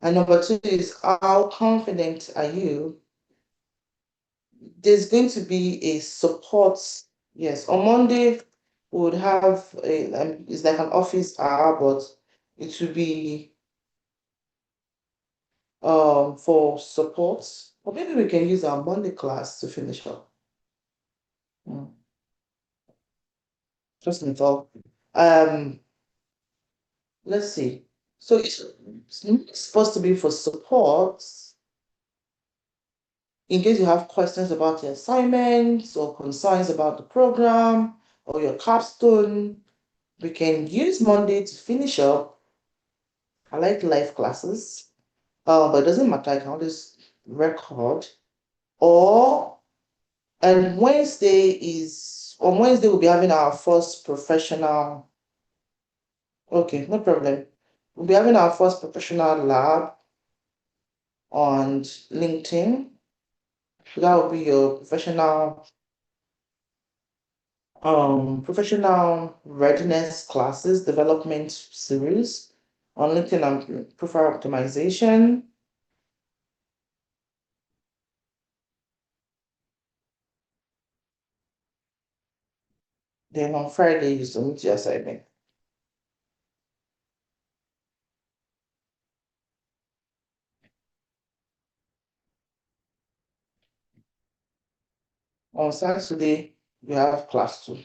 And number two is how confident are you? There's going to be a support. Yes, on Monday we would have it's like an office hour, but it will be for support. Or maybe we can use our Monday class to finish up. Just in thought. Let's see. So it's not supposed to be for support. In case you have questions about your assignments or concerns about the program or your capstone, we can use Monday to finish up. I like live classes, but it doesn't matter. I can always record. Or and Wednesday is On Wednesday, we'll be having our first professional. Okay, no problem. We'll be having our first professional lab on LinkedIn. So that will be your professional readiness classes development series on LinkedIn and profile optimization. Then on Friday, you submit your assignment. On Saturday, you have class 2.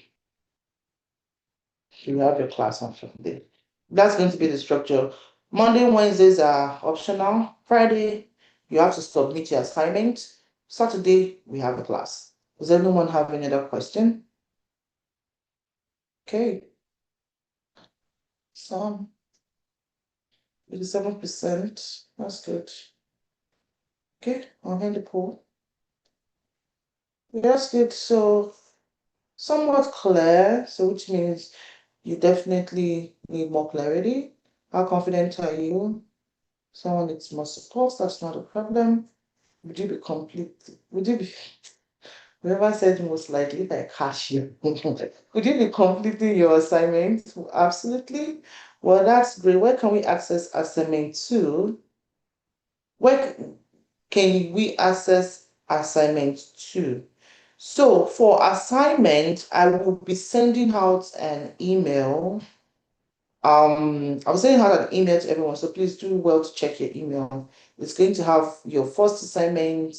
You have your class on Saturday. That's going to be the structure. Monday and Wednesdays are optional. Friday, you have to submit your assignment. Saturday, we have a class. Does anyone have any other question? Okay. So 87%. That's good. Okay, I'll hand the poll. That's good. So somewhat clear. So which means you definitely need more clarity. How confident are you? Someone needs more support. That's not a problem. Would you be complete? Would you be whoever said most likely if I catch you? Would you be completing your assignment? Absolutely. Well, that's great. Where can we access assignment to? Where can we access assignment to? So for assignment, I will be sending out an email. I was sending out an email to everyone, so please do well to check your email. It's going to have your first assignment,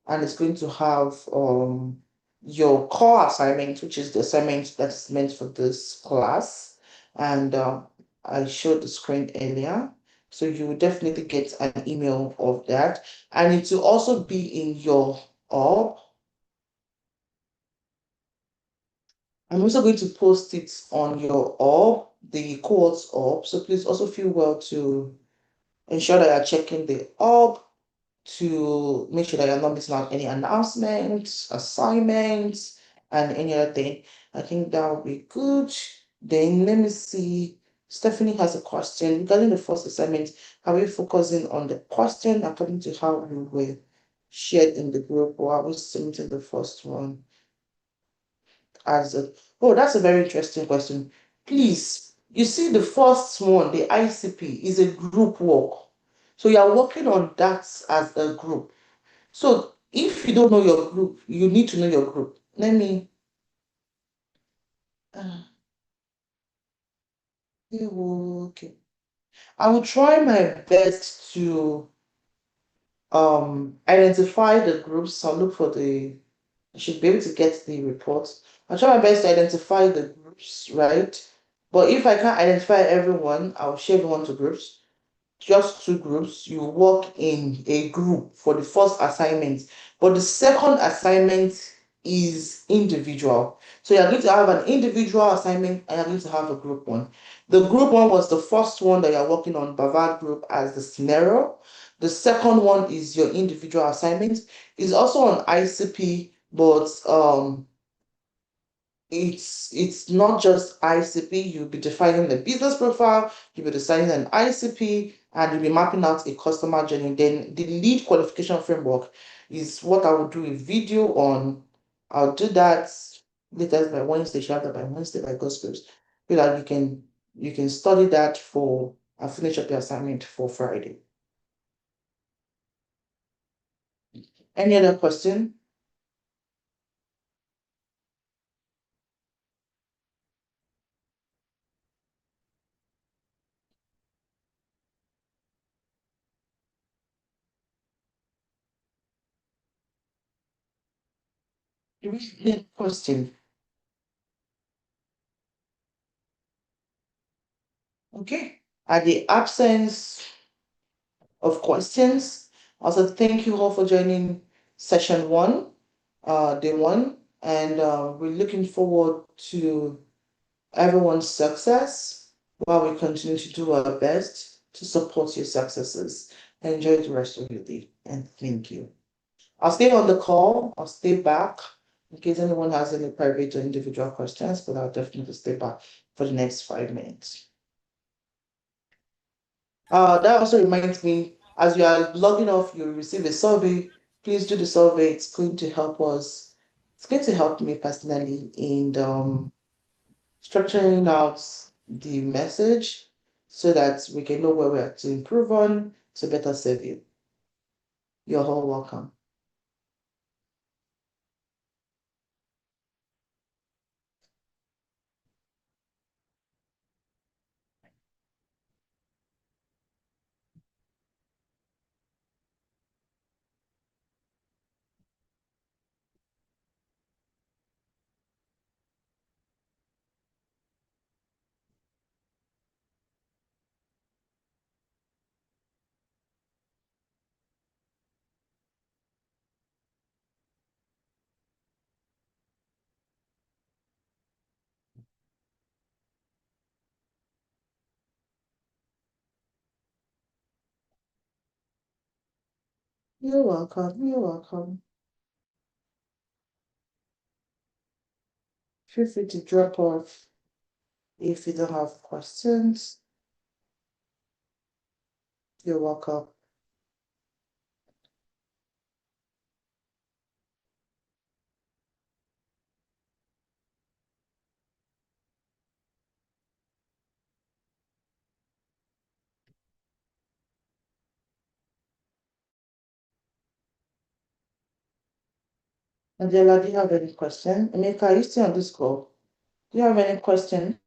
and it's going to have your core assignment, which is the assignment that's meant for this class. And I showed the screen earlier. So you will definitely get an email of that. And it will also be in your hub. I'm also going to post it on your hub, the cohorts hub. So please also feel well to ensure that you're checking the hub to make sure that you're not missing out any announcements, assignments, and any other thing. I think that would be good. Then let me see. Stephanie has a question regarding the first assignment. Are we focusing on the question according to how we were shared in the group, or are we submitting the first one as a? Oh, that's a very interesting question. Please, you see the first one, the ICP, is a group work. So you are working on that as a group. So if you don't know your group, you need to know your group. Let me, okay. I will try my best to identify the groups. I'll look for I should be able to get the report. I'll try my best to identify the groups, right? But if I can't identify everyone, I'll share everyone to groups. Just 2 groups. You work in a group for the first assignment, but the second assignment is individual. So you're going to have an individual assignment and you're going to have a group one. The group one was the first one that you're working on, Bavard group, as the scenario. The second one is your individual assignment. It's also on ICP, but it's not just ICP. You'll be defining the business profile, you'll be designing an ICP, and you'll be mapping out a customer journey. Then the lead qualification framework is what I will do a video on. I'll do that later by Wednesday. Should have that by Wednesday by God's grace. So that you can study that for and finish up your assignment for Friday. Any other question? Any question? Okay. At the absence of questions. Also, thank you all for joining session 1, day 1, and we're looking forward to everyone's success while we continue to do our best to support your successes. Enjoy the rest of your day, and thank you. I'll stay on the call, I'll stay back in case anyone has any private or individual questions, but I'll definitely stay back for the next 5 minutes. That also reminds me, as you are logging off, you receive a survey. Please do the survey. It's going to help us. It's going to help me personally in structuring out the message so that we can know where we have to improve on to better serve you. You're all welcome. You're welcome. You're welcome. Feel free to drop off if you don't have questions. You're welcome. Angela, do you have any question? Emeka, are you still on this call? Do you have any question?